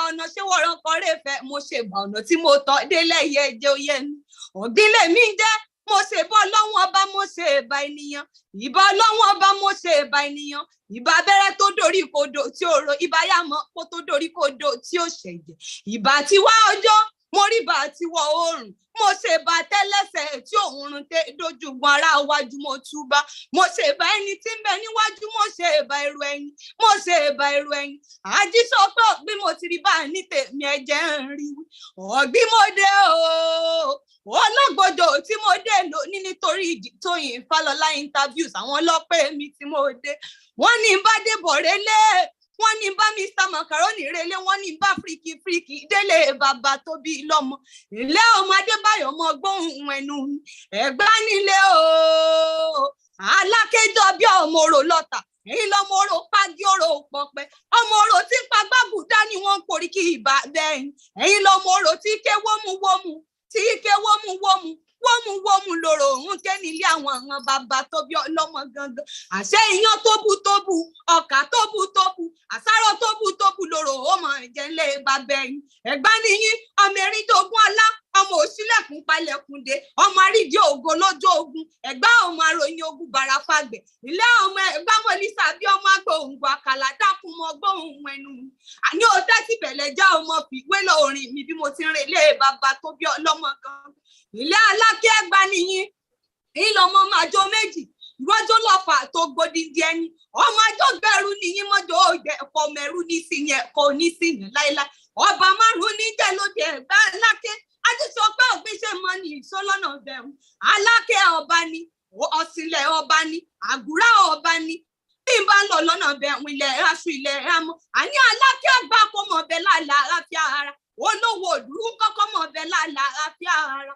ọ̀nà ṣé wọ́n rán kan rè fẹ́ mo ṣe bá ọ̀nà tí mo tọ́ délé yẹ jẹ́ oyè mi ògbílẹ̀ mi jẹ́ mo ṣe bọ́ lọ́wọ́n ọba mo ṣe ìbà ènìyàn ìbà lọ́wọ́n ọba mo ṣe ìbà ènìyàn ìbà abẹ́rẹ́ tó dorí kodò tí ó ro ìbà yàmọ́ kó tó dorí kodò tí ó ṣẹ̀jẹ̀ ìbà tiwa ọjọ́ mo rí bá tiwọ oòrùn mo ṣe bá tẹ́lẹ̀sẹ̀ tí òun run tẹ dojúgun ara wájú mo túbá mo ṣe bá ẹni tí ń bẹ níwájú mo ṣe bá èrò ẹ̀yìn mo ṣe bá èrò ẹ̀yìn àjíṣọ pé bí mo ti rí bá ní tèmi ẹ̀jẹ̀ ń rí ọ̀gbí mo dé o ọlọ́gbọ́dọ̀ tí mo dé lónìí nítorí Toyin Falola interviews àwọn ọlọ́pẹ́ mi tí mo dé wọ́n ní bá Debo relé wọ́n ní bá Mr. Macaroni relé wọ́n ní bá fíríkì délé bàbá tó bí lọ́mọ ilé ọmọ Adébáyọ̀ ọmọ gbóhùn ẹnu ẹ̀gbá nílé o alákéjọ bí ọmọ orò lọ́tà èyí lọmọ orò pagi orò pọpẹ ọmọ orò tí ń pa gbàgùdá ni wọ́n ń porí kí ìbá bẹ́ẹ̀ èyí lọmọ orò tí ké wómúwómú tí ké wómúwómú lòrò òun ké nílé àwọn bàbá tó bí ọlọ́mọ gangan àṣẹ iyán tóbú ọkà tóbú àsáró tóbú lòrò ó mọ ìjẹlẹ bàbá ẹ̀yìn ẹ̀gbá níyìn ọmọ eríndógún ọlá ọmọ òṣìlẹ̀kùn palẹ̀kùndé ọmọ àrídìí ògo lọ́jọ́ ogun ẹ̀gbá ọmọ àròyìn ogun bàràfàgbẹ̀ ilé ọmọ ẹ̀gbá mọ́lísà bí ọmọ agbóhùngbò àkàlà dákun mọ́ gbóhùn ẹnu àní ó tẹ́tí bẹ̀lẹ̀ já ọmọ fìwé lọ orin mi bí mo ti rìn ilé bàbá tó bí ọlọ́mọ gan ilé Aláké Ẹ̀gbá nìyí ìlọmọ màjọ méjì ìwọ́jọ́ lọ́fà tó gbòdìdí ẹni ọmọ àjọ gbẹ̀rù nìyí mọ́jọ́ ògbẹ́ ẹ̀kọ́ mẹ́rù nísìnyẹn ẹ̀kọ́ nísìnyẹn láíláí ọba márùn-ún níjẹ́ lóde Ẹ̀gbá Aláké àjíṣọ pé ògbésẹ̀ mọ́ ní ìṣọ́lọ́nà bẹ̀rù Aláké ọba ni ọ̀sìnlẹ̀ ọba ni àgùrá ọba ni bí n bá ń lọ lọ́nà bẹ̀rù ilẹ̀ aṣọ ilẹ̀ ramọ́ àní Aláké Ẹ̀gbá kó mọ̀ bẹ́ẹ̀ láàlà àlàáfíà ara olówó òdúró kọ́kọ́ mọ̀ bẹ́ẹ̀ láàlà àlàáfíà ara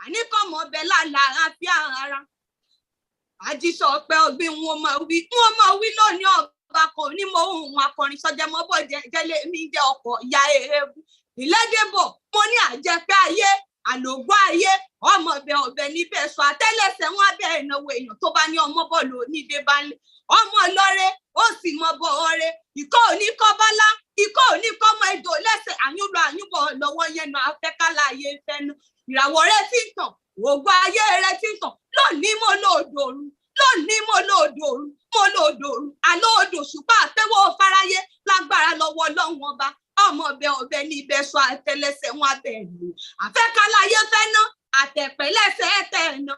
àní kọ́ mọ̀ bẹ́ẹ̀ láàlà àlàáfíà ara àjíṣọ pé ọgbìn wọn máa wí lónìí ọba kò ní mo hùn akọrin sọjẹmọbọ jẹlé mi jẹ ọkọ ìyá ewu ìlẹdẹbọ mo ní àjẹpẹ ayé àlògbọ ayé ọmọ ọbẹ níbẹ̀ sọ àtẹ́lẹsẹ̀ wọn abẹ ìnáwó èèyàn tó bá ní ọmọ bọọlù onídé bá ń lé ọmọ ọlọrẹ ó sì mọ bọ ọrẹ ikọ òní kọ bọlá ikọ òní kọ mọ èdò lẹ́sẹ̀ àyúbọ lọ́wọ́ yẹn náà afẹkálà ayé fẹnu ìràwọ̀ rẹ ti ń tàn ògbó ayé rẹ ti ń tàn lónìí mo lòdòrú àlóòdò ṣùpá àtẹwọ́ fáráyé lágbára lọ́wọ́ Ọlọ́run ọba ọmọ ọbẹ ní ibẹ̀ sọ àtẹ́lẹsẹ̀ wọn abẹ lò àfẹkáláyé fẹ ná àtẹpẹlẹsẹ ẹtẹ ẹnà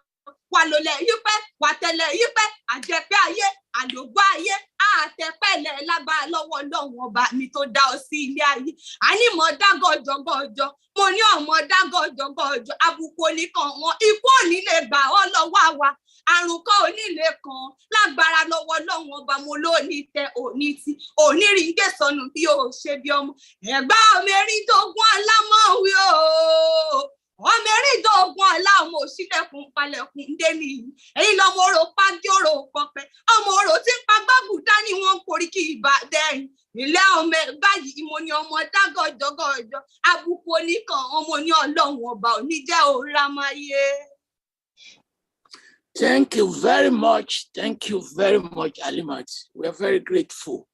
wà lólẹ yípẹ wà tẹlẹ yípẹ àjẹpẹ ayé àlògbó ayé àtẹpẹlẹ lágbára lọ́wọ́ Ọlọ́run ọba mi tó dá ọ sí ilé ayé àní mọ dágọjọgọjọ mo ní ọmọ dágọjọgọjọ àbùkù oníkan wọn ikú òní lè gbà ọ lọ́wọ́ àwa àrùn kan onílé kan lágbára lọ́wọ́ Ọlọ́run ọba mo lóní tẹ òní tí òní rí ń gẹ̀sọ́nù bí o ṣe bí ọmọ Ẹ̀gbá ọmọ eríndógún alámọ̀wé o ọmọ eríndógún ọlá ọmọ òṣìlẹ̀kùn palẹ̀kùn dé nìyí èyí lọmọ orò pàdé orò pọpẹ ọmọ orò tí ń pa gbàgùdá ni wọ́n ń porí kí ìbá dẹrìn ilé ọmọ Ẹ̀gbá yìí mo ní ọmọ dágọjọgọjọ àbùkù oníkan ọmọ ní Ọlọ́run ọba òní jẹ́ òrámáyé. Thank you very much. Thank you very much, Alimat. We are very grateful.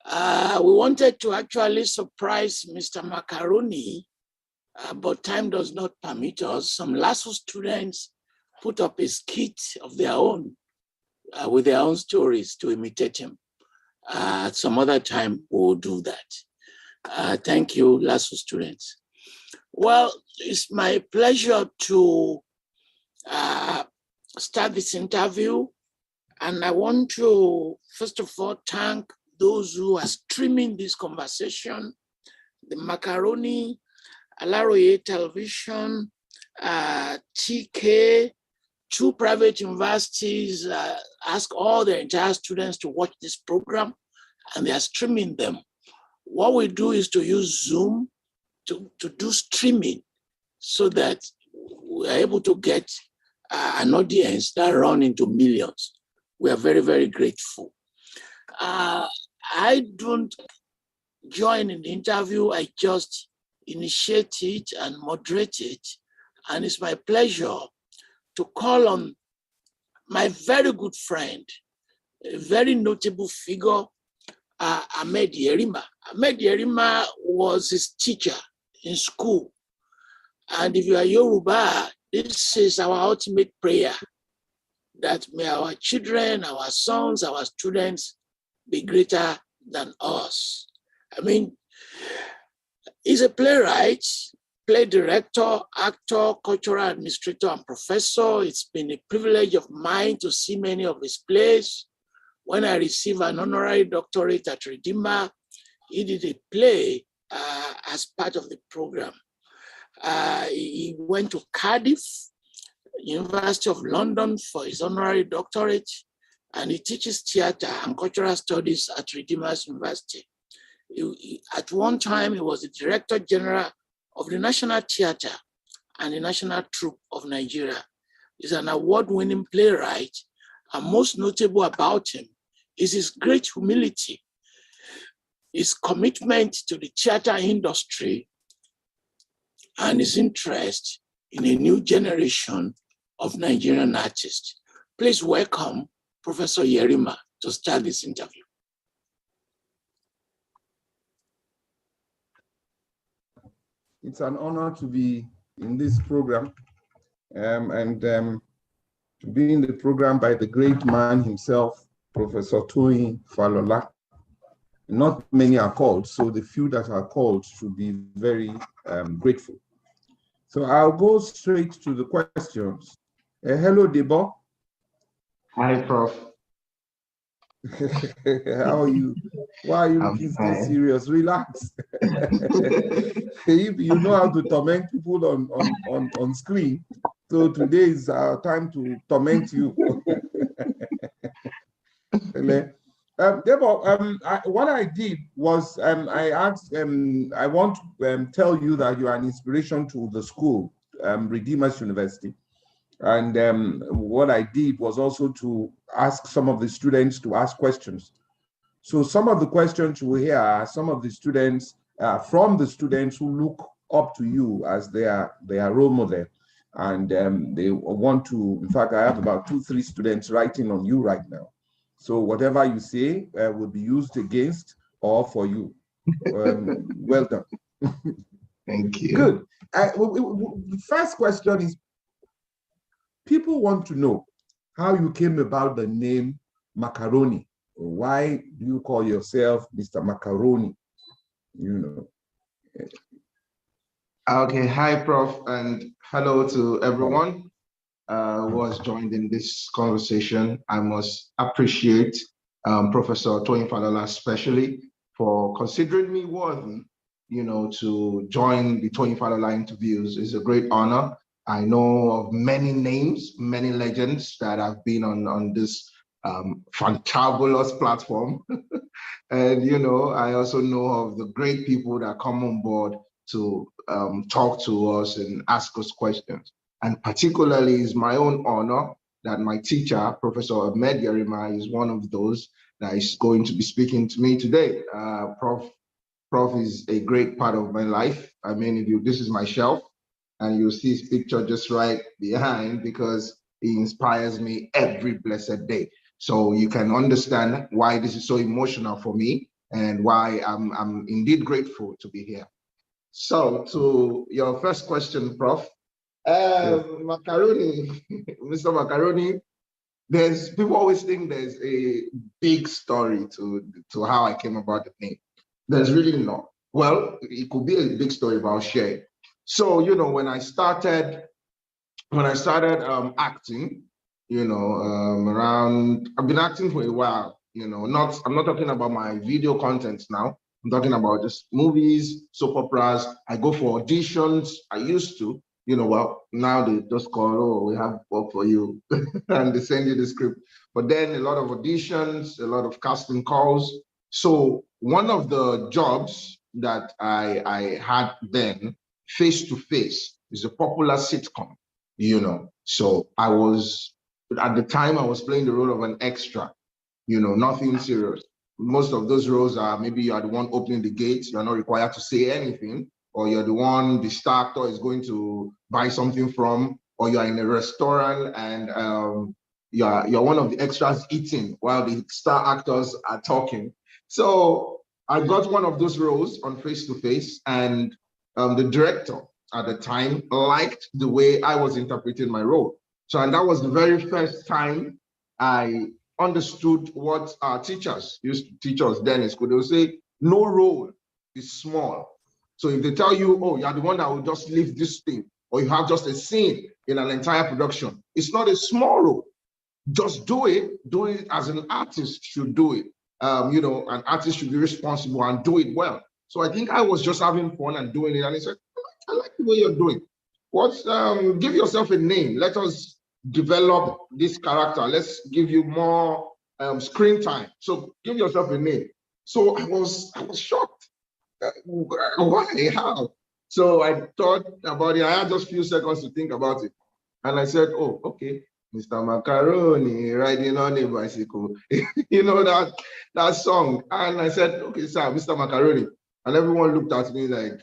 We wanted to actually surprise Mr. Macaroni, but time does not permit us. Some LASU students put up a skit of their own with their own stories to imitate him. Some other time we'll do that. Thank you, LASU students. Well, it's my pleasure to start this interview, and I want to first of all thank those who are streaming this conversation, the Macaroni Alaroye Television, TK, 2 private universities ask all their entire students to watch this program, and they are streaming them. What we do is to use Zoom to do streaming so that we are able to get an audience that run into millions. We are very, very grateful. I don't join in the interview, I just initiate it and moderate it. And it's my pleasure to call on my very good friend, a very notable figure, Ahmed Yerima. Ahmed Yerima was his teacher in school. And if you are Yoruba, this is our ultimate prayer, that may our children, our sons, our students be greater than us. I mean, he's a playwright, play director, actor, cultural administrator, and professor. It's been a privilege of mine to see many of his plays. When I received an honorary doctorate at Redeemer, he did a play as part of the program. He went to Cardiff, University of London for his honorary doctorate, and he teaches theater and cultural studies at Redeemer's University. At one time, he was the Director General of the National Theater and the National Troupe of Nigeria. He's an award-winning playwright, and most notable about him is his great humility, his commitment to the theater industry, and his interest in a new generation of Nigerian artists. Please welcome Professor Yerima to start this interview. It's an honor to be in this program and to be in the program by the great man himself, Professor Toyin Falola. Not many are called, so the few that are called should be very grateful. So I'll go straight to the questions. Hello, Debo. Hi, Prof. How are you? Why are you looking so serious? Relax. You know how to torment people on screen. So today is our time to torment you. Debo, what I did was I asked, I want to tell you that you are an inspiration to the school, Redeemer's University. And what I did was also to ask some of the students to ask questions. So some of the questions you will hear are some of the students, from the students who look up to you as their role model. And they want to, in fact, I have about 2-3 students writing on you right now. So whatever you say will be used against or for you. Well done. Thank you. Good. The first question is, people want to know how you came about the name Macaroni. Why do you call yourself Mr. Macaroni? You know. Okay, hi, Prof, and hello to everyone who has joined in this conversation. I must appreciate Professor Toyin Falola especially for considering me worthy, to join the Toyin Falola interviews. It's a great honor. I know of many names, many legends that have been on this fantabulous platform. And, I also know of the great people that come on board to talk to us and ask us questions. And particularly it's my own honor that my teacher, Professor Ahmed Yerima, is one of those that is going to be speaking to me today. Prof is a great part of my life. I mean, this is my shelf, and you'll see his picture just right behind because he inspires me every blessed day. So you can understand why this is so emotional for me and why I'm indeed grateful to be here. So to your first question, Prof, Macaroni, Mr. Macaroni, people always think there's a big story to how I came about the name. There's really not. Well, it could be a big story, but I'll share it. So, when I started acting, I've been acting for a while, I'm not talking about my video contents now. I'm talking about just movies, soap operas. I go for auditions. I used to, well, now they just call, oh, we have work for you, and they send you the script. But then a lot of auditions, a lot of casting calls. So one of the jobs that I had then, Face to Face, is a popular sitcom, So I was, at the time, I was playing the role of an extra, nothing serious. Most of those roles are maybe you are the one opening the gates, you're not required to say anything, or you're the one the star actor is going to buy something from, or you're in a restaurant and you're one of the extras eating while the star actors are talking. So I got one of those roles on Face to Face, and the director at the time liked the way I was interpreting my role. So, and that was the very first time I understood what our teachers used to teach us then in school. They would say, no role is small. So if they tell you, oh, you're the one that will just leave this thing, or you have just a scene in an entire production, it's not a small role. Just do it as an artist should do it. An artist should be responsible and do it well. So I think I was just having fun and doing it. And he said, I like the way you're doing. Give yourself a name. Let us develop this character. Let's give you more screen time. So give yourself a name. So I was shocked. Why? How? So I thought about it. I had just a few seconds to think about it. And I said, oh, okay, Mr. Macaroni riding on a bicycle. that song. And I said, okay, sir, Mr. Macaroni. And everyone looked at me like,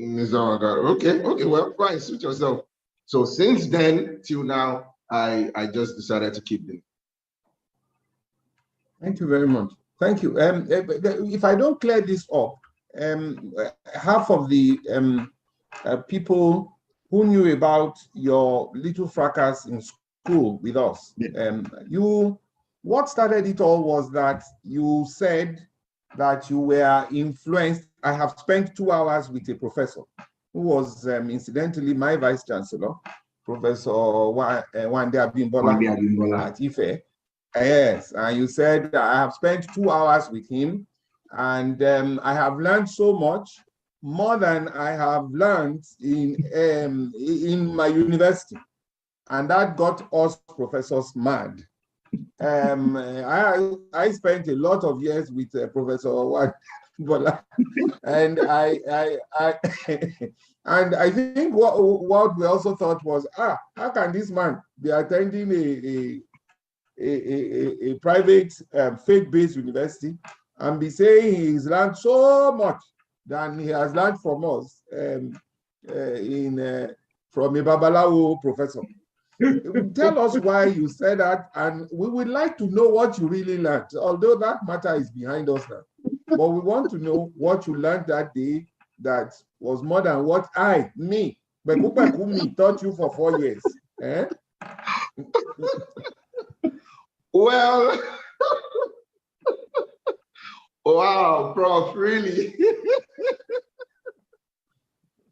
Mr. Macaroni. Okay, well, fine, suit yourself. So since then till now, I just decided to keep it. Thank you very much. Thank you. If I don't clear this up, half of the people who knew about your little fracas in school with us, what started it all was that you said that you were influenced. I have spent 2 hours with a professor who was incidentally my vice chancellor, Professor Wande Abimbola at Ife. Yes, and you said I have spent 2 hours with him, and I have learned so much, more than I have learned in my university, and that got us professors mad. I spent a lot of years with Professor Wande, and and I think what we also thought was, how can this man be attending a private faith-based university and be saying he's learned so much than he has learned from us from a Babalawo professor. Tell us why you said that, and we would like to know what you really learned, although that matter is behind us now. But we want to know what you learned that day that was more than what me, taught you for 4 years. Eh? Well, wow, Prof, really?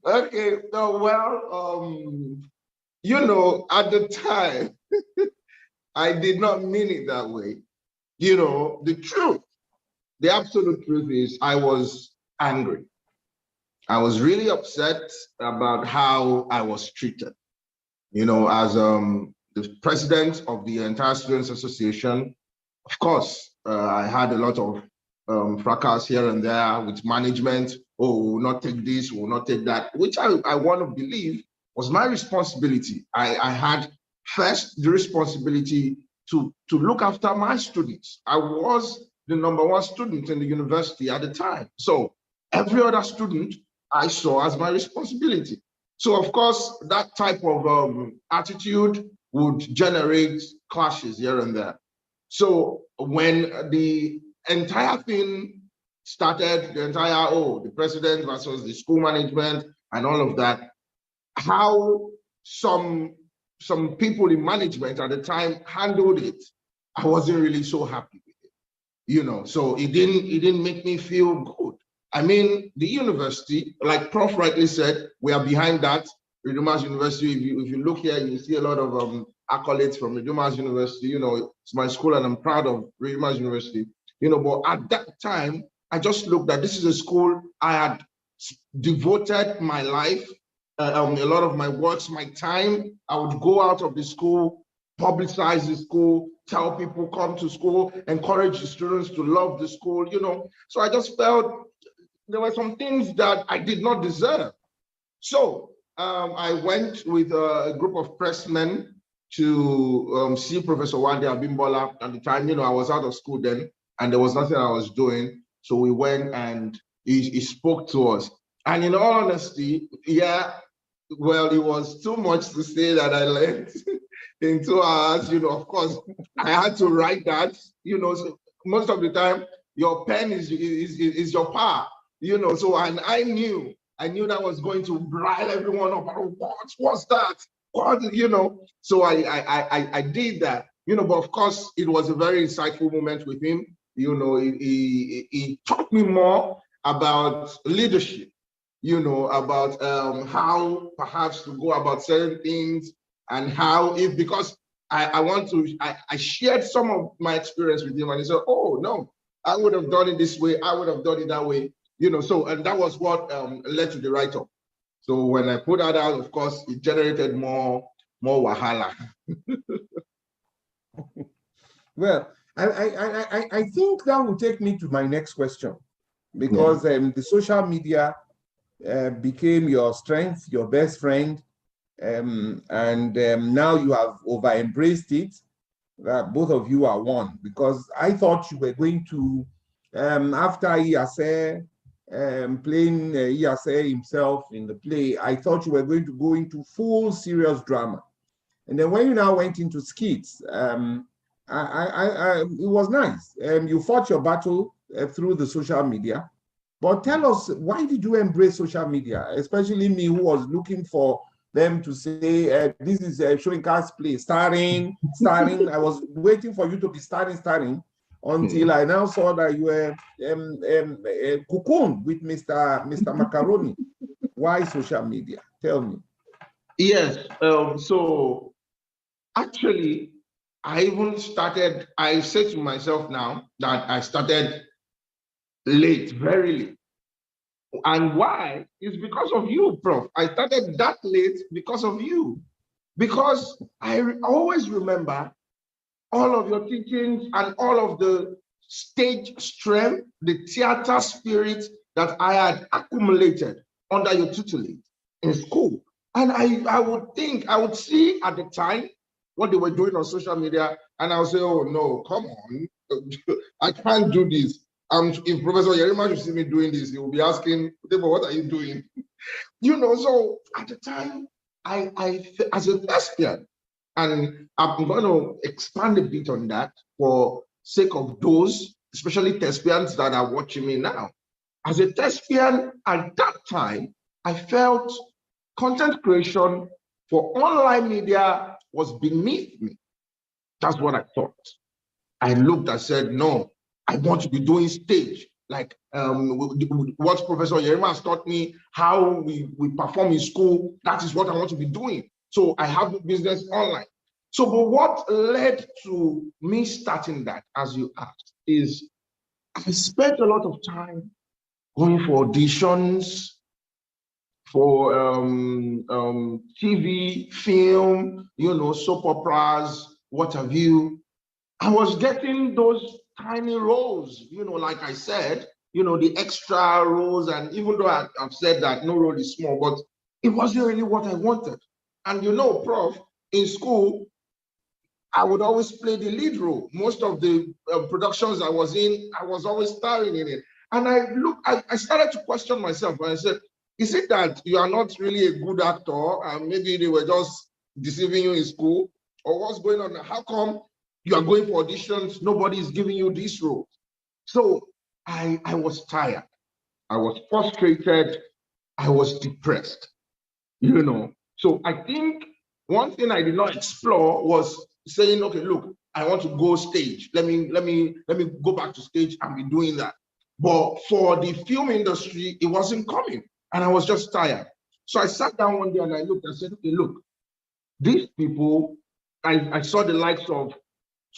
Okay, no, well, at the time, I did not mean it that way. The truth, the absolute truth is I was angry. I was really upset about how I was treated. As the president of the entire Students Association, of course, I had a lot of fracas here and there with management. Oh, we will not take this, we will not take that, which I want to believe was my responsibility. I had first the responsibility to look after my students. I was the #1 student in the university at the time. So every other student I saw as my responsibility. So of course, that type of attitude would generate clashes here and there. So when the entire thing started, the president versus the school management and all of that, how some people in management at the time handled it, I wasn't really so happy with it. So it didn't make me feel good. I mean, the university, like Prof rightly said, we are behind that. Redeemers University, if you look here, you see a lot of accolades from Redeemers University. It's my school and I'm proud of Redeemers University. But at that time, I just looked at, this is a school I had devoted my life, a lot of my works, my time. I would go out of the school, publicize the school, tell people come to school, encourage the students to love the school, you know. So I just felt there were some things that I did not deserve. So I went with a group of pressmen to see Professor Wande Abimbola. At the time, you know, I was out of school then, and there was nothing I was doing. So we went and he spoke to us. And in all honesty, yeah, well, it was too much to say that I learned in 2 hours. You know, of course, I had to write that. You know, so most of the time, your pen is your power. You know, so and I knew that was going to rile everyone up. Oh, what's that? What, you know? So I did that. You know, but of course, it was a very insightful moment with him. You know, he taught me more about leadership. You know, about how perhaps to go about certain things, and how, if, because I shared some of my experience with him, and he said, oh no, I would have done it this way, I would have done it that way, you know. So, and that was what led to the write-up. So when I put that out, of course, it generated more wahala. Well, I think that will take me to my next question, because the social media became your strength, your best friend, and now you have over-embraced it. Both of you are one, because I thought you were going to, after Iyase, playing Iyase himself in the play, I thought you were going to go into full serious drama. And then when you now went into skits, it was nice. You fought your battle through the social media. But tell us, why did you embrace social media, especially me, who was looking for them to say, this is showing cast play, starring. I was waiting for you to be starring until I now saw that you were cocooned with Mr. Macaroni. Why social media? Tell me. Yes, so actually, I said to myself now that I started late, very late. And why? It's because of you, Prof. I started that late because of you. Because I always remember all of your teachings and all of the stage strength, the theater spirit that I had accumulated under your tutelage in school. And I would see at the time what they were doing on social media, and I would say, oh no, come on, I can't do this. If Professor Yerima should see me doing this, he will be asking, Debo, what are you doing? You know, so at the time, I as a thespian, and I'm going to expand a bit on that for sake of those, especially thespians that are watching me now. As a thespian at that time, I felt content creation for online media was beneath me. That's what I thought. I looked, I said, no, I want to be doing stage. Like what Professor Yerima has taught me, how we perform in school, that is what I want to be doing. So I have the business online. So, but what led to me starting that, as you asked, is I spent a lot of time going for auditions, for TV, film, you know, soap operas, what have you. I was getting those tiny roles, you know, like I said, you know, the extra roles. And even though I've said that no role is small, but it wasn't really what I wanted. And you know, Prof, in school, I would always play the lead role. Most of the productions I was in, I was always starring in it. And I started to question myself, and I said, is it that you are not really a good actor and maybe they were just deceiving you in school? Or what's going on? How come you are going for auditions, nobody is giving you this role? So I was tired. I was frustrated. I was depressed, you know. So I think one thing I did not explore was saying, okay, look, I want to go stage. Let me go back to stage and be doing that. But for the film industry, it wasn't coming. And I was just tired. So I sat down one day and I looked and said, okay, look, these people, I saw the likes of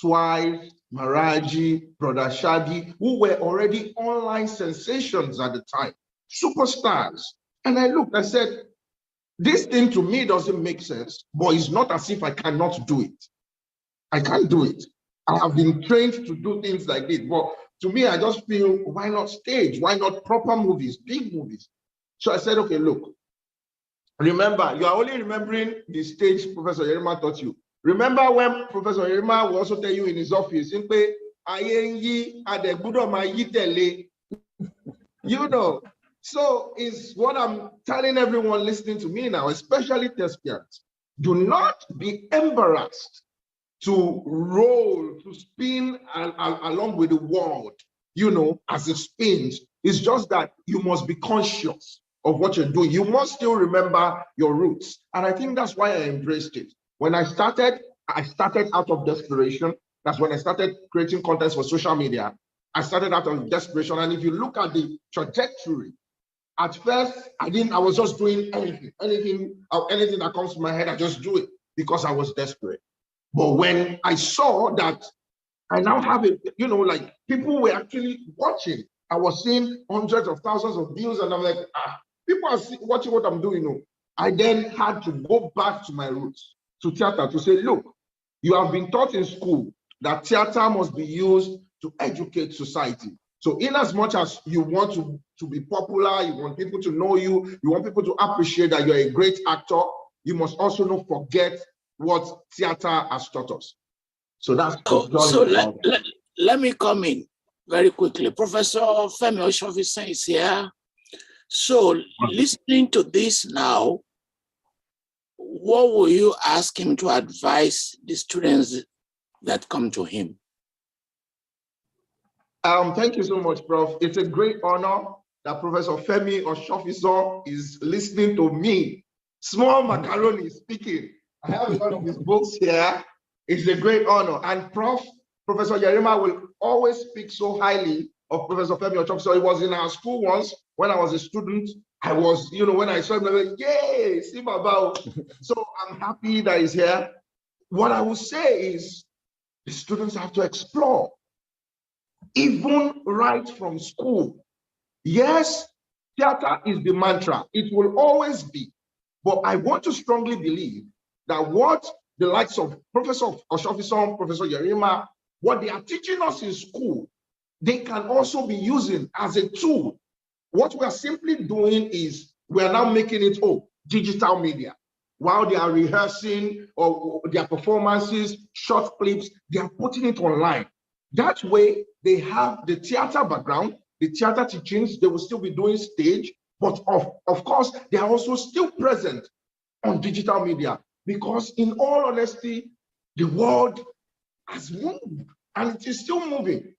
Twice, Maraji, Brother Shadi, who were already online sensations at the time, superstars. And I looked, I said, this thing to me doesn't make sense, but it's not as if I cannot do it. I can't do it. I have been trained to do things like this, but to me, I just feel, why not stage? Why not proper movies, big movies? So I said, okay, look, remember, you are only remembering the stage Professor Yerima taught you. Remember when Professor Yerima will also tell you in his office, you know, so is what I'm telling everyone listening to me now, especially thespians. Do not be embarrassed to roll, to spin along with the world, you know, as it spins. It's just that you must be conscious of what you're doing. You must still remember your roots. And I think that's why I embraced it. When I started out of desperation. That's when I started creating content for social media. I started out of desperation. And if you look at the trajectory, at first, I was just doing anything that comes to my head, I just do it because I was desperate. But when I saw that I now have it, you know, like people were actually watching. I was seeing hundreds of thousands of views, and I'm like, people are watching what I'm doing. No. I then had to go back to my roots, to theater, to say, look, you have been taught in school that theater must be used to educate society. So in as much as you want to be popular, you want people to know you, you want people to appreciate that you're a great actor, you must also not forget what theater has taught us. So that's let me come in very quickly. Professor Femi Oshofisen is here. So listening to this now, what will you ask him to advise the students that come to him? Thank you so much, Prof. It's a great honor that Professor Femi Oshofisen is listening to me, Small Macaroni, speaking. I have a lot of his books here. It's a great honor. And Professor Yerima will always speak so highly of Professor Femi Oshofisen. He was in our school once when I was a student. I was, you know, when I saw him, I was like, yay, see Baba. So I'm happy that he's here. What I will say is the students have to explore, even right from school. Yes, theater is the mantra. It will always be. But I want to strongly believe that what the likes of Professor Oshofisen, Professor Yerima, what they are teaching us in school, they can also be using as a tool. What we are simply doing is we are now making it digital media. While they are rehearsing or their performances, short clips, they are putting it online. That way, they have the theater background, the theater teachings, they will still be doing stage, but of course, they are also still present on digital media, because in all honesty, the world has moved and it is still moving.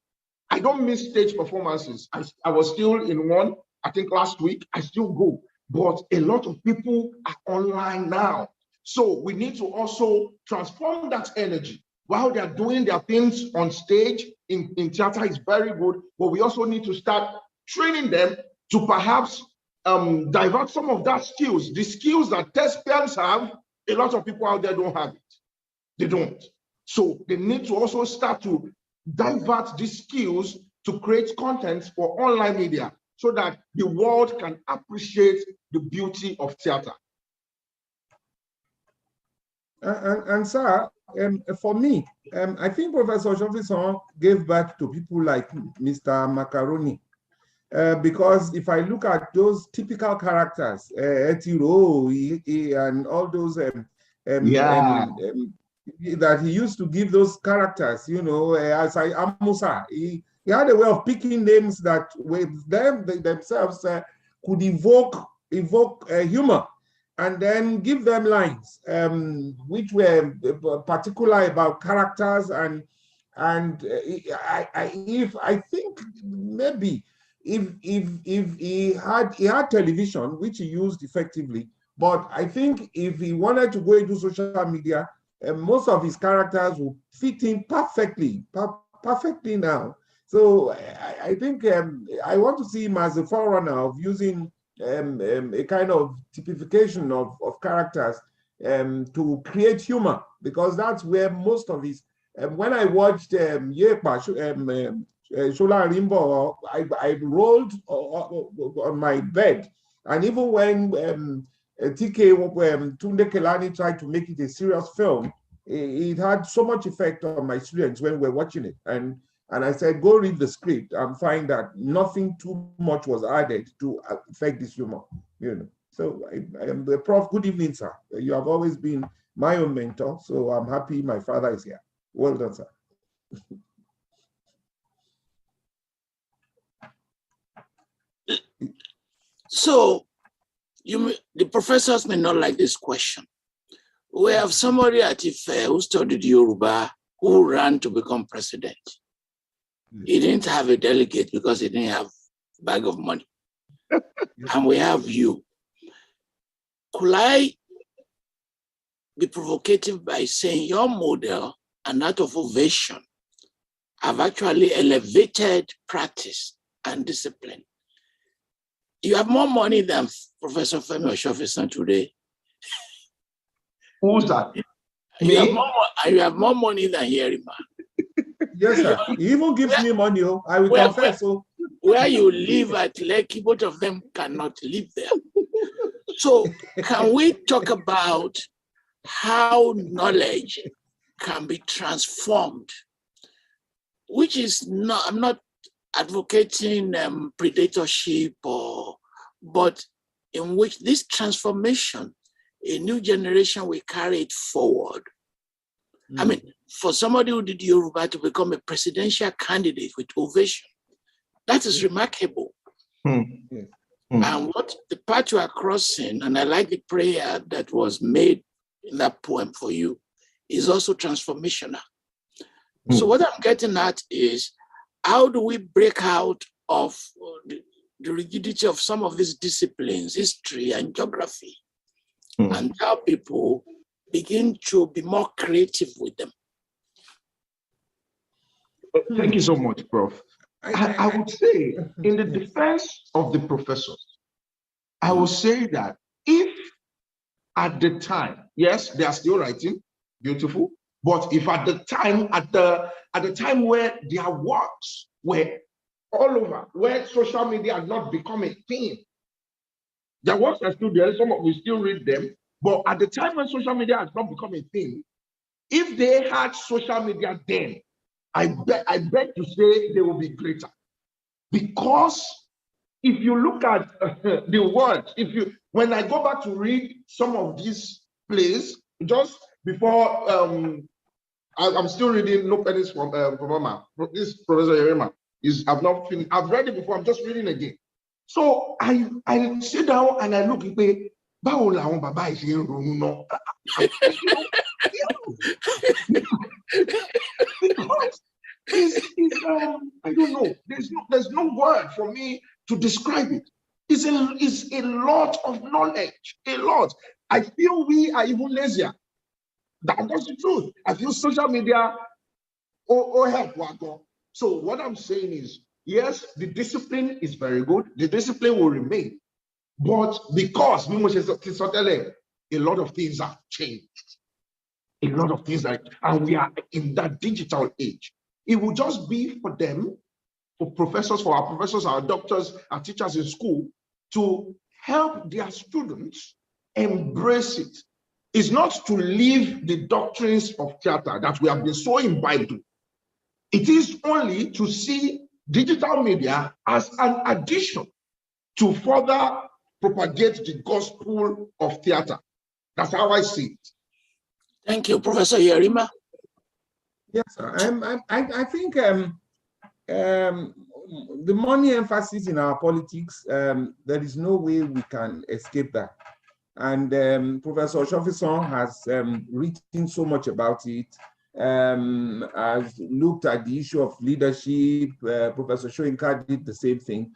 I don't miss stage performances. I was still in one, I think last week, I still go, but a lot of people are online now. So we need to also transform that energy. While they're doing their things on stage, in theater is very good, but we also need to start training them to perhaps divert some of that skills. The skills that thespians have, a lot of people out there don't have it. They don't. So they need to also start to divert these skills to create content for online media so that the world can appreciate the beauty of theater. And sir, for me, I think Professor Oshofisen gave back to people like Mr. Macaroni. Because if I look at those typical characters, Etiro and all those that he used to give those characters, you know, as Amusa, he had a way of picking names that with them themselves could evoke humor, and then give them lines which were particular about characters, and I think maybe if he had television, which he used effectively, but I think if he wanted to go into social media, most of his characters would fit in perfectly now. So I think I want to see him as a forerunner of using a kind of typification of characters to create humor, because that's where most of his when I watched Shola Rimbo, I rolled on my bed. And even when Tunde Kelani tried to make it a serious film, it had so much effect on my students when we're watching it. And I said, go read the script and find that nothing too much was added to affect this humor, you know. So Prof, good evening, sir. You have always been my own mentor, so I'm happy my father is here. Well done, sir. So the professors may not like this question. We have somebody at Ife who studied Yoruba who ran to become president. He didn't have a delegate because he didn't have a bag of money. And we have you. Could I be provocative by saying your model and that of ovation have actually elevated practice and discipline? You have more money than Professor Femi Oshofesan today. Who's that? You have more money than Yerima. Yes, sir. He even gives me money. I will confess. Where you live at Lekki, both of them cannot live there. So can we talk about how knowledge can be transformed? Which is not, I'm not advocating predatorship, but in which this transformation, a new generation will carry it forward. I mean, for somebody who did Yoruba to become a presidential candidate with ovation, that is remarkable. And what the path you are crossing, and I like the prayer that was made in that poem for you, is also transformational. So what I'm getting at is, how do we break out of the rigidity of some of these disciplines, history and geography, and how people begin to be more creative with them? Thank you so much, Prof. I would say, in the defense of the professors, I would say that if at the time, yes, they are still writing, beautiful, but if at the time, at the time where their works were all over, where social media had not become a thing, their works are still there, some of we still read them, but at the time when social media has not become a thing, if they had social media then, I beg to say they will be greater. Because if you look at the words, when I go back to read some of these plays, just before I'm still reading No Pennies from Mama. This Professor Yerima I've not finished. I've read it before. I'm just reading again. So I sit down and I look at it. Because I don't know. There's no word for me to describe it. It's a lot of knowledge. A lot. I feel we are even lazier. That's the truth. I feel social media help. So what I'm saying is, yes, the discipline is very good. The discipline will remain. But because a lot of things have changed. A lot of things and we are in that digital age. It will just be for them, for our professors, our doctors, our teachers in school, to help their students embrace it. It's not to leave the doctrines of theater that we have been so imbibed to. It is only to see digital media as an addition to further propagate the gospel of theater. That's how I see it. Thank you, Professor Yerima. Yes, sir. I think the money emphasis in our politics, there is no way we can escape that. And Professor Oshofesan has written so much about it, has looked at the issue of leadership. Professor Soyinka did the same thing.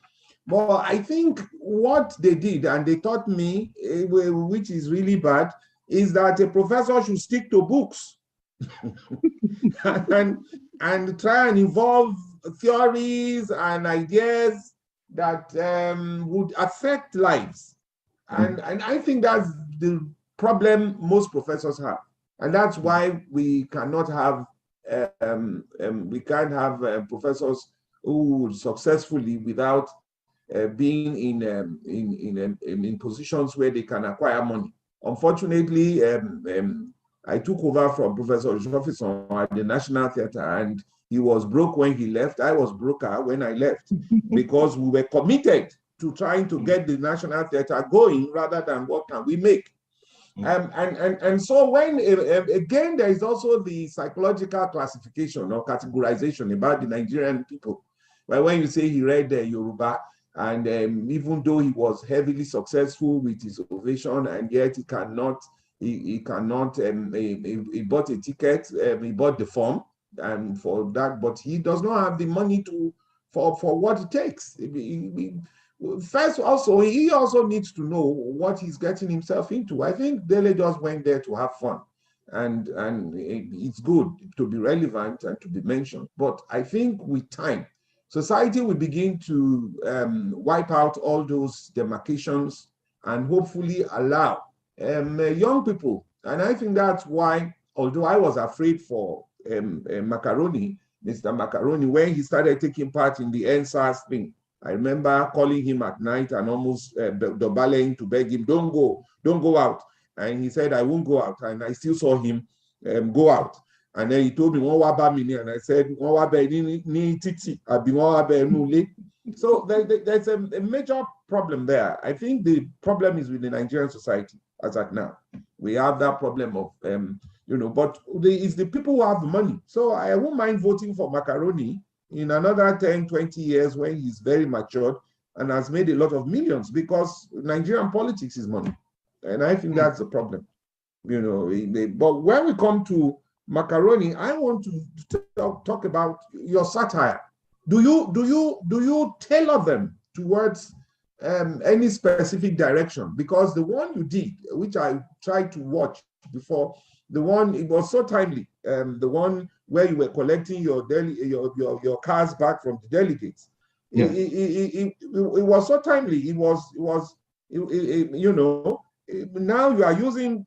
But I think what they did, and they taught me, which is really bad, is that a professor should stick to books and try and involve theories and ideas that would affect lives. And I think that's the problem most professors have. And that's why we cannot have we can't have professors who successfully without being in positions where they can acquire money. Unfortunately, I took over from Professor Jefferson at the National Theatre, and he was broke when he left. I was broker when I left because we were committed to trying to get the National Theatre going rather than what can we make. And so when, again, there is also the psychological classification or categorization about the Nigerian people. Well, when you say he read Yoruba, and even though he was heavily successful with his ovation, and yet he cannot, he bought a ticket, he bought the form, and for that, but he does not have the money for what it takes. First, also, he also needs to know what he's getting himself into. I think Dele just went there to have fun, and it's good to be relevant and to be mentioned. But I think with time, society will begin to wipe out all those demarcations and hopefully allow young people. And I think that's why, although I was afraid for Macaroni, Mr. Macaroni, when he started taking part in the NSAS thing, I remember calling him at night and almost dobaling to beg him, don't go out. And he said, I won't go out. And I still saw him go out. And then he told me, and I said, so there's a major problem there. I think the problem is with the Nigerian society as at now. We have that problem of, but it's the people who have the money. So I won't mind voting for Macaroni in another 10, 20 years when he's very matured and has made a lot of millions, because Nigerian politics is money. And I think that's the problem. But when we come to Macaroni, I want to talk about your satire. Do you tailor them towards any specific direction? Because the one you did, which I tried to watch before, the one, it was so timely. The one where you were collecting your cars back from the delegates. Yeah. It was so timely. It was now you are using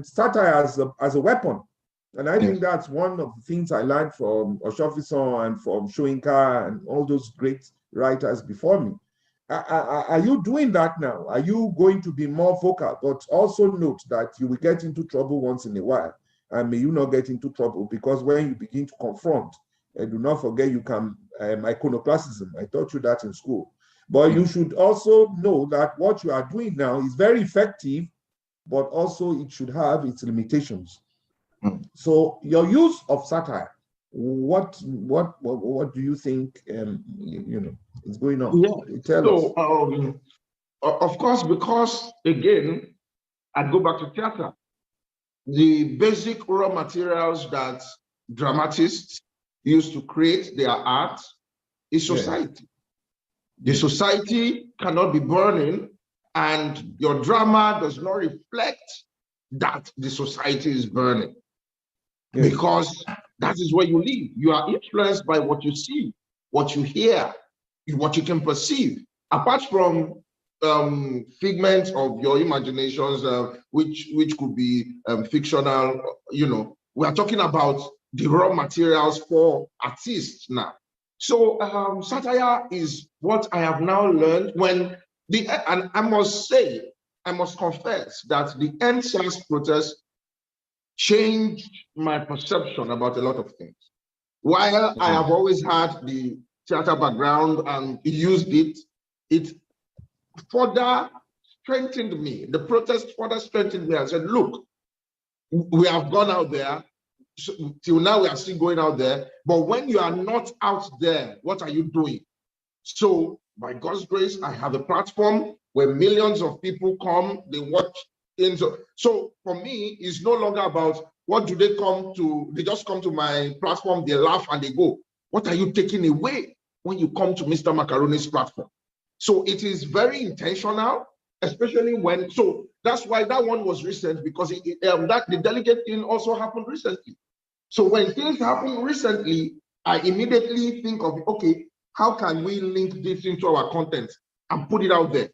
satire as a weapon. And I think that's one of the things I learned from Oshofison and from Shoinka and all those great writers before me. Are you doing that now? Are you going to be more vocal? But also note that you will get into trouble once in a while. And may you not get into trouble, because when you begin to confront, do not forget you can, iconoclasm. I taught you that in school. But you should also know that what you are doing now is very effective, but also it should have its limitations. So your use of satire, what do you think is going on? Yeah. Tell us. Of course, because again, I go back to theater. The basic raw materials that dramatists use to create their art is society. The society cannot be burning, and your drama does not reflect that the society is burning. Because that is where you live. You are influenced by what you see, what you hear, what you can perceive. Apart from figments of your imaginations, which could be fictional, we are talking about the raw materials for artists now. So satire is what I have now learned and I must confess that the NSAS protest changed my perception about a lot of things. While I have always had the theater background and used it further strengthened me. The protest further strengthened me and said, look, we have gone out there, so till now we are still going out there, but when you are not out there, what are you doing? So by God's grace, I have a platform where millions of people come, they watch. So for me, it's no longer about what do they come to, they just come to my platform, they laugh and they go. What are you taking away when you come to Mr. Macaroni's platform? So it is very intentional, especially when, so that's why that one was recent, because the delegate thing also happened recently. So when things happen recently, I immediately think of, okay, how can we link this into our content and put it out there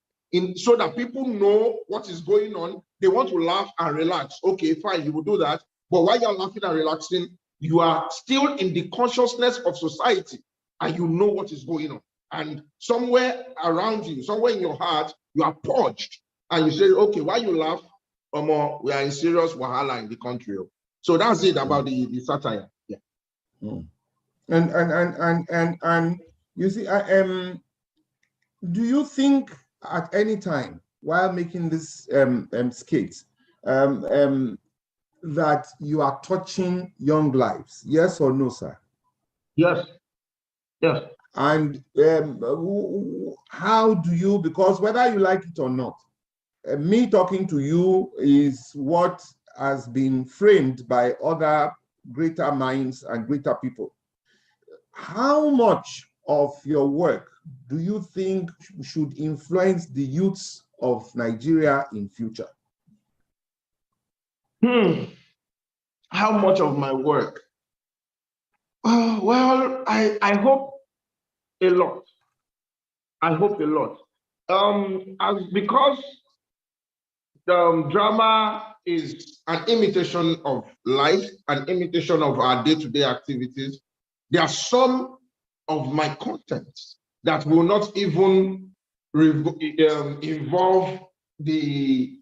so that people know what is going on? They want to laugh and relax. Okay, fine, you will do that. But while you're laughing and relaxing, you are still in the consciousness of society and you know what is going on. And somewhere around you, somewhere in your heart, you are purged. And you say, okay, why you laugh? We are in serious wahala in the country. So that's it about the satire. Yeah. And you see, do you think at any time while making this skit that you are touching young lives? Yes or no, sir? Yes. Yes. And how do you, because whether you like it or not, me talking to you is what has been framed by other greater minds and greater people. How much of your work do you think should influence the youths of Nigeria in future? How much of my work? Well, I hope a lot. I hope a lot. Because drama is an imitation of life, an imitation of our day-to-day activities. There are some of my contents that will not even involve the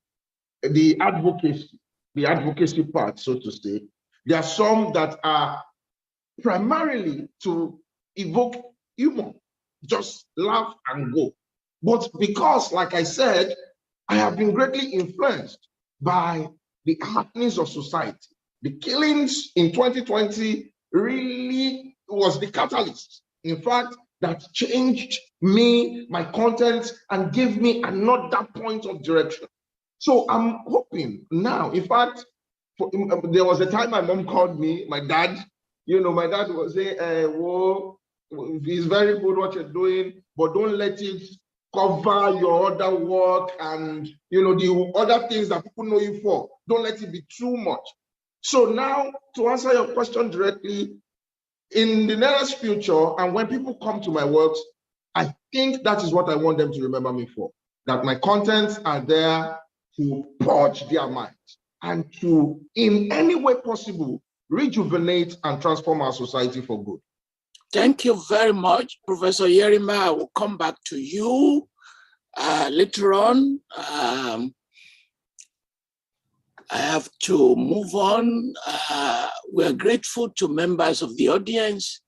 advocacy part, so to say. There are some that are primarily to evoke humor, just laugh and go. But because, like I said, I have been greatly influenced by the happenings of society. The killings in 2020 really was the catalyst, in fact, that changed me, my content, and gave me another point of direction. So I'm hoping now, in fact, there was a time my mom called me, my dad, my dad was saying, whoa, it's very good what you're doing, but don't let it cover your other work and, the other things that people know you for. Don't let it be too much. So now, to answer your question directly, in the nearest future, and when people come to my works, I think that is what I want them to remember me for, that my contents are there to purge their minds and to, in any way possible, rejuvenate and transform our society for good. Thank you very much, Professor Yerima. I will come back to you later on. I have to move on. We are grateful to members of the audience.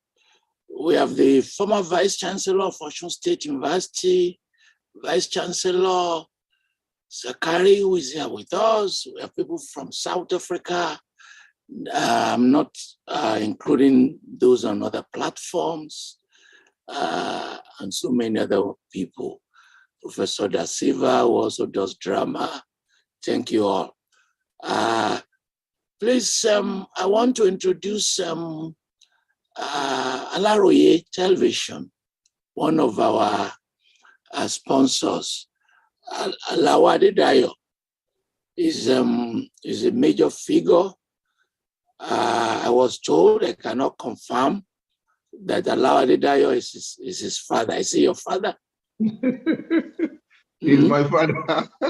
We have the former Vice Chancellor of Osun State University, Vice Chancellor Zakari, who is here with us. We have people from South Africa. I'm not including those on other platforms, and so many other people. Professor Da Silva, who also does drama. Thank you all. Please, I want to introduce Alaroye Television, one of our sponsors. Debo Adedayo is a major figure. I was told, I cannot confirm, that Debo Adedayo is his father. Is he your father? He's my father.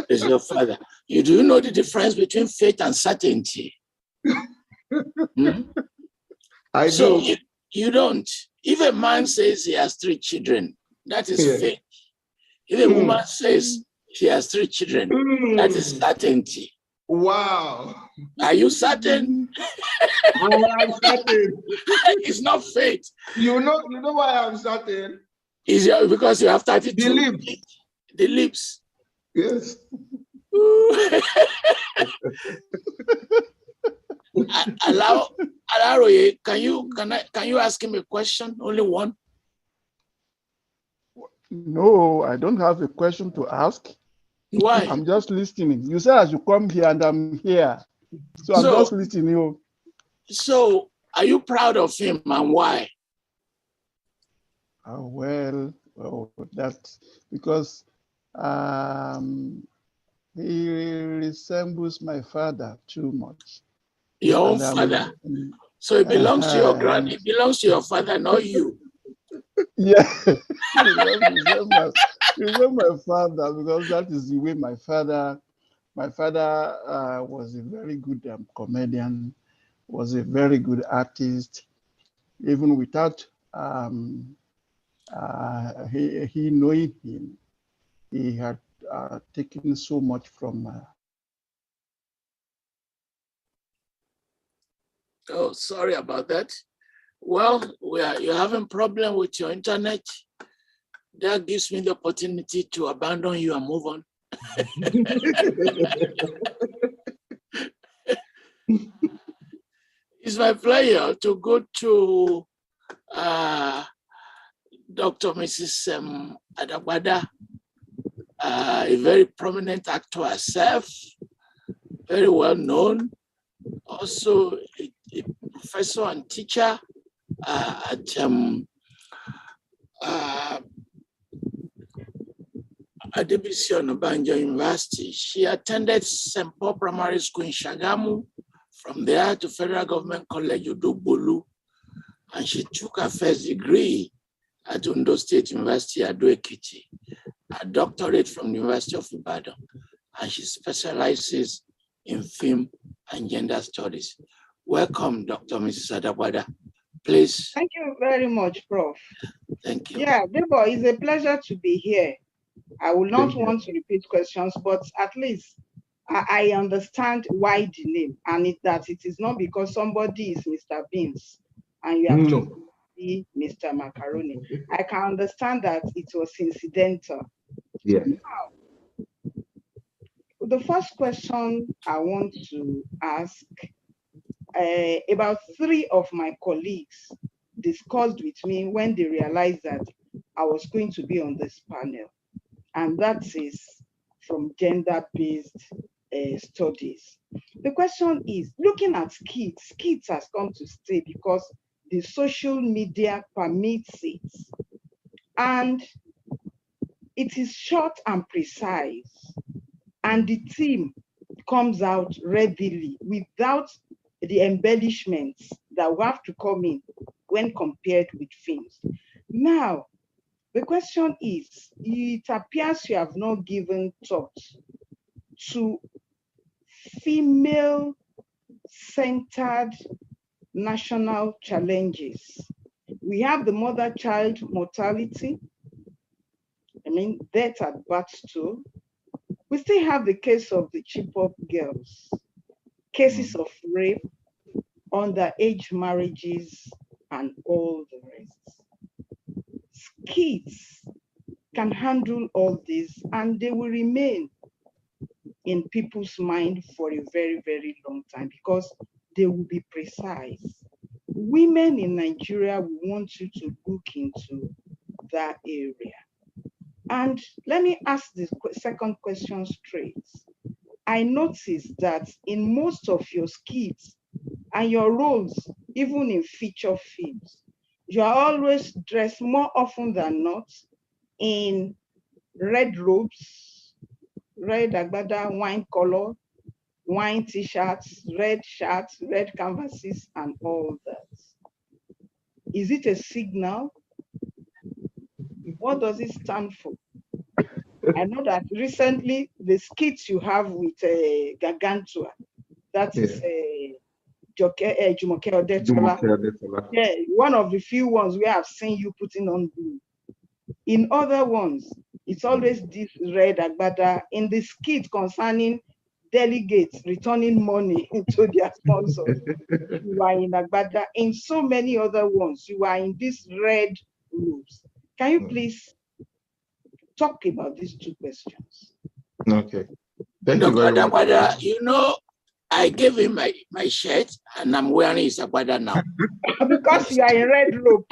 Is your father. You do know the difference between faith and certainty? I so do. You don't. If a man says he has 3 children, that is faith. If a woman says she has 3 children, that is certainty. Wow. Are you certain? I'm certain. It's not faith. You know why I'm certain? Is because you have 32. The lips. The lips. Yes. Alaroye, can you ask him a question? Only one? No, I don't have a question to ask. Why? I'm just listening. You said I should come here and I'm here. So I'm just listening. So are you proud of him and why? Well, that's because he resembles my father too much. Your own father. So it belongs to your it belongs to your father, not you. Yeah, resemble my father, because that is the way my father was a very good comedian, was a very good artist, even without he knowing him. He had taken so much from. Oh, sorry about that. Well, you're having problem with your internet. That gives me the opportunity to abandon you and move on. It's my pleasure to go to Dr. Mrs. Adedayo, a very prominent actor herself, very well known, also a professor and teacher at Adebisi Onabanjo University. She attended St. Paul Primary School in Shagamu, from there to Federal Government College Udugbolu, and she took her first degree at Ondo State University Ado-Ekiti, a doctorate from the University of Ibadan, and she specializes in film and gender studies. Welcome, Dr. Mrs. Adedayo. Please. Thank you very much, Prof. Thank you. Yeah, Debo, it's a pleasure to be here. I will not want to repeat questions, but at least I understand why the name, and that it is not because somebody is Mr. Beans and you have chosen to be Mr. Macaroni. I can understand that it was incidental. Yeah. Now, the first question I want to ask, about 3 of my colleagues discussed with me when they realized that I was going to be on this panel, and that is from gender-based studies. The question is, looking at skits has come to stay because the social media permits it, and it is short and precise, and the theme comes out readily without the embellishments that will have to come in when compared with films. Now, the question is, it appears you have not given thought to female-centered national challenges. We have the mother-child mortality, death at birth too. We still have the case of the Chibok girls, cases of rape, underage marriages, and all the rest. Skits can handle all this, and they will remain in people's mind for a very, very long time because they will be precise. Women in Nigeria, we want you to look into that area. And let me ask the second question straight. I noticed that in most of your skits and your roles, even in feature films, you are always dressed more often than not in red robes, red agbada, wine color, wine t-shirts, red shirts, red canvases, and all that. Is it a signal? What does it stand for? I know that recently the skits you have with Gargantua, that is Jumoke Odetola. Yeah, one of the few ones we have seen you putting on blue. In other ones, it's always this red agbada. In the skit concerning delegates returning money to their sponsors, you are in agbada. In so many other ones, you are in these red robes. Can you please talk about these 2 questions? Okay. Thank you very much. Adedayo, you know, I gave him my shirt and I'm wearing his agbada now. Because you are in red robe.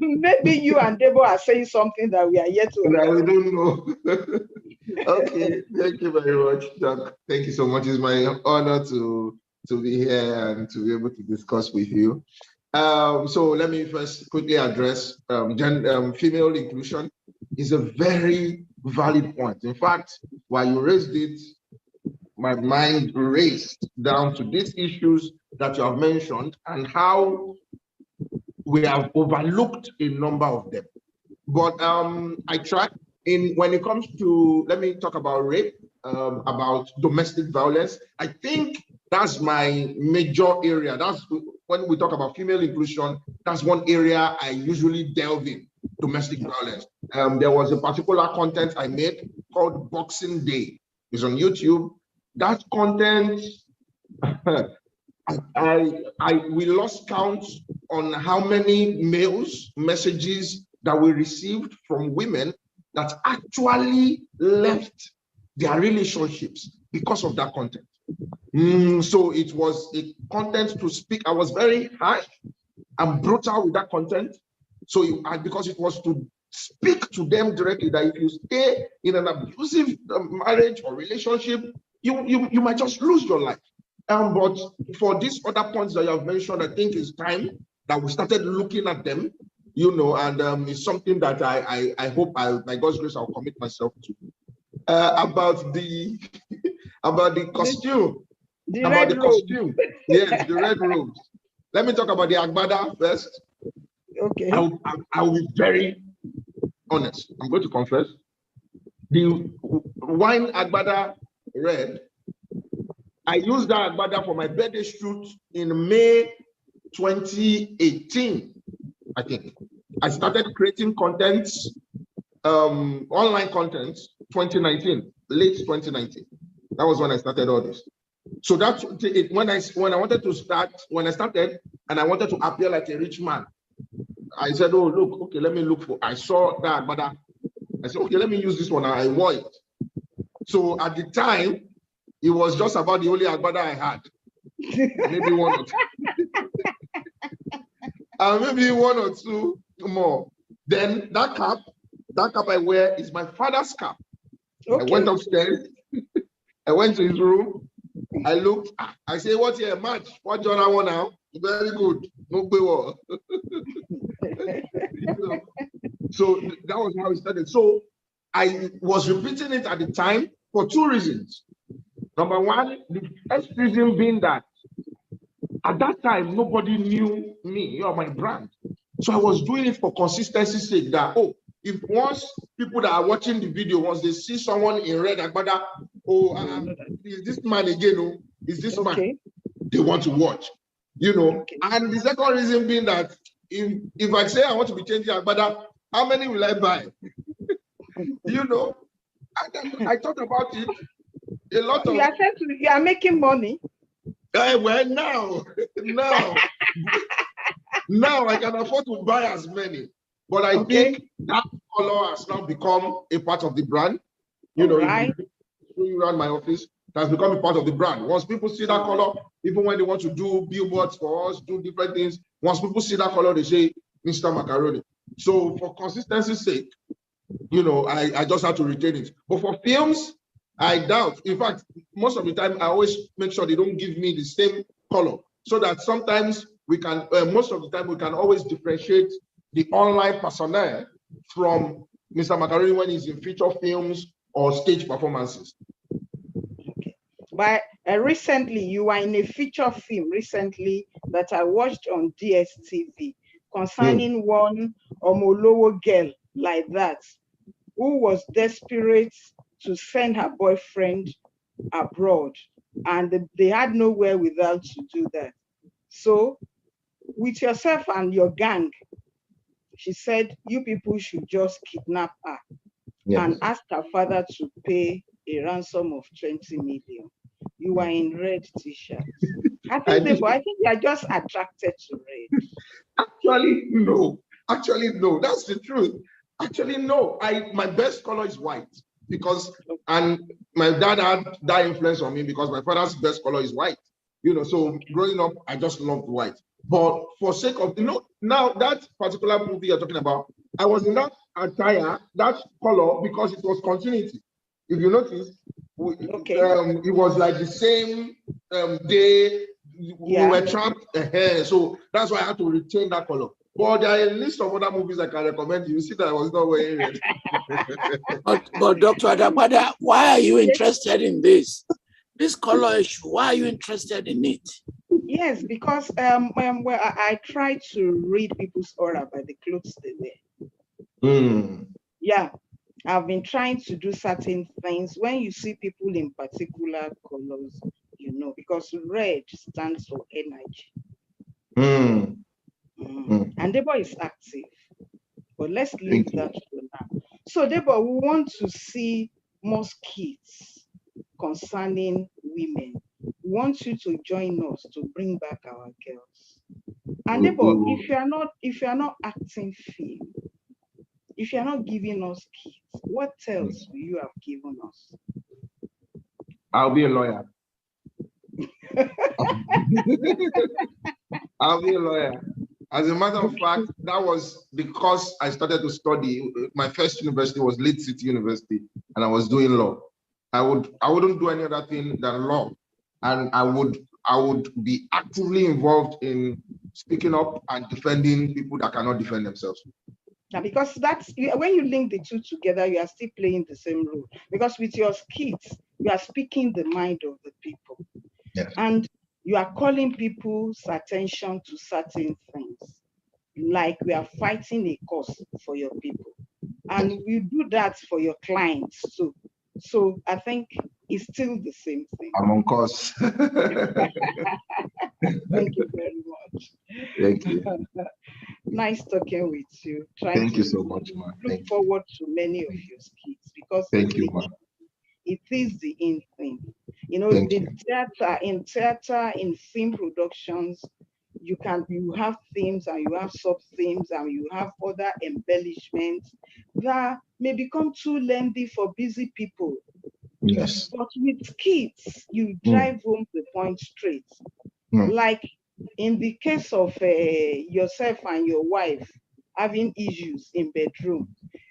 Maybe you and Debo are saying something that we are yet to that we don't know. Okay, thank you very much, Doc. Thank you so much. It's my honor to be here and to be able to discuss with you. So let me first quickly address female inclusion is a very valid point. In fact, while you raised it, my mind raced down to these issues that you have mentioned and how we have overlooked a number of them. But I track in when it comes to, let me talk about rape. about domestic violence. I think that's my major area. That's when we talk about female inclusion, that's one area I usually delve in, domestic violence. There was a particular content I made called Boxing Day. It's on YouTube. That content, we lost count on how many messages that we received from women that actually left their relationships because of that content. So it was a content to speak. I was very harsh and brutal with that content. So because it was to speak to them directly that if you stay in an abusive marriage or relationship, you might just lose your life. But for these other points that you have mentioned, I think it's time that we started looking at them, and it's something that I hope by God's grace, I'll commit myself to. About the costume. Red costume. Yes, the red robes. Let me talk about the agbada first. Okay. I will be very honest. I'm going to confess. The wine agbada red, I used that agbada for my birthday shoot in May 2018, I think. I started creating content, online content, 2019, late 2019. That was when I started all this. So that's it. When I started and I wanted to appear like a rich man, I said, oh, look, okay, let me look for, I saw that, but I said, okay, let me use this one. I wore it. So at the time, it was just about the only agbada I had. Maybe one or two. Maybe one or two more. Then that cap I wear is my father's cap. Okay. I went upstairs. I went to his room. I looked. I say, what's your match? What John I want now? Very good. No pay war. So that was how it started. So I was repeating it at the time for two reasons. Number one, the first reason being that at that time, nobody knew me, you are my brand. So I was doing it for consistency's sake that, if once people that are watching the video, once they see someone in red agbada, is this man again? Is this man? They want to watch, Okay. And the second reason being that if I say I want to be changing agbada, how many will I buy? I thought about it. A lot of you are making money. Well, now I can afford to buy as many. But I think that color has now become a part of the brand. Right. If you around my office, it has become a part of the brand. Once people see that color, even when they want to do billboards for us, do different things, once people see that color, they say, Mr. Macaroni. So for consistency's sake, I just have to retain it. But for films, I doubt. In fact, most of the time, I always make sure they don't give me the same color, so that sometimes we can, most of the time, we can always differentiate the online personnel from Mr. Macaroni when he's in feature films or stage performances. Okay. But recently, you were in a feature film recently that I watched on DSTV concerning one Omolowo girl like that who was desperate to send her boyfriend abroad, and they had no wherewithal to do that. So with yourself and your gang, she said, you people should just kidnap her and ask her father to pay a ransom of 20 million. You are in red t-shirts. I think you are just attracted to red. Actually, no. That's the truth. Actually, no. My best color is white and my dad had that influence on me because my father's best color is white. So growing up, I just loved white. But for sake of, now that particular movie you're talking about, I was in that attire, that color, because it was continuity. If you notice, it was like the same day we were trapped. So that's why I had to retain that color. But there are a list of other movies I can recommend you. You see that I was not wearing red. but Dr. Adedayo, why are you interested in this? This color issue, why are you interested in it? Yes, because I try to read people's aura by the clothes they wear. Yeah, I've been trying to do certain things. When you see people in particular colors, you know, because red stands for energy. And Debo is active, but let's leave that for now. So Debo, we want to see more skits concerning women. We want you to join us to bring back our girls. And Debo, if you are not acting film, if you are not giving us skits, what else will you have given us? I'll be a lawyer. I'll be a lawyer. As a matter of fact, that was because I started to study. My first university was Leeds City University, and I was doing law. I wouldn't do any other thing than law, and I would be actively involved in speaking up and defending people that cannot defend themselves. Now, because that's when you link the two together, you are still playing the same role. Because with your skits, you are speaking the mind of the people. Yes. And you are calling people's attention to certain things, like we are fighting a cause for your people. And we do that for your clients too. So I think it's still the same thing. I'm on course. Thank you very much. Thank you. Nice talking with you. Thank you so much, man. Look forward to many of your skits because thank you, man. It is the in thing. You know, in theater, in film productions, you have themes and you have sub-themes and you have other embellishments that may become too lengthy for busy people. Yes. But with skits, you drive home the point straight. Like in the case of yourself and your wife having issues in bedroom,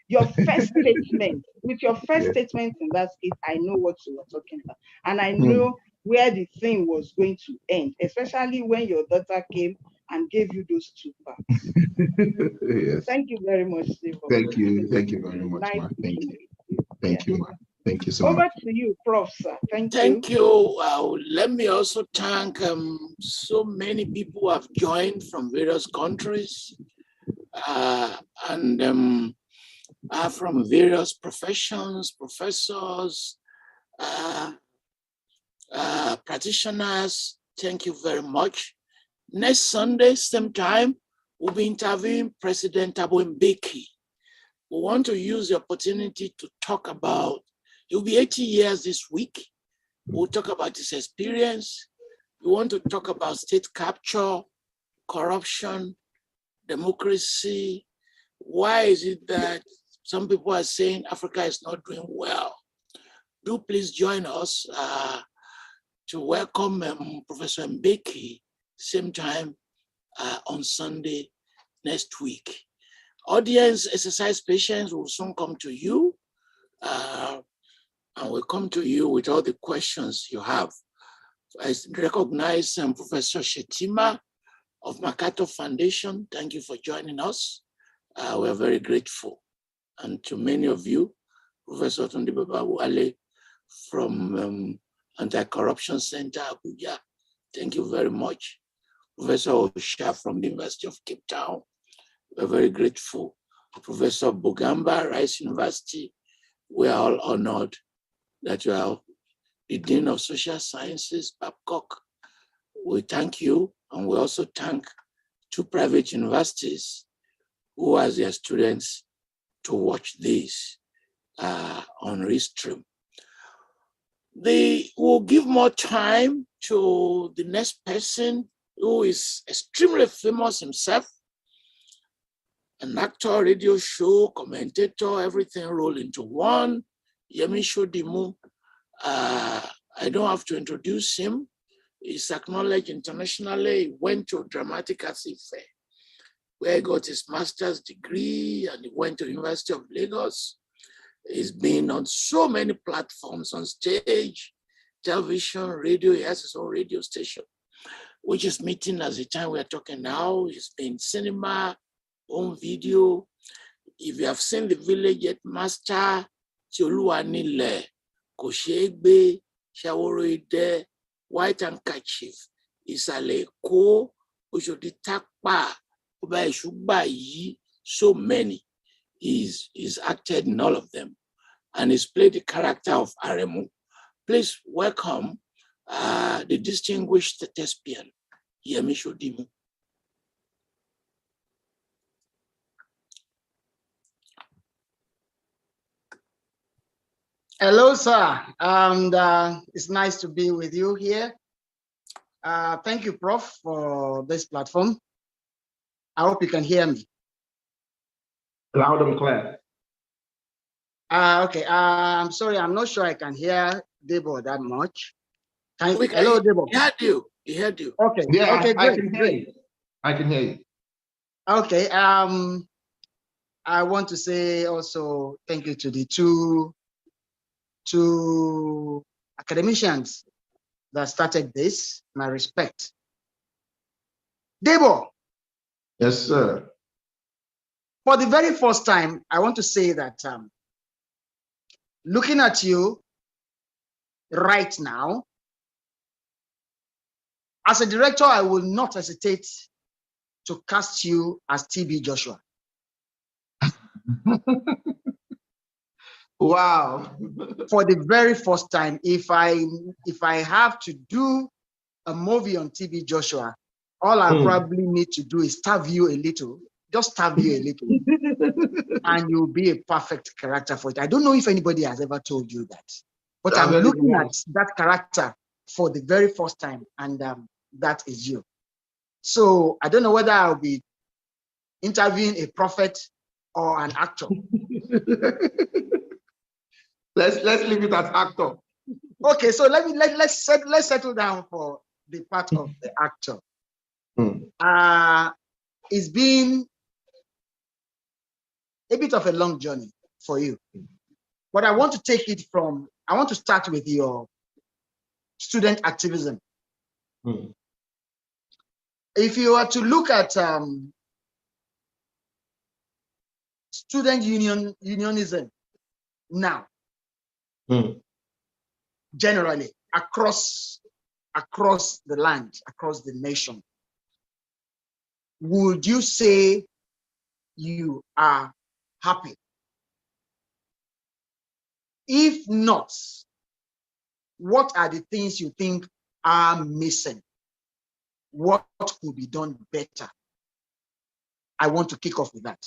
your first statement, with your first statement in that skit, I know what you were talking about. And I know where the thing was going to end, especially when your daughter came and gave you those 2 parts. Yes. Thank you very much, Steve. Thank you. Thank you very much, man. Thank you. Thank you, man. Thank you so much. Over to you, Prof. Sir. Thank you. Let me also thank so many people who have joined from various countries and from various professions, professors, practitioners. Thank you very much. Next Sunday, same time, we'll be interviewing President Thabo Mbeki. We want to use the opportunity to talk about, he'll be 80 years this week. We'll talk about his experience. We want to talk about state capture, corruption, democracy. Why is it that some people are saying Africa is not doing well? Do please join us to welcome Professor Mbeki, same time on Sunday next week. Audience, exercise patience will soon come to you, and we'll come to you with all the questions you have. I recognize Professor Shetima of MacArthur Foundation. Thank you for joining us. We're very grateful. And to many of you, Professor Tunde Babawale from Anti-Corruption Center, Abuja. Thank you very much. Professor Osha from the University of Cape Town. We're very grateful. Professor Bugamba, Rice University, we are all honored that you are the Dean of Social Sciences, Babcock. We thank you, and we also thank 2 private universities who ask their students to watch this on Restream. They will give more time to the next person who is extremely famous himself, an actor, radio show, commentator, everything rolled into one, Yemi Shodimu. I don't have to introduce him. He's acknowledged internationally. He went to Dramatic Arts Ife, where he got his master's degree, and he went to the University of Lagos. He's been on so many platforms, on stage, television, radio. He has his own radio station, which is meeting as the time we are talking now. He's been cinema, home video. If you have seen The Village Yet Master, Tioluwanile, Koshegbe, Shaworoide, White Handkerchief, Isale Ko, Oshodi Takpa, Oba Eshuba Yi, so many. He's acted in all of them. and he's played the character of Aremu. Please welcome the distinguished thespian, Yemi Shodimu. Hello, sir, and it's nice to be with you here. Thank you, Prof, for this platform. I hope you can hear me. Loud and clear. Okay, I'm sorry, I'm not sure I can hear Debo that much. Hello, Debo. He heard you. Okay, Yeah, okay, great. I can hear you. I can hear you. Okay, I want to say also thank you to the two academicians that started this. My respect. Debo. Yes, sir. For the very first time, I want to say that looking at you right now, as a director, I will not hesitate to cast you as TB Joshua. Wow. For the very first time, if I have to do a movie on TB Joshua, all I probably need to do is starve you a little, just starve you a little, and you'll be a perfect character for it. I don't know if anybody has ever told you that, but I'm looking at that character for the very first time, and that is you. So I don't know whether I'll be interviewing a prophet or an actor. Let's leave it as actor. Okay, so let's settle down for the part of the actor. It's been a bit of a long journey for you, but I want to start with your student activism. If you were to look at student unionism now, generally across the land, across the nation, would you say you are happy? If not, what are the things you think are missing? What could be done better? I want to kick off with that.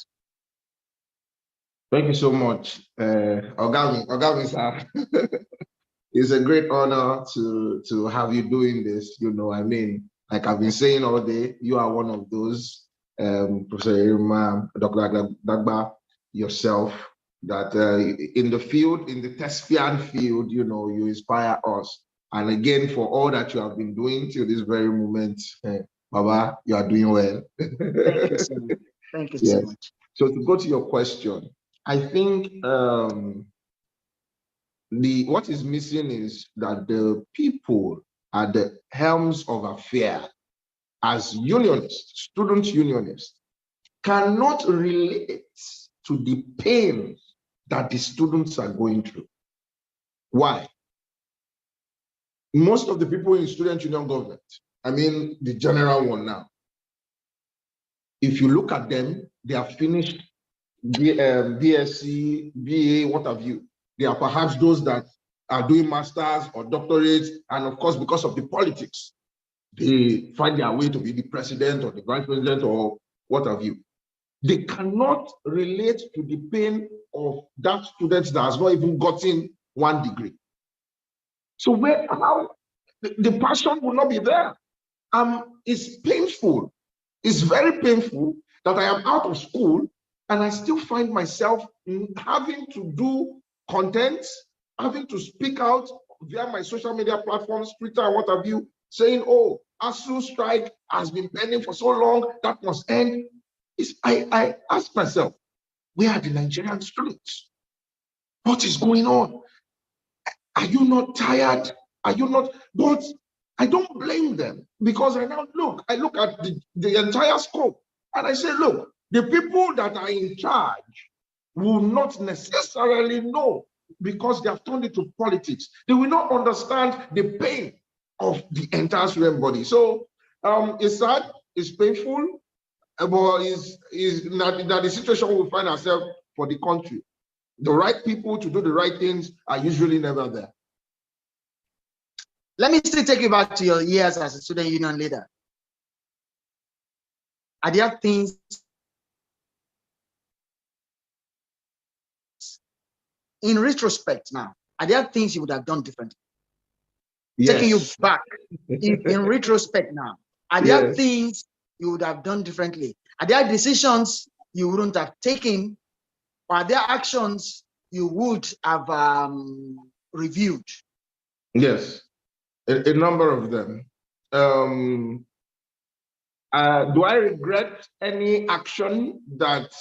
Thank you so much, Ogami, sir. It's a great honor to have you doing this. You know, I mean, like I've been saying all day, you are one of those, Professor Irma, Dr. Dagba, yourself, that in the field, in the thespian field, you know, you inspire us. And again, for all that you have been doing till this very moment, Baba, you are doing well. Thank you so much. Thank you so much. So to go to your question, I think what is missing is that the people at the helms of affair, as unionists, student unionists, cannot relate to the pain that the students are going through. Why? Most of the people in student union government, I mean the general one now, if you look at them, they have finished BSc, BA, what have you. They are perhaps those that are doing masters or doctorates, and of course, because of the politics, they find their way to be the president or the vice president or what have you. They cannot relate to the pain of that student that has not even gotten 1 degree. So how the passion will not be there. It's painful. It's very painful that I am out of school and I still find myself having to do content, having to speak out via my social media platforms, Twitter and what have you, saying, oh, ASU strike has been pending for so long, that must end. I ask myself, where are the Nigerian students? What is going on? Are you not tired? Are you not? But I don't blame them, because I look at the entire scope and I say, look, the people that are in charge will not necessarily know, because they have turned it to politics. They will not understand the pain of the entire student body. So it's sad, it's painful, but it's not the situation we find ourselves for the country. The right people to do the right things are usually never there. Let me still take you back to your years as a student union leader. Are there things in retrospect now? Are there things you would have done differently? Yes. Taking you back in retrospect now, are there things you would have done differently? Are there decisions you wouldn't have taken? Or are there actions you would have reviewed? Yes, a number of them. Do I regret any action that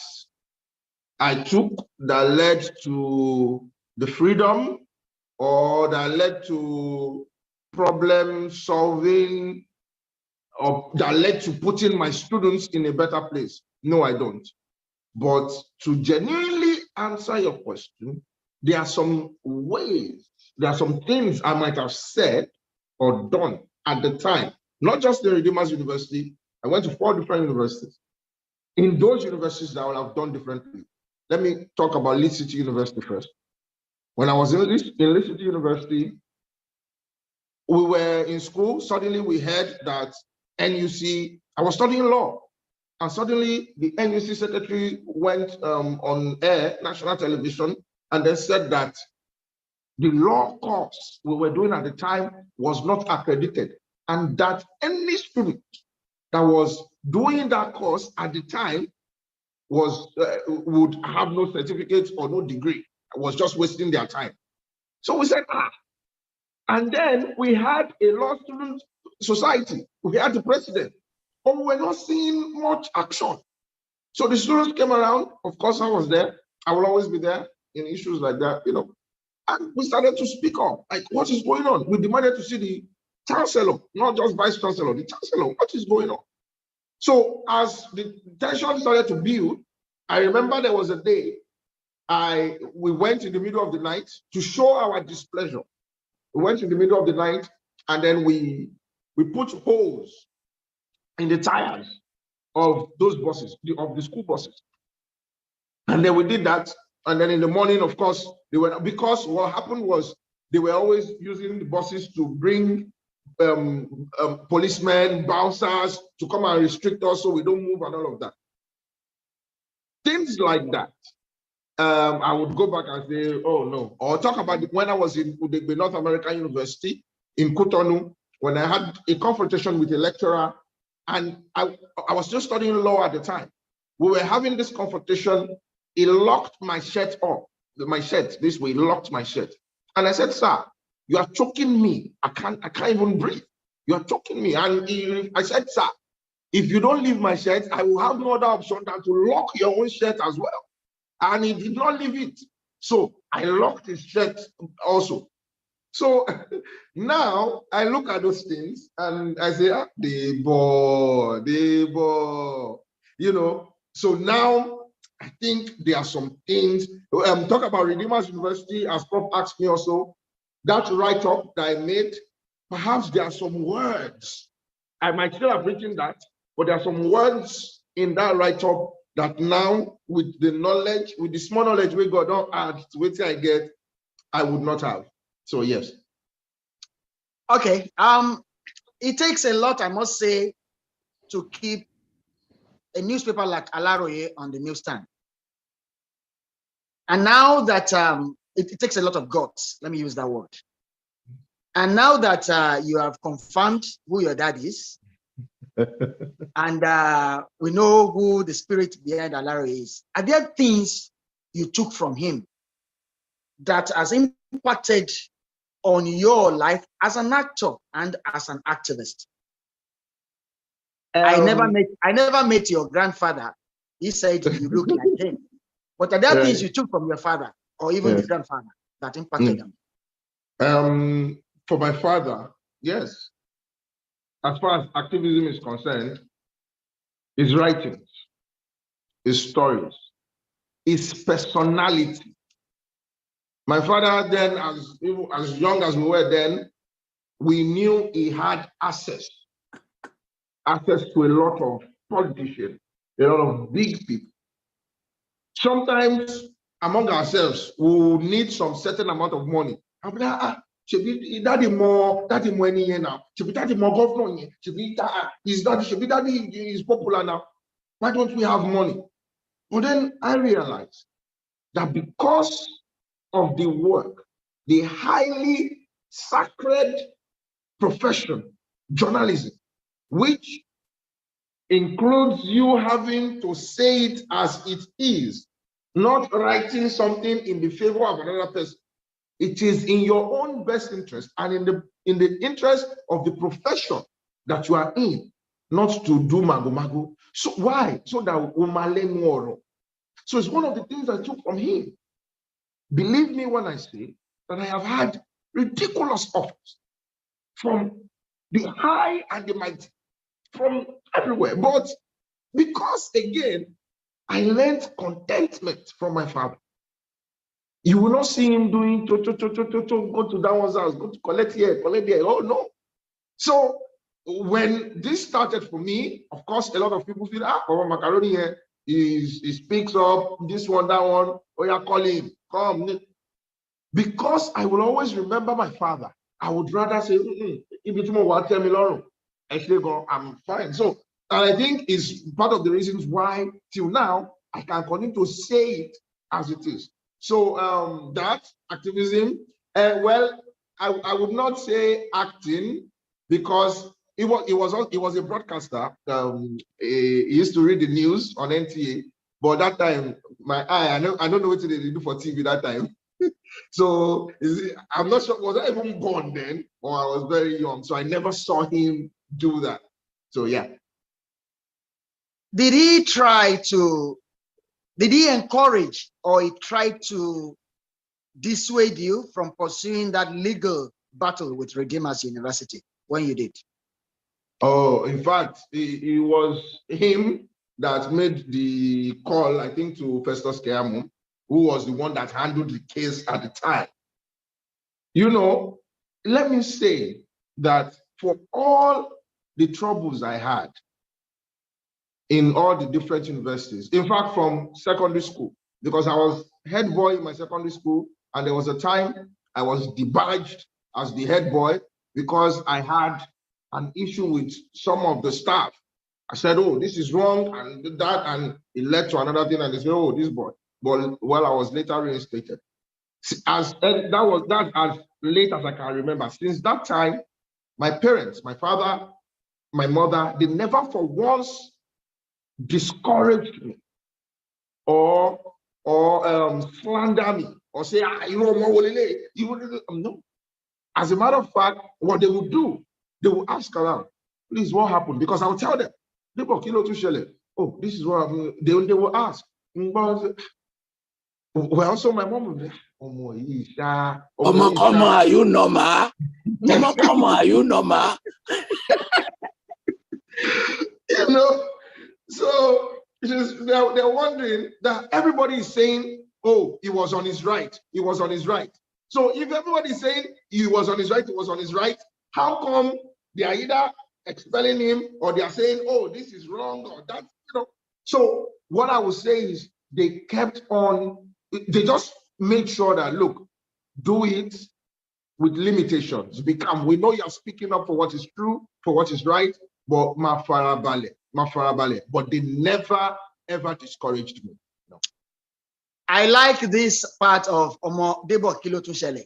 I took that led to the freedom or that led to problem solving or that led to putting my students in a better place? No, I don't. But to genuinely answer your question, there are some ways, there are some things I might have said or done at the time, not just in Redeemers University. I went to 4 different universities. In those universities that I would have done differently. Let me talk about Leeds City University first. When I was in Leeds City University, we were in school. Suddenly we heard that NUC, I was studying law, and suddenly the NUC secretary went on air, national television, and then said that the law course we were doing at the time was not accredited, and that any student that was doing that course at the time would have no certificate or no degree, was just wasting their time. So we said, and then we had a law student society, we had the president, but we were not seeing much action. So the students came around. Of course, I was there. I will always be there in issues like that, you know. And we started to speak up, like, what is going on? We demanded to see the chancellor, not just vice chancellor, the chancellor, what is going on? So as the tension started to build, I remember there was a day we went in the middle of the night to show our displeasure. We went in the middle of the night, and then we put holes in the tires of those buses, of the school buses. And then we did that. And then in the morning, of course, because what happened was they were always using the buses to bring policemen, bouncers to come and restrict us so we don't move and all of that. Things like that. I would go back and say, oh no. Or talk about when I was in the North American University in Cotonou, when I had a confrontation with a lecturer, and I was just studying law at the time. We were having this confrontation. He locked my shirt up, my shirt this way, he locked my shirt. And I said, sir, you are choking me. I can't even breathe. You are choking me. And I said, sir, if you don't leave my shirt, I will have no other option than to lock your own shirt as well. And he did not leave it. So I locked his shirt also. So now I look at those things and I say, Debo, you know. So now I think there are some things. Talk about Redeemers University, as Prof asked me also, that write-up that I made, perhaps there are some words. I might still have written that, but there are some words in that write-up that now, with the knowledge, with the small knowledge we got don't add to what I get, I would not have. So yes. Okay. It takes a lot, I must say, to keep a newspaper like Alaroye on the newsstand. And now that it takes a lot of guts, let me use that word. And now that you have confirmed who your dad is, and we know who the spirit behind Alaroye is, are there things you took from him that has impacted on your life as an actor and as an activist? I never met your grandfather. He said you look like him. But are there things you took from your father or even the grandfather that impacted them? For my father, yes. As far as activism is concerned, his writings, his stories, his personality. My father then, as young as we were then, we knew he had access to a lot of politicians, a lot of big people. Sometimes among ourselves, we will need some certain amount of money. I'm like, should be daddy more any year now. Should be daddy more governor. Should be daddy is popular now. Why don't we have money? But then I realized that because of the work, the highly sacred profession, journalism, which includes you having to say it as it is, not writing something in the favor of another person. It is in your own best interest and in the interest of the profession that you are in, not to do mago. So why? So that umale moro. So it's one of the things I took from him. Believe me when I say that I have had ridiculous offers from the high and the mighty, from everywhere. But because, again, I learned contentment from my father. You will not see him doing go to that one's house, go to collect here, collect there. Oh, no. So when this started for me, of course, a lot of people feel, Macaroni here, he speaks up, this one, that one. Oh, yeah, call him, come. Because I will always remember my father, I would rather say, if it's more, tell me, Lauren. Actually, go, I'm fine. So, and I think is part of the reasons why till now I can continue to say it as it is. So that activism, well, I would not say acting because he was a broadcaster. He used to read the news on NTA, but that time my eye, I don't know what they do for TV that time. So I'm not sure, was I even born then, or I was very young, so I never saw him do that. So yeah. Did he encourage or he tried to dissuade you from pursuing that legal battle with Redeemers University when you did? Oh, in fact, it was him that made the call, I think, to Festus Keyamo, who was the one that handled the case at the time. You know, let me say that for all the troubles I had in all the different universities, in fact, from secondary school, because I was head boy in my secondary school, and there was a time I was debadged as the head boy because I had an issue with some of the staff. I said, oh, this is wrong, and that, and it led to another thing, and they said, oh, this boy. But well, I was later reinstated. That's as late as I can remember. Since that time, my parents, my father, my mother, they never for once discouraged me or slander me or say, no. As a matter of fact, what they would do, they will ask around, please, what happened? Because I will tell them, oh, this is what happened. They will ask. Well, so my mom would be, Come on, are you normal? Come on, are you normal? You know, so they're wondering that everybody is saying, oh, he was on his right. He was on his right. So if everybody is saying he was on his right, he was on his right, how come they are either expelling him or they are saying, oh, this is wrong or that, you know? So what I would say is they kept on, they just made sure that, look, do it with limitations. We know you're speaking up for what is true, for what is right, but but they never ever discouraged me. No. I like this part of Omo Debo Kilotunshele.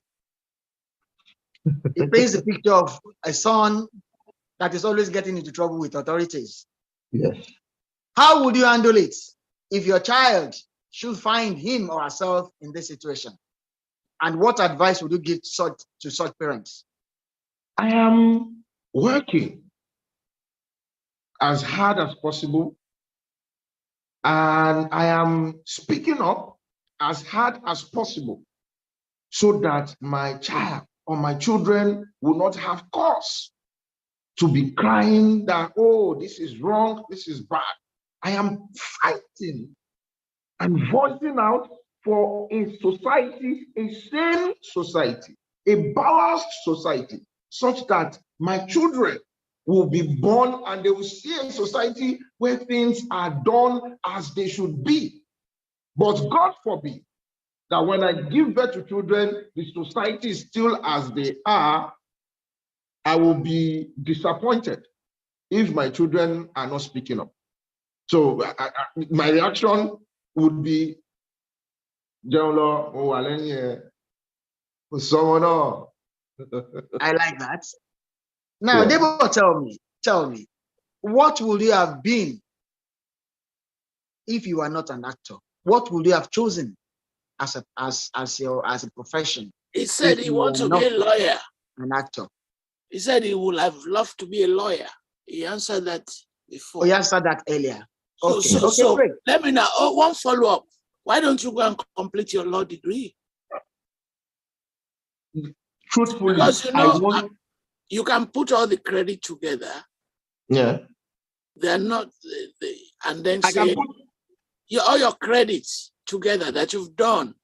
It paints a picture of a son that is always getting into trouble with authorities. Yes. How would you handle it if your child should find him or herself in this situation? And what advice would you give to such parents? I am working as hard as possible, and I am speaking up as hard as possible so that my child or my children will not have cause to be crying that, oh, this is wrong, this is bad. I am fighting and voicing out for a society, a sane society, a balanced society, such that my children will be born and they will see a society where things are done as they should be. But God forbid that when I give birth to children, the society is still as they are, I will be disappointed if my children are not speaking up. So my reaction would be, someone else. I like that. Now, Yeah. Debo, tell me, what would you have been if you were not an actor? What would you have chosen as a profession? He said he wants to be a lawyer. An actor. He said he would have loved to be a lawyer. He answered that before. Oh, you answered that earlier. Okay, So great. let me now, one follow-up. Why don't you go and complete your law degree? Truthfully, Because you can put all the credit together. Yeah. They're not, and then say all your credits together that you've done.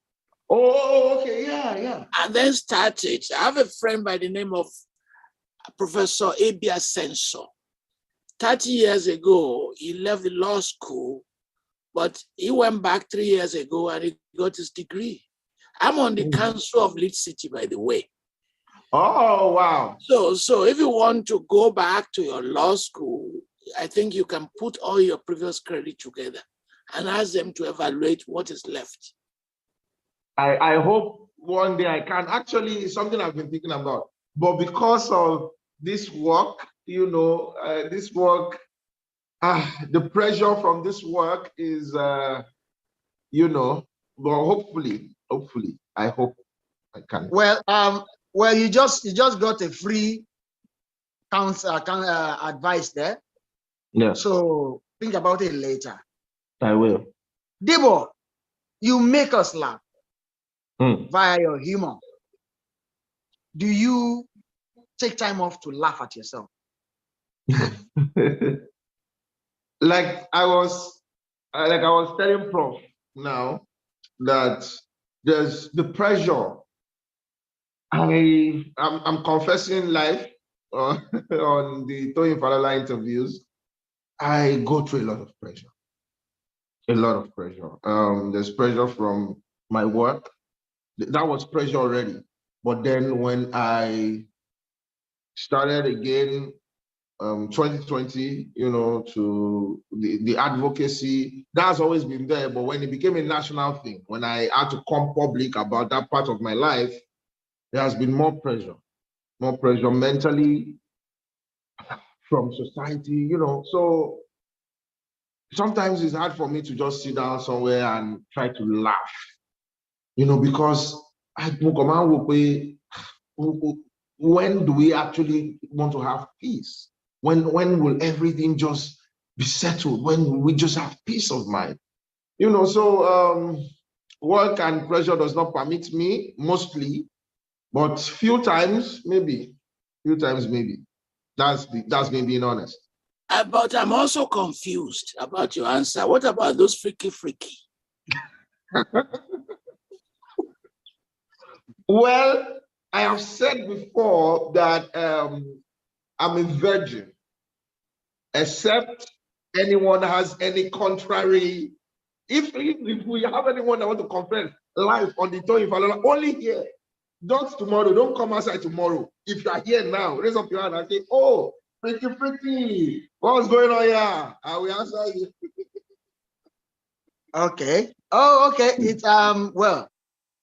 Oh, okay, yeah. And then start it. I have a friend by the name of Professor Abia Sensor. 30 years ago, he left the law school, but he went back 3 years ago and he got his degree. I'm on the council of Lead City, by the way. Oh, wow. So if you want to go back to your law school, I think you can put all your previous credit together and ask them to evaluate what is left. I hope one day I can. Actually, it's something I've been thinking about. But because of this work, the pressure from this work is, but hopefully, I hope I can. Well, you just got a free advice there. Yeah. So think about it later. I will. Debo, you make us laugh via your humor. Do you take time off to laugh at yourself? Like I was telling Prof now that there's the pressure. I'm confessing live on the Toyin Falola interviews. I go through a lot of pressure. There's pressure from my work. That was pressure already. But then when I started again, 2020, to the advocacy, that's always been there. But when it became a national thing, when I had to come public about that part of my life, there has been more pressure mentally from society, So sometimes it's hard for me to just sit down somewhere and try to laugh, because when do we actually want to have peace? When will everything just be settled? When will we just have peace of mind? So work and pressure does not permit me mostly, but few times maybe. That's me being honest. But I'm also confused about your answer. What about those freaky? Well, I have said before that I'm a virgin, except anyone has any contrary. If we have anyone that want to confess live on the Toyin Falola, only here. Don't tomorrow. Don't come outside tomorrow. If you are here now, raise up your hand and say, "Oh, pretty, what's going on here?" I will answer you. Okay. Oh, okay. It's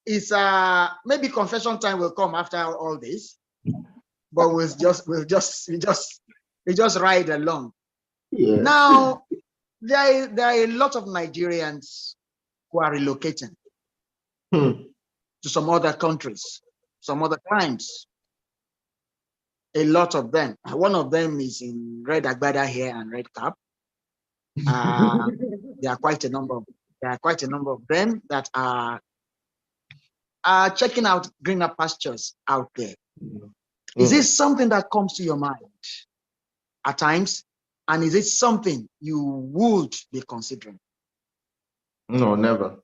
it's maybe confession time will come after all this, but we'll just ride along. Yeah. Now, there are a lot of Nigerians who are relocating to some other countries, some other climes. A lot of them. One of them is in red agbada here and red cap. There are quite a number of them that are checking out greener pastures out there. Is this something that comes to your mind at times? And is it something you would be considering? No, never.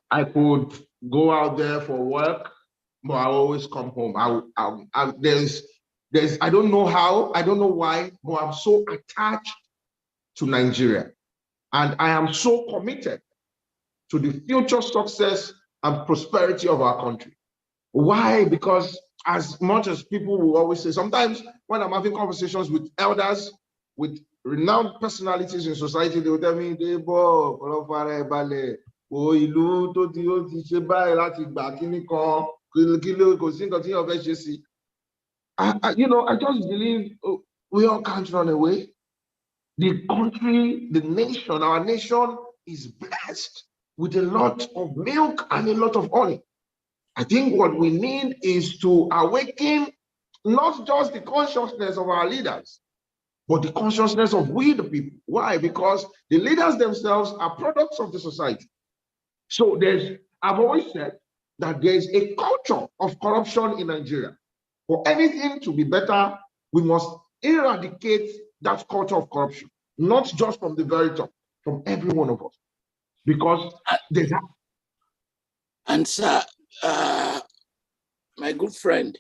I could go out there for work, but I always come home. I don't know how, I don't know why, but I'm so attached to Nigeria. And I am so committed to the future success and prosperity of our country. Why? Because as much as people will always say, sometimes when I'm having conversations with elders, with renowned personalities in society, they will tell me, Debo, I just believe we all can't run away. The country, the nation, our nation is blessed with a lot of milk and a lot of honey. I think what we need is to awaken not just the consciousness of our leaders, but the consciousness of we the people. Why? Because the leaders themselves are products of the society. So I've always said that there's a culture of corruption in Nigeria. For anything to be better, we must eradicate that culture of corruption, not just from the very top, from every one of us. Because there's that. And sir, my good friend,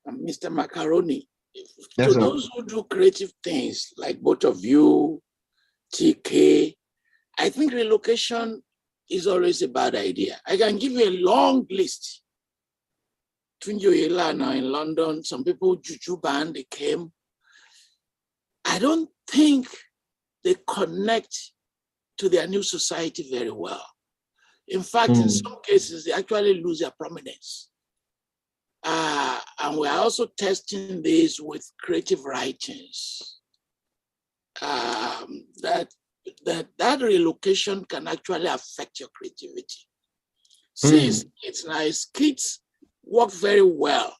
Mr. Macaroni, to those who do creative things like both of you, TK, I think relocation is always a bad idea. I can give you a long list. Tunjoyela now in London, some people, Juju Band, they came. I don't think they connect to their new society very well. In fact, in some cases, they actually lose their prominence. And we're also testing this with creative writings. That relocation can actually affect your creativity. See, it's nice. Kids work very well,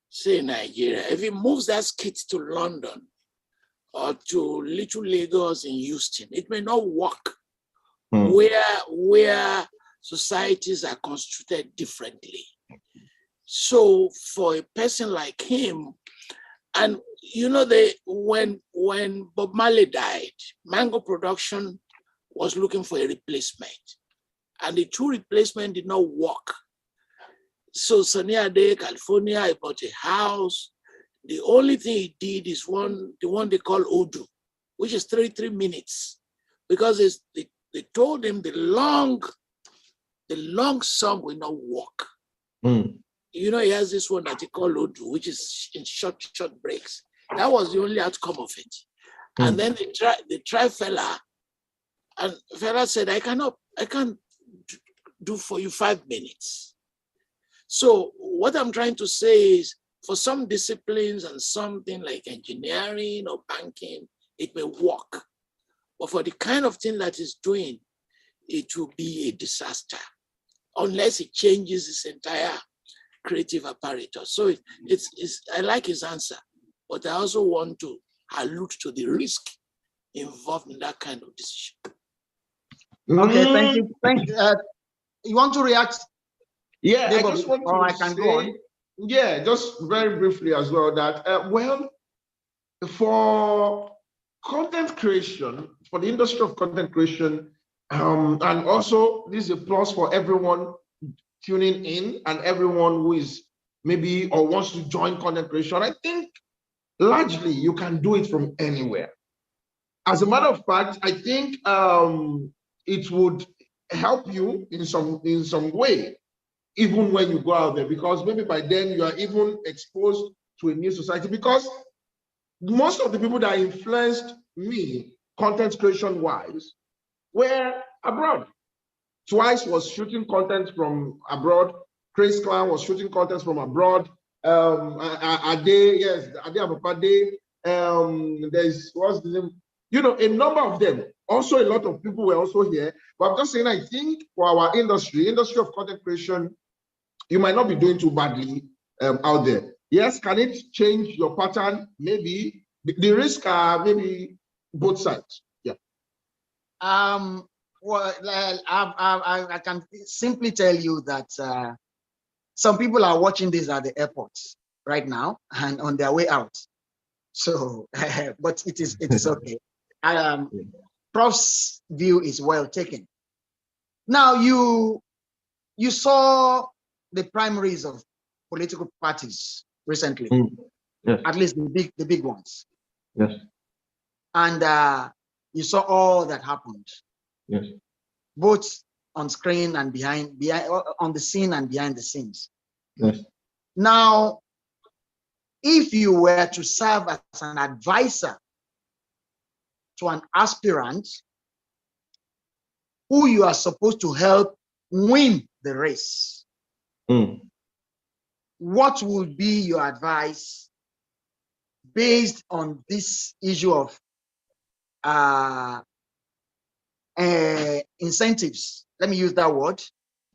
say in Nigeria. If he moves that skit to London or to Little Lagos in Houston, it may not work where societies are constituted differently. So for a person like him, and you know, when Bob Marley died, Mango Production was looking for a replacement, and the two replacement did not work. So Sunny Ade, California, he bought a house. The only thing he did is the one they call Odu, which is 33 minutes, because they told him the long song will not work. You know, he has this one that he called Odu, which is in short breaks. That was the only outcome of it. And then they tried Fela, and Fela said, I can't do for you 5 minutes. So what I'm trying to say is, for some disciplines and something like engineering or banking, it may work. But for the kind of thing that it's doing, it will be a disaster unless it changes its entire creative apparatus. So I like his answer, but I also want to allude to the risk involved in that kind of decision. Okay, thank you. You want to react? Yeah, Debo, I just want to I can go on. Yeah, just very briefly as well that, well, for content creation, for the industry of content creation, and also this is a plus for everyone tuning in and everyone who is maybe or wants to join content creation. I think largely you can do it from anywhere. As a matter of fact, I think it would help you in some way, even when you go out there, because maybe by then you are even exposed to a new society. Because most of the people that influenced me content creation wise were abroad. Twice was shooting content from abroad. Chris Clan was shooting content from abroad. Ade, yes, Ade Abapade. There's what's the name? You know, a number of them. Also, a lot of people were also here. But I'm just saying, I think for our industry of content creation, you might not be doing too badly out there. Yes, can it change your pattern? Maybe. The risk are maybe both sides. Yeah. Well, I can simply tell you that some people are watching this at the airports right now and on their way out. So, but it is okay. Prof's view is well taken. Now, you saw the primaries of political parties recently, Yes. at least the big ones. Yes. And you saw all that happened. Yes. Both on screen and behind on the scene and behind the scenes. Yes. Now, if you were to serve as an advisor to an aspirant who you are supposed to help win the race, what would be your advice based on this issue of incentives? Let me use that word,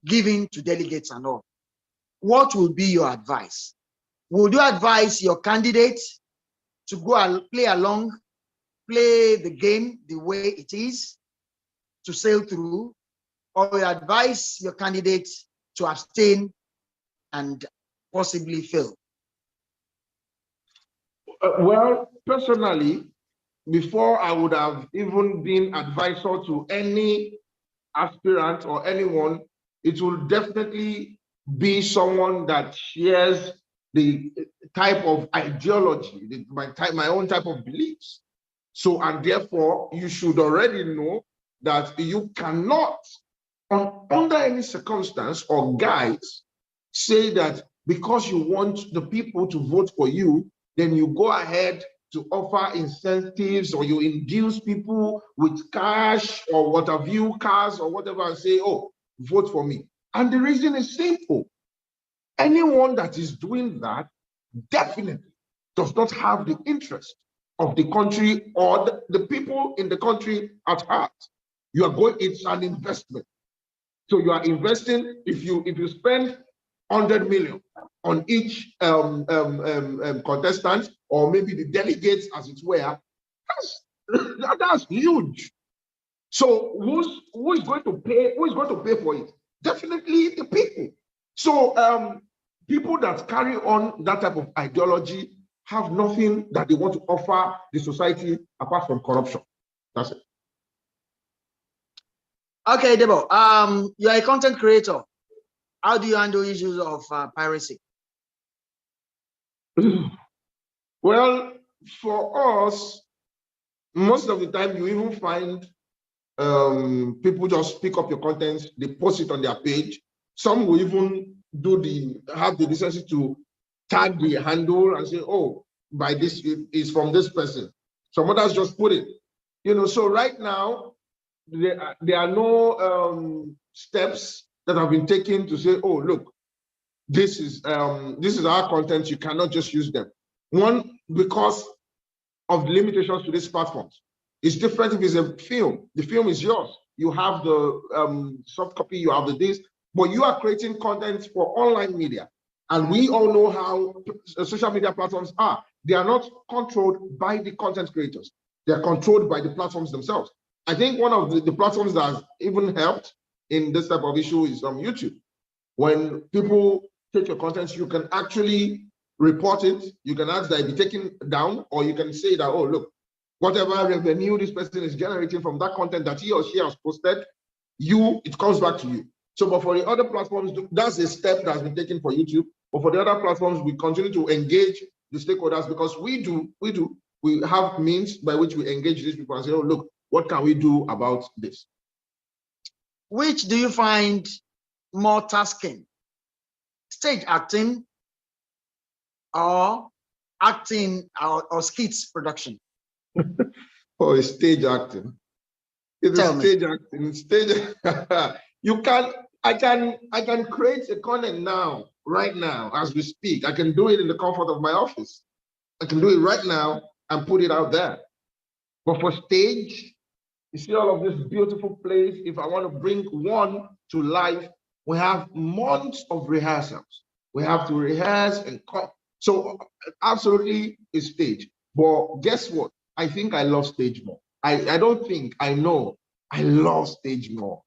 given to delegates and all. What will be your advice? Would you advise your candidate to go and play along, play the game the way it is, to sail through, or you advise your candidate to abstain and possibly fail? Well, personally, before I would have even been advisor to any aspirant or anyone, it will definitely be someone that shares the type of ideology, my own type of beliefs. So, and therefore, you should already know that you cannot, under any circumstance or guise, say that because you want the people to vote for you, then you go ahead to offer incentives, or you induce people with cash or what have you, cars or whatever, and say, oh, vote for me. And the reason is simple. Anyone that is doing that definitely does not have the interest of the country or the people in the country at heart. You are going, it's an investment. So you are investing, if you spend 100 million on each contestant, or maybe the delegates, as it were, that's huge. So who is going to pay? Who is going to pay for it? Definitely the people. So people that carry on that type of ideology have nothing that they want to offer the society apart from corruption. That's it. Okay, Debo. You're a content creator. How do you handle issues of piracy? Well, for us, most of the time you even find people just pick up your content, they post it on their page. Some will even have the decency to tag the handle and say, oh, by this is from this person. Some others just put it. So right now there are no steps that have been taken to say, oh, look, this is our content, you cannot just use them. One, because of the limitations to these platforms. It's different if it's a film. The film is yours. You have the soft copy, you have the disc, but you are creating content for online media. And we all know how social media platforms are. They are not controlled by the content creators. They are controlled by the platforms themselves. I think one of the platforms that has even helped in this type of issue is YouTube. When people take your content, you can actually report it. You can ask that it be taken down, or you can say that, oh, look, whatever revenue this person is generating from that content that he or she has posted, it comes back to you. So, but for the other platforms, that's a step that has been taken for YouTube. But for the other platforms, we continue to engage the stakeholders, because we have means by which we engage these people and say, oh, look, what can we do about this? Which do you find more tasking? Stage acting or acting or skits production? Oh, it's stage acting. It's stage acting. Stage. I can create a content now, right now, as we speak. I can do it in the comfort of my office. I can do it right now and put it out there. But for stage, you see all of this beautiful plays. If I want to bring one to life, we have months of rehearsals. We have to rehearse and come. So absolutely a stage. But guess what? I think I love stage more. I don't think, I know I love stage more,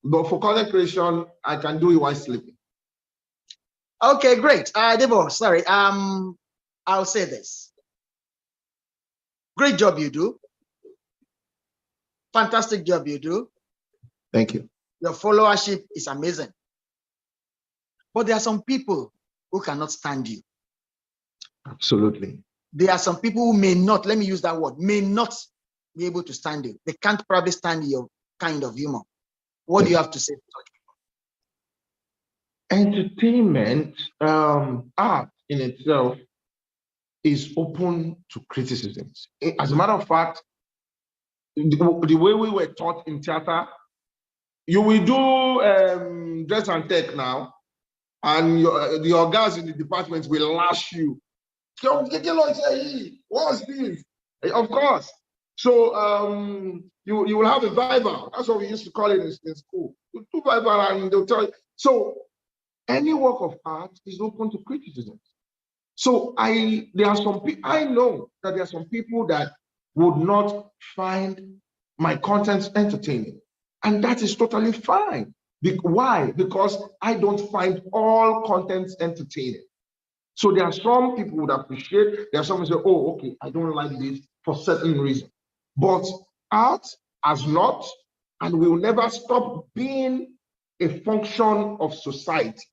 But for content creation, I can do it while sleeping. Okay, great. Debo, sorry. I'll say this. Great job you do. Fantastic job you do. Thank you. Your followership is amazing. But there are some people who cannot stand you. Absolutely. There are some people who may not, let me use that word, may not be able to stand you. They can't probably stand your kind of humor. What do you have to say? Entertainment, art in itself is open to criticisms. As a matter of fact, the way we were taught in theater, you will do dress and tech now, and your guys in the department will lash you. What's this? Of course. So you will have a Bible. That's what we used to call it in school. You do Bible and they'll tell you. So any work of art is open to criticism. So there are some people, I know that there are some people that would not find my content entertaining. And that is totally fine. Why? Because I don't find all content entertaining. So there are some people who would appreciate, there are some who say, oh, okay, I don't like this for certain reasons. But art has not and will never stop being a function of society.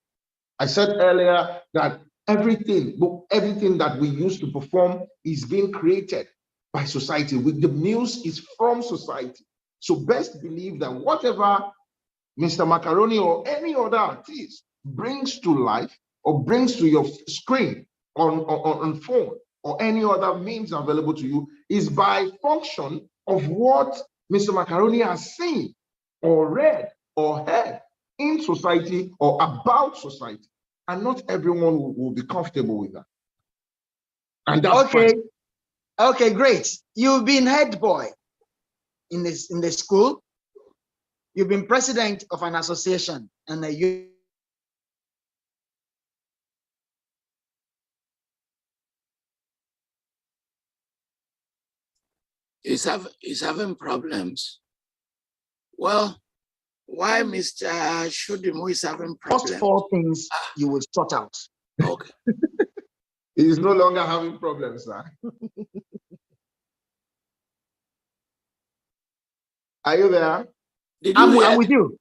I said earlier that everything that we use to perform is being created by society. The muse is from society. So best believe that whatever Mr. Macaroni or any other artist brings to life or brings to your screen on phone or any other means available to you is by function of what Mr. Macaroni has seen or read or heard in society or about society. And not everyone will be comfortable with that. And that's okay. fine. Okay, great. You've been head boy in the school. You've been president of an association, and you is having problems. Well, why Mr. Shudimu is having problems? First 4 things you will sort out. Okay. He's no longer having problems, sir. Are you there? I'm with you.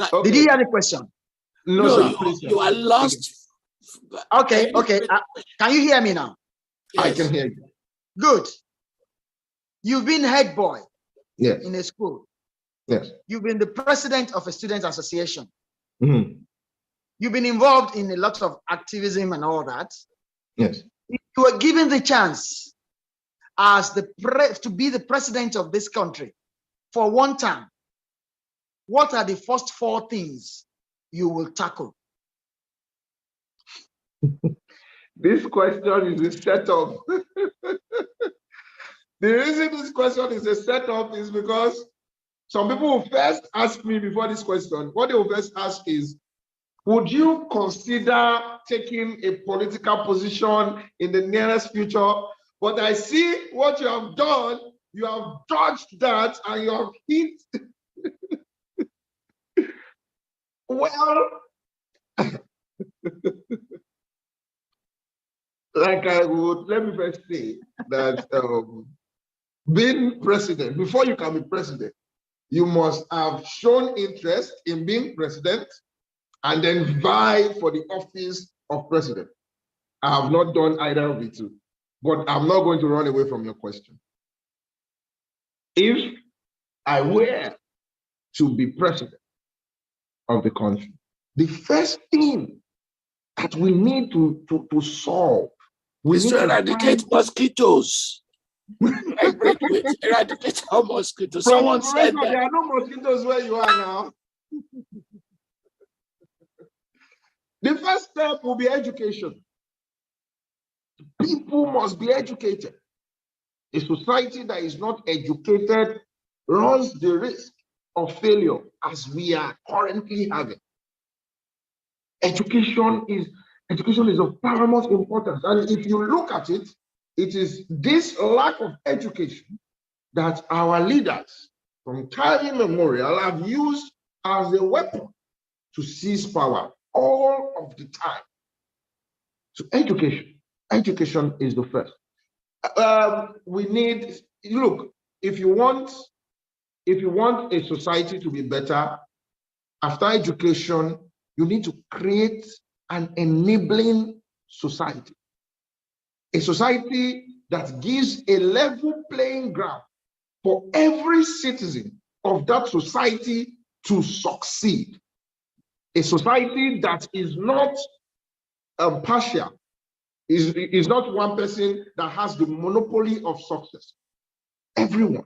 Okay. Did you hear the question? No, sir. You are lost. Okay. Can you hear me now? Yes. I can hear you. Good. You've been head boy in a school. Yes. You've been the president of a student association. Mm-hmm. You've been involved in a lot of activism and all that. Yes. If you were given the chance as to be the president of this country for one time, what are the first 4 things you will tackle? This question is a setup. The reason this question is a setup is because some people will first ask me before this question, what they will first ask is, would you consider taking a political position in the nearest future? But I see what you have done. You have dodged that and you have hit. Well, like let me first say that being president, before you can be president, you must have shown interest in being president and then vie for the office of president. I have not done either of the two, but I'm not going to run away from your question. If I were to be president of the country, the first thing that we need to solve is to eradicate mosquitoes. Eradicate all mosquitoes. Someone said that. There are no mosquitoes where you are now. The first step will be education. People must be educated. A society that is not educated runs the risk of failure, as we are currently having. Education is of paramount importance. And if you look at it, it is this lack of education that our leaders from time immemorial have used as a weapon to seize power all of the time. So education is the first. We need, look, if you want a society to be better, after education, you need to create an enabling society. A society that gives a level playing ground for every citizen of that society to succeed. A society that is not partial, is not one person that has the monopoly of success. Everyone,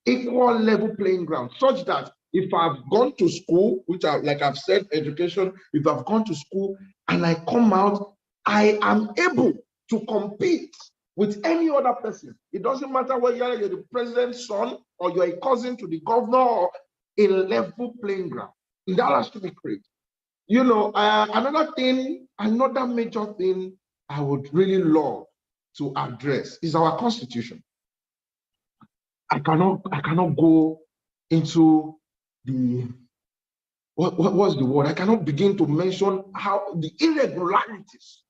equal level playing ground, such that if I've gone to school, which like I've said, education, if I've gone to school and I come out, I am able to compete with any other person. It doesn't matter whether you're the president's son or you're a cousin to the governor, or a level playing ground. And that has to be created. You know, another major thing I would really love to address is our constitution. I cannot go into the what's the word? I cannot begin to mention how the irregularities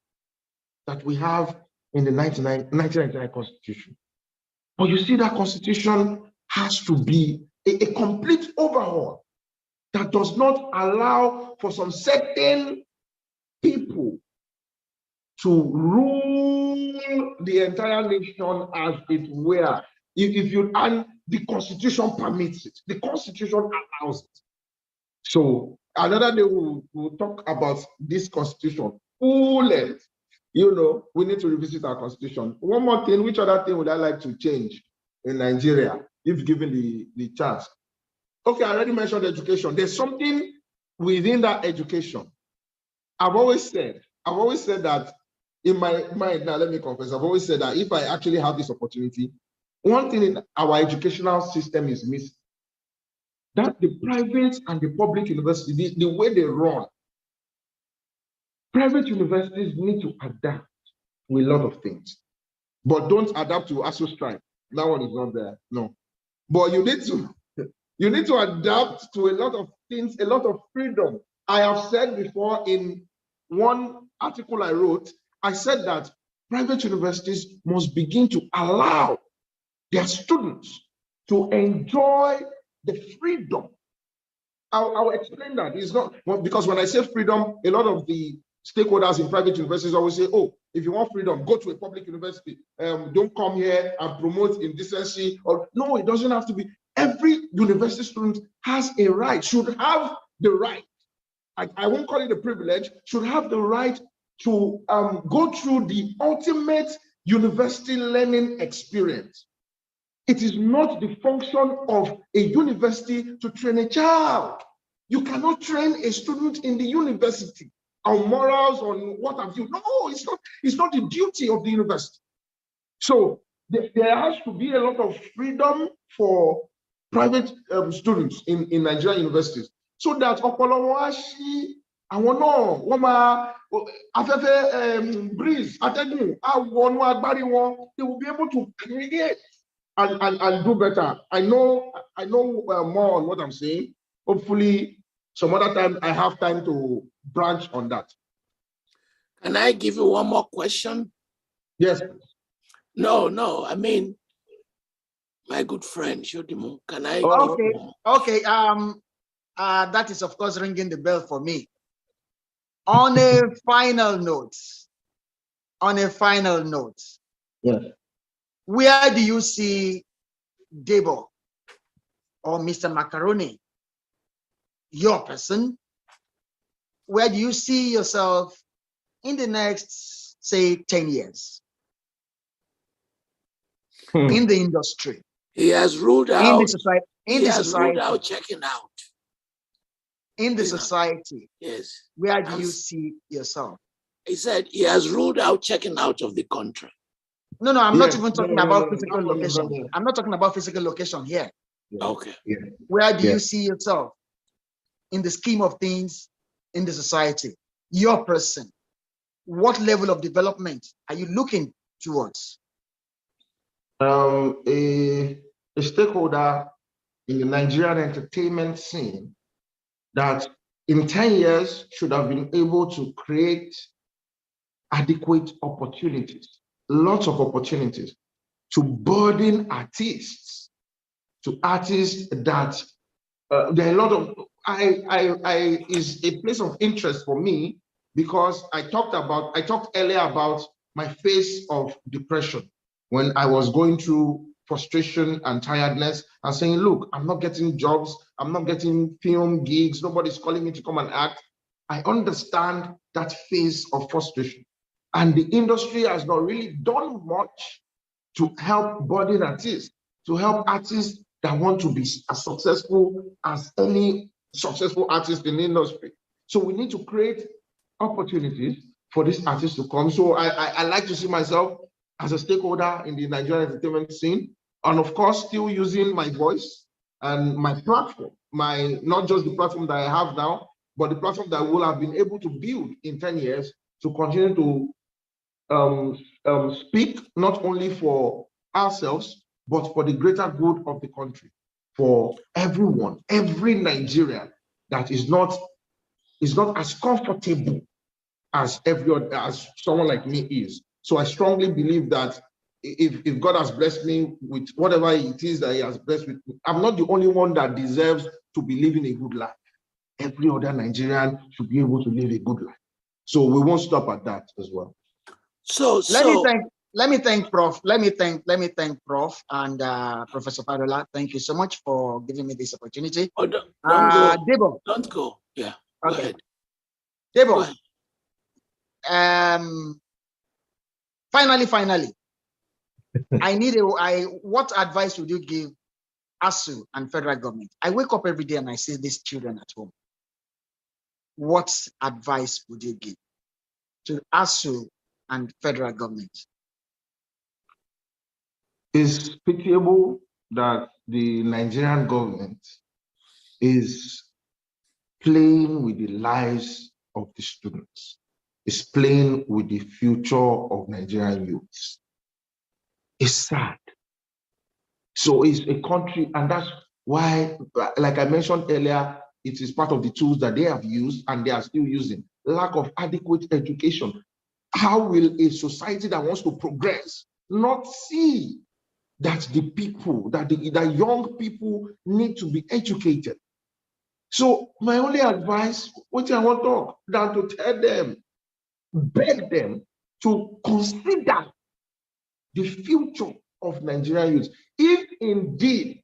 that we have in the 1999 Constitution. But you see, that Constitution has to be a complete overhaul that does not allow for some certain people to rule the entire nation as it were. And the Constitution permits it. The Constitution allows it. So another day we'll talk about this Constitution full length. You know, we need to revisit our Constitution. One more thing, which other thing would I like to change in Nigeria, if given the chance? Okay, I already mentioned education. There's something within that education. I've always said that in my mind, now let me confess, I've always said that if I actually have this opportunity, one thing in our educational system is missing. That the private and the public universities, the way they run, private universities need to adapt to a lot of things, but don't adapt to ASU strike. That one is not there, no. But you need to adapt to a lot of things, a lot of freedom. I have said before in one article I wrote, I said that private universities must begin to allow their students to enjoy the freedom. I'll explain that. It's not because when I say freedom, a lot of the stakeholders in private universities always say, oh, if you want freedom, go to a public university. Don't come here and promote indecency. Or no, it doesn't have to be. Every university student has a right, should have the right. I won't call it a privilege, should have the right to go through the ultimate university learning experience. It is not the function of a university to train a child. You cannot train a student in the university on morals, on what have you. No, it's not the duty of the university. So there has to be a lot of freedom for private students in Nigerian universities, so that breeze, they will be able to create and do better. I know more on what I'm saying. Hopefully, some other time I have time to branch on that. Can I give you one more question? Yes. No. I mean, my good friend, Shodimu, can I? Okay. That is, of course, ringing the bell for me. On a final note, yes. Where do you see Debo or Mr. Macaroni, your person? Where do you see yourself in the next, say, 10 years in the industry? He has ruled out. In the society. Ruled out checking out. In the society. Yes. Where do you see yourself? He said he has ruled out checking out of the country. No, I'm not even talking about physical location. I'm not talking about physical location here. Okay. Yeah. Where do you see yourself in the scheme of things in the society? Your person. What level of development are you looking towards? A stakeholder in the Nigerian entertainment scene that in 10 years should have been able to create adequate opportunities, lots of opportunities to burden artists, that there are a lot of, is a place of interest for me, because I talked earlier about my phase of depression when I was going through frustration and tiredness and saying, look, I'm not getting jobs, I'm not getting film gigs, nobody's calling me to come and act. I understand that phase of frustration. And the industry has not really done much to help budding artists, to help artists that want to be as successful as any successful artist in the industry. So we need to create opportunities for these artists to come. So I like to see myself as a stakeholder in the Nigerian entertainment scene, and of course, still using my voice and my platform, not just the platform that I have now, but the platform that I will have been able to build in 10 years to continue to speak not only for ourselves, but for the greater good of the country, for everyone, every Nigerian that is not as comfortable as someone like me is. So I strongly believe that if God has blessed me with whatever it is that he has blessed with, I'm not the only one that deserves to be living a good life. Every other Nigerian should be able to live a good life. So we won't stop at that as well. So let me thank Prof. Let me thank Prof. and Professor Falola. Thank you so much for giving me this opportunity. Oh, don't go. Debo. Don't go. Yeah. Go ahead. Debo. Go ahead. Finally, what advice would you give ASU and federal government? I wake up every day and I see these children at home. What advice would you give to ASU and federal government? It's pitiable that the Nigerian government is playing with the lives of the students. It's playing with the future of Nigerian youths. It's sad. So it's a country, and that's why, like I mentioned earlier, it is part of the tools that they have used and they are still using. Lack of adequate education. How will a society that wants to progress not see that the people, that young people need to be educated? So my only advice, which I want to talk, than to tell them, beg them to consider the future of Nigerian youth. If indeed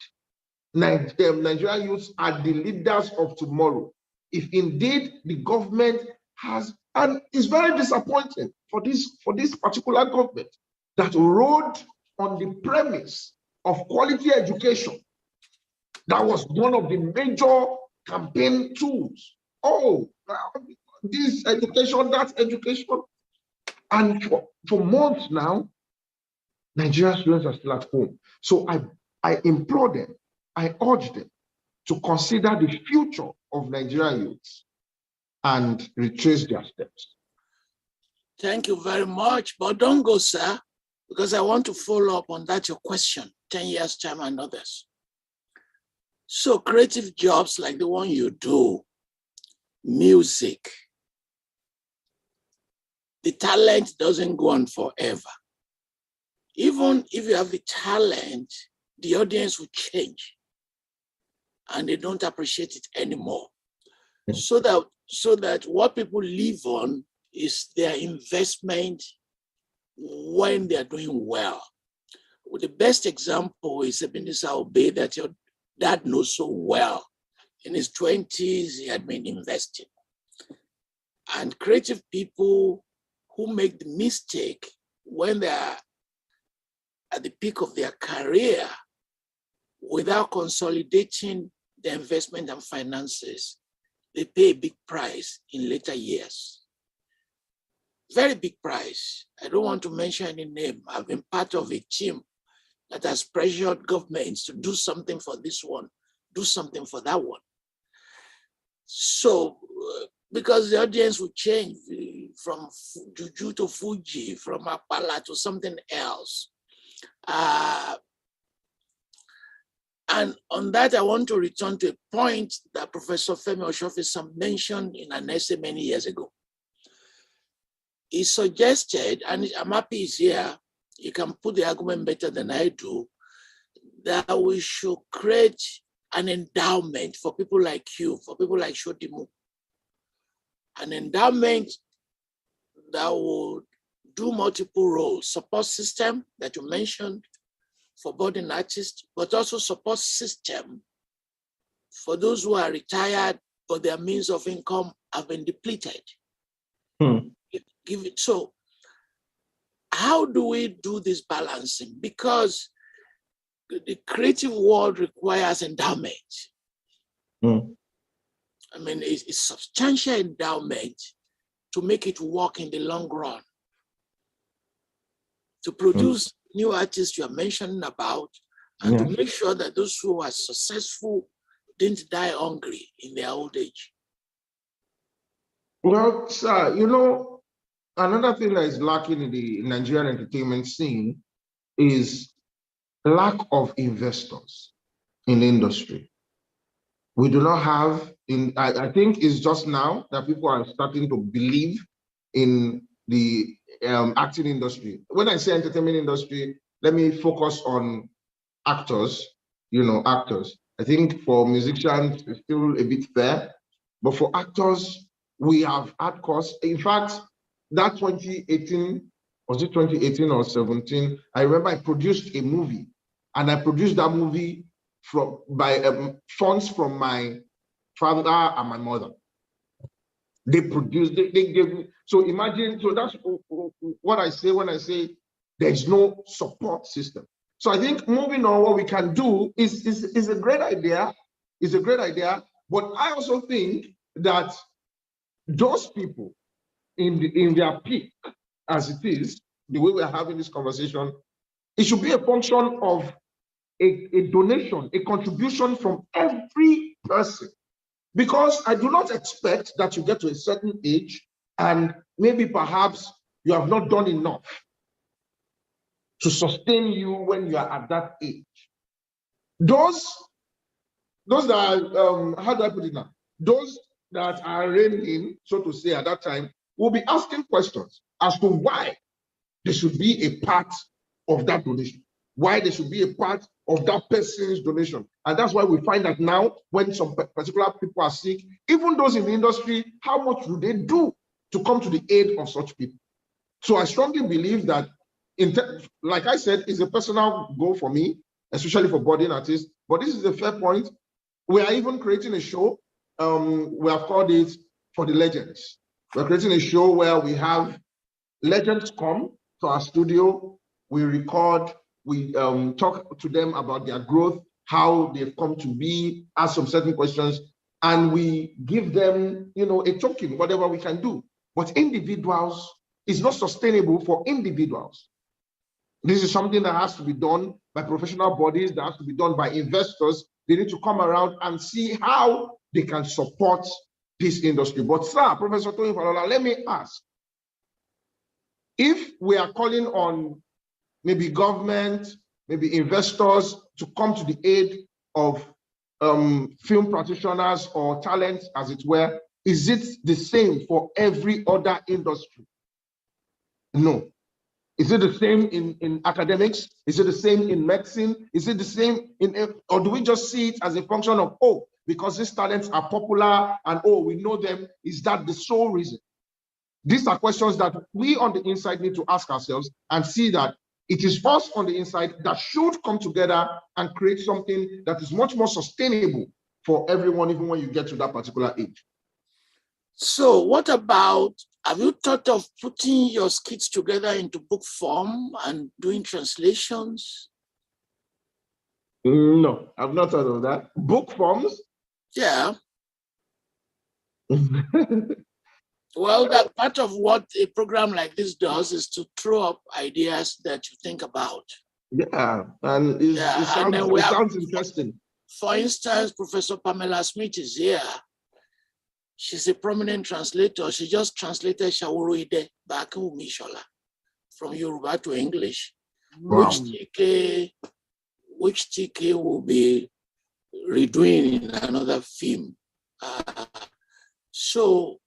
Nigerian youths are the leaders of tomorrow, if indeed the government has, and it's very disappointing for this particular government that rode on the premise of quality education. That was one of the major campaign tools. Oh, this education, that education. And for months now, Nigerian students are still at home. So I implore them, I urge them to consider the future of Nigerian youths and retrace their steps. Thank you very much, but don't go, sir, because I want to follow up on that, your question, 10 years time and others. So creative jobs like the one you do, music, the talent doesn't go on forever. Even if you have the talent, the audience will change and they don't appreciate it anymore. So that what people live on is their investment when they're doing well. Well, the best example is Ebenezer Obey that your dad knows so well. In his 20s, he had been investing. And creative people who make the mistake when they are at the peak of their career without consolidating the investment and finances, they pay a big price in later years. Very big price. I don't want to mention any name. I've been part of a team that has pressured governments to do something for this one, do something for that one. So, because the audience will change from Juju to Fuji, from Apala to something else. And on that, I want to return to a point that Professor Femi Oshofisa mentioned in an essay many years ago. He suggested, and I'm happy he's here, you can put the argument better than I do, that we should create an endowment for people like you, for people like Shodimu. An endowment that would do multiple roles, support system that you mentioned, for budding artists, but also support system for those who are retired, but their means of income have been depleted. Give it so. How do we do this balancing? Because the creative world requires endowment. I mean, it's substantial endowment to make it work in the long run. To produce new artists you are mentioning about, and to make sure that those who are successful didn't die hungry in their old age. Well, sir, you know, another thing that is lacking in the Nigerian entertainment scene is lack of investors in the industry. We do not have, I think it's just now that people are starting to believe in the acting industry. When I say entertainment industry, let me focus on actors, actors. I think for musicians, it's still a bit fair, but for actors, we have had costs. In fact, that 2018, was it 2018 or 17? I remember I produced a movie, and I produced that movie by funds from my father and my mother. They produced, they gave me. So imagine, so that's what I say when I say there's no support system. So I think moving on, what we can do is a great idea, but I also think that those people in their peak, as it is, the way we're having this conversation, it should be a function of a donation, a contribution from every person. Because I do not expect that you get to a certain age and maybe perhaps you have not done enough to sustain you when you are at that age. Those that are, how do I put it now? Those that are reigning, so to say, at that time, will be asking questions as to why there should be a part of that donation, why there should be a part of that person's donation. And that's why we find that now, when some particular people are sick, even those in the industry, how much do they do to come to the aid of such people? So I strongly believe that, like I said, it's a personal goal for me, especially for budding artists, but this is a fair point. We are even creating a show. We have called it For the Legends. We're creating a show where we have legends come to our studio, we record, we talk to them about their growth, how they've come to be, ask some certain questions, and we give them, a token, whatever we can do. But individuals, it's not sustainable for individuals. This is something that has to be done by professional bodies, that has to be done by investors. They need to come around and see how they can support this industry. But sir, Professor Toyin Falola, let me ask, if we are calling on maybe government, maybe investors to come to the aid of film practitioners or talents, as it were, is it the same for every other industry? No. Is it the same in academics? Is it the same in medicine? Is it the same or do we just see it as a function of, oh, because these talents are popular and, oh, we know them, is that the sole reason? These are questions that we on the inside need to ask ourselves and see that it is us on the inside that should come together and create something that is much more sustainable for everyone, even when you get to that particular age. So what about, have you thought of putting your skits together into book form and doing translations? No, I've not thought of that. Book forms? Yeah. Well, that part of what a program like this does is to throw up ideas that you think about. Yeah, and it sounds interesting. For instance, Professor Pamela Smith is here. She's a prominent translator. She just translated Shaworoide Bakumishola from Yoruba to English, Wow. which TK will be redoing in another film. So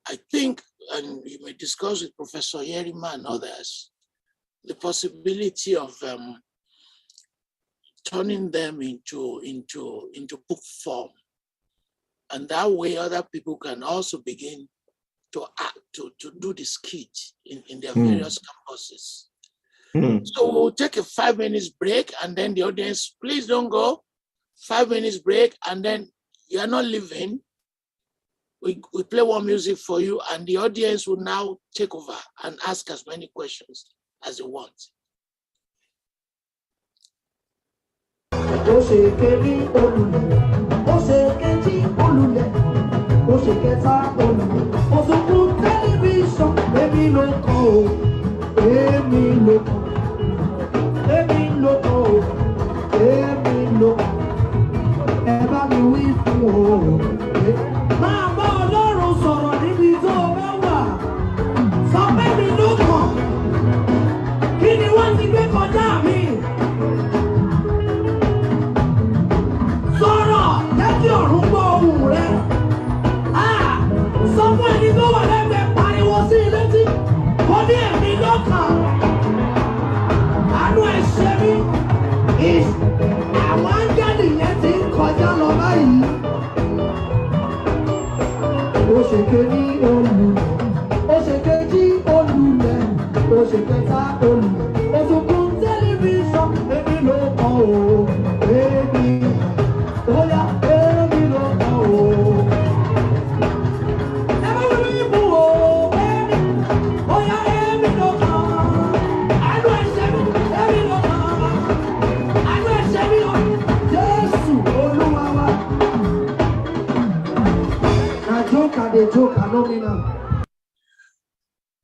I think, and you may discuss with Professor Yerima and others, the possibility of turning them into book form. And that way other people can also begin to do the skit in their various campuses. So we'll take a 5 minutes break, and then the audience, please don't go. 5 minutes break, and then you are not leaving. We play one music for you, and the audience will now take over and ask as many questions as they want.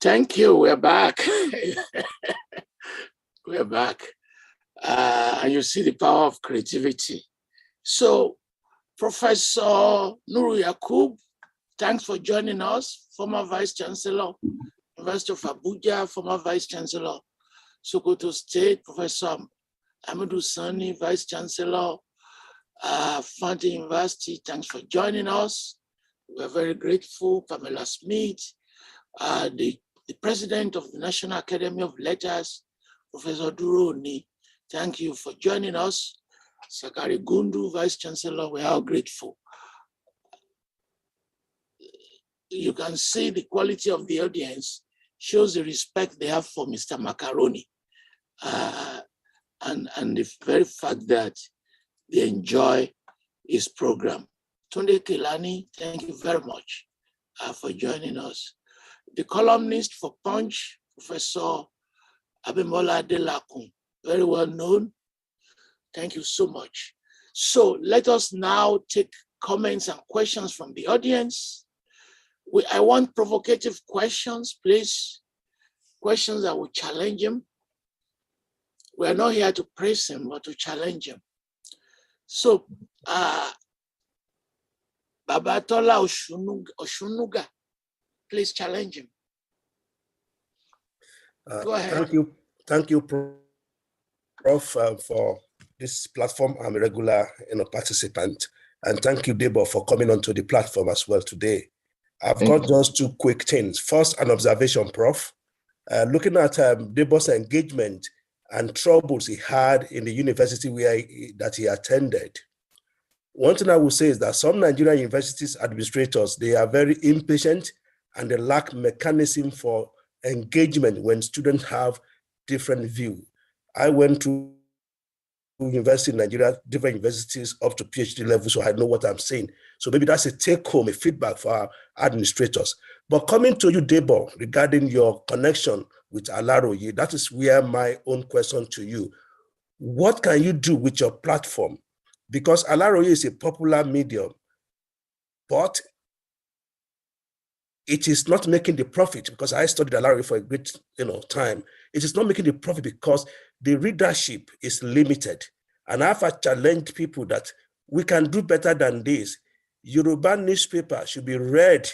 Thank you. We're back. We're back. And you see the power of creativity. So, Professor Nuru Yakub, thanks for joining us. Former Vice Chancellor, University of Abuja, former Vice Chancellor, Sokoto State, Professor Amadou Sani, Vice Chancellor, Fante University, thanks for joining us. We're very grateful. Pamela Smith, the President of the National Academy of Letters, Professor Duroni, thank you for joining us. Sakari Gundu, Vice Chancellor, we are grateful. You can see the quality of the audience shows the respect they have for Mr. Macaroni, and the very fact that they enjoy his program. Tunde Kelani, thank you very much for joining us. The columnist for Punch, Professor Abimbola Adelakun, very well known. Thank you so much. So let us now take comments and questions from the audience. I want provocative questions, please. Questions that will challenge him. We're not here to praise him, but to challenge him. So, Babatola Oshunuga, please challenge him. Go ahead. Thank you, Prof, for this platform. I'm a regular participant. And thank you, Debo, for coming onto the platform as well today. I've got just two quick things. First, an observation, Prof. Looking at Debo's engagement and troubles he had in the university that he attended. One thing I will say is that some Nigerian universities administrators, they are very impatient and they lack mechanism for engagement when students have different view. I went to university in Nigeria, different universities up to PhD level, so I know what I'm saying. So maybe that's a take home, a feedback for our administrators. But coming to you, Debo, regarding your connection with Alaroye, that is where my own question to you. What can you do with your platform? Because Alaroye is a popular medium, but it is not making the profit, because I studied Alaroye for a great time. It is not making the profit because the readership is limited. And I've challenged people that we can do better than this. Yoruba newspaper should be read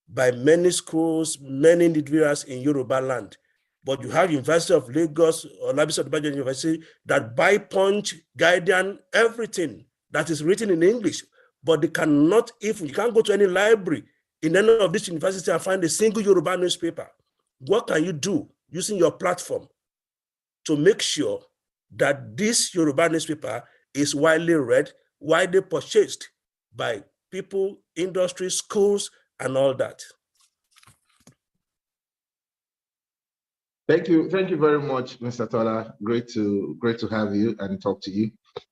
by many schools, many individuals in Yoruba land. But you have University of Lagos or Labisi Odubajo University that buy Punch, Guardian, everything that is written in English. But they cannot, if you can't go to any library in any of these universities and find a single Yoruba newspaper. What can you do using your platform to make sure that this Yoruba newspaper is widely read, widely purchased by people, industry, schools, and all that? Thank you very much, Mr. Tola. Great to have you and talk to you.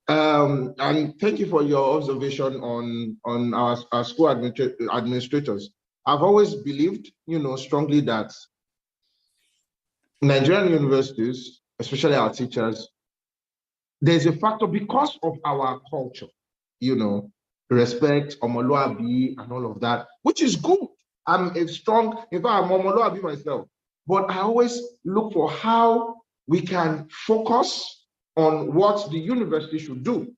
And thank you for your observation on our school administrators. I've always believed, strongly that Nigerian universities, especially our teachers, there's a factor because of our culture, respect, omoluabi, and all of that, which is good. I'm a strong, in fact, I'm omoluabi myself. But I always look for how we can focus on what the university should do,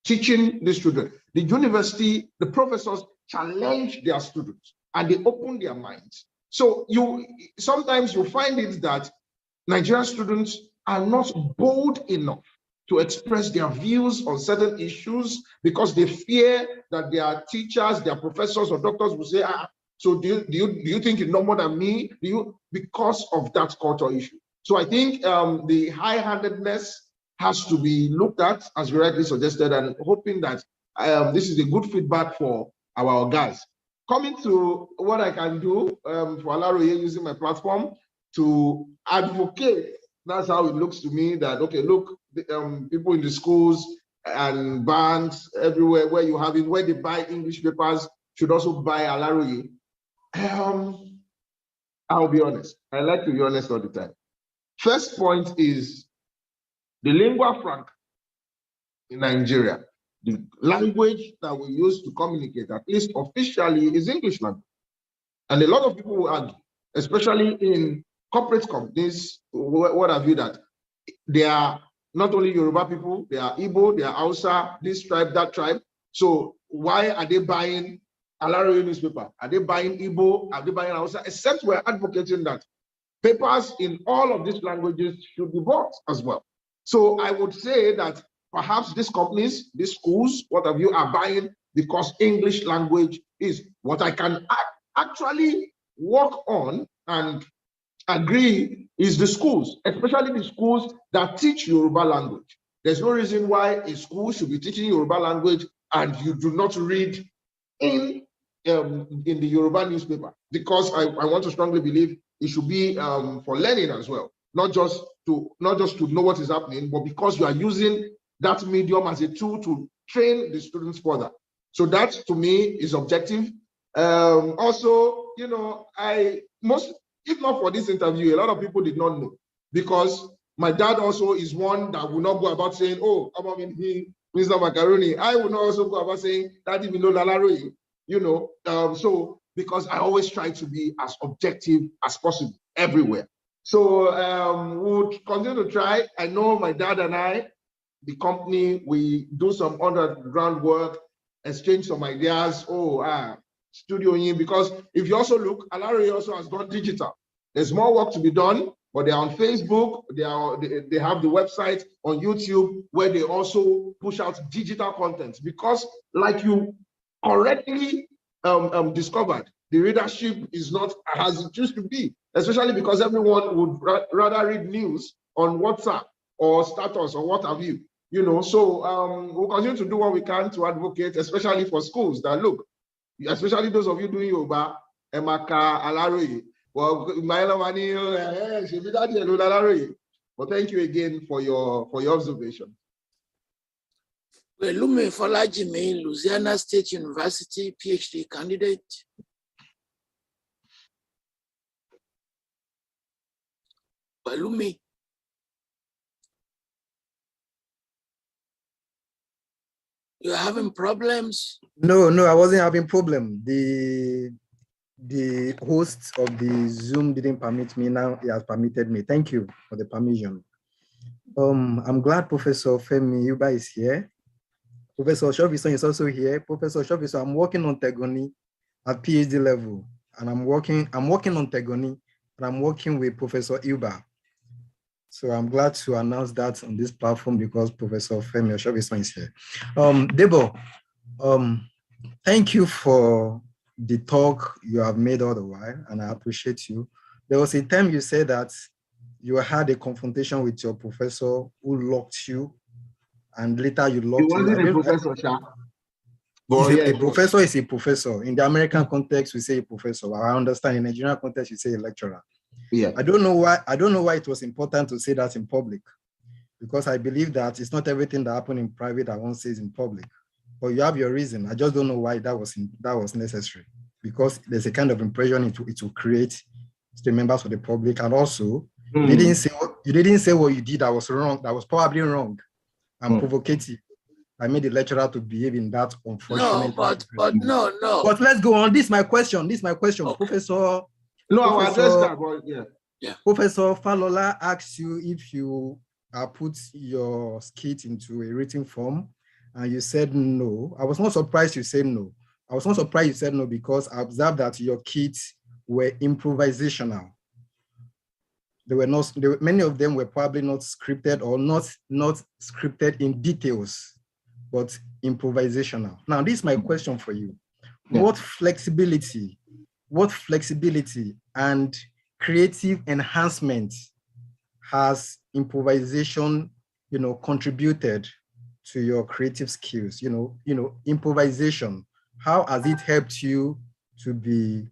teaching the students. The university, the professors challenge their students and they open their minds. So sometimes you find it that Nigerian students are not bold enough to express their views on certain issues because they fear that their teachers, their professors or doctors will say, so do you think you know more than me? Because of that cultural issue. So I think the high-handedness has to be looked at, as you rightly suggested, and hoping that this is a good feedback for our guys. Coming to what I can do for Alaroye using my platform to advocate, that's how it looks to me that, okay, look, people in the schools and banks everywhere where you have it, where they buy English papers should also buy Alaroye. I'll be honest. I like to be honest all the time. First point is the lingua franca in Nigeria. The language that we use to communicate, at least officially, is English language. And a lot of people will argue, especially in corporate companies, what have you, that they are not only Yoruba people, they are Igbo, they are Hausa, this tribe, that tribe. So why are they buying Alaroye newspaper? Are they buying Igbo? Are they buying Hausa? Except we're advocating that papers in all of these languages should be bought as well. So I would say that perhaps these companies, these schools, what have you, are buying because English language is what I can actually work on and agree is the schools, especially the schools that teach Yoruba language. There's no reason why a school should be teaching Yoruba language and you do not read in the Yoruba newspaper, because I want to strongly believe it should be for learning as well, not just to know what is happening, but because you are using that medium as a tool to train the students further. So that to me is objective. Also, if not for this interview, a lot of people did not know, because my dad also is one that will not go about saying, oh, I'm Mr. Macaroni. I will not also go about saying that even though Alaroye, so because I always try to be as objective as possible everywhere. So we'll continue to try. I know my dad and I, the company, we do some underground work, exchange some ideas. Studio in, because if you also look, Alaroye also has gone digital. There's more work to be done, but they're on Facebook, they have the website on YouTube where they also push out digital content, because like you correctly discovered, the readership is not as it used to be, especially because everyone would rather read news on WhatsApp or status or what have you. So we'll continue to do what we can to advocate, especially for schools that look, especially those of you doing Yoruba, Emaka, Alaroye. Well, but thank you again for your observation. Welumi Folajimi, Louisiana State University, PhD candidate. Welumi. You're having problems? No, I wasn't having problem. The host of the Zoom didn't permit me. Now he has permitted me. Thank you for the permission. I'm glad Professor Femi Yuba is here. Professor Shovison is also here. Professor Shovison, I'm working on Tegoni at PhD level, and I'm working on Tegoni, and I'm working with Professor Yuba. So I'm glad to announce that on this platform because Professor Femi Shovison is here. Debo, thank you for the talk you have made all the while, and I appreciate you. There was a time you said that you had a confrontation with your professor who locked you, and later you locked him. A professor, a professor is a professor. In the American context, we say a professor. I understand in Nigerian context, you say a lecturer. Yeah. I don't know why it was important to say that in public, because I believe that it's not everything that happened in private that one says in public. But you have your reason. I just don't know why that was necessary, because there's a kind of impression it will create to the members of the public. And also, you didn't say what you did that was wrong, that was probably wrong and provocative. I made the lecturer to behave in that unfortunate way. No. But let's go on. This is my question. Okay. Professor. No, I will address that, but yeah. Professor Falola asks you if you put your skit into a written form, and you said no. I was not surprised you said no. I was not surprised you said no because I observed that your kits were improvisational. Many of them were probably not scripted or not scripted in details, but improvisational. Now, this is my question for you. Yeah. What flexibility and creative enhancement has improvisation, contributed to your creative skills? Improvisation. How has it helped you to be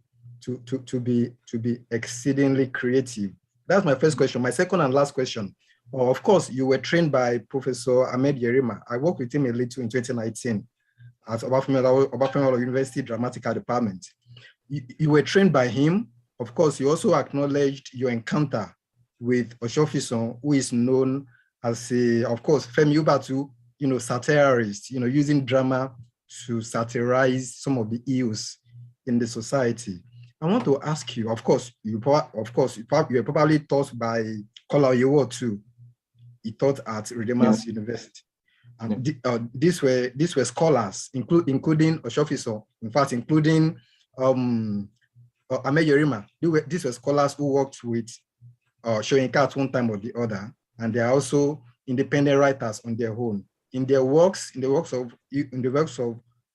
exceedingly creative? That's my first question. My second and last question. Of course, you were trained by Professor Ahmed Yerima. I worked with him a little in 2019 at Obafemi University Dramatical Department. You were trained by him. Of course, you also acknowledged your encounter with Oshofison, who is known as of course, Femi Ubatu, satirist, using drama to satirize some of the ills in the society. I want to ask you, of course, you were probably taught by Kola Oyewo too. He taught at Redeemer's University. And these were scholars, including Oshofison, in fact, including Ahmed Yerima. These were scholars who worked with Soyinka at one time or the other, and they are also independent writers on their own. In the works of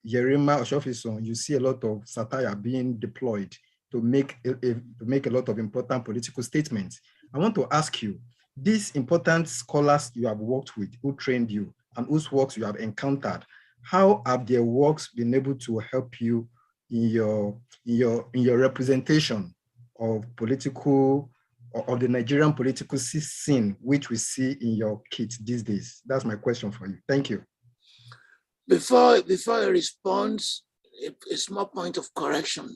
Yerima Oshofison, you see a lot of satire being deployed to make a lot of important political statements. I want to ask you, these important scholars you have worked with, who trained you, and whose works you have encountered, how have their works been able to help you in your representation of the Nigerian political scene, which we see in your kit these days? That's my question for you. Thank you. Before he responds, a small point of correction.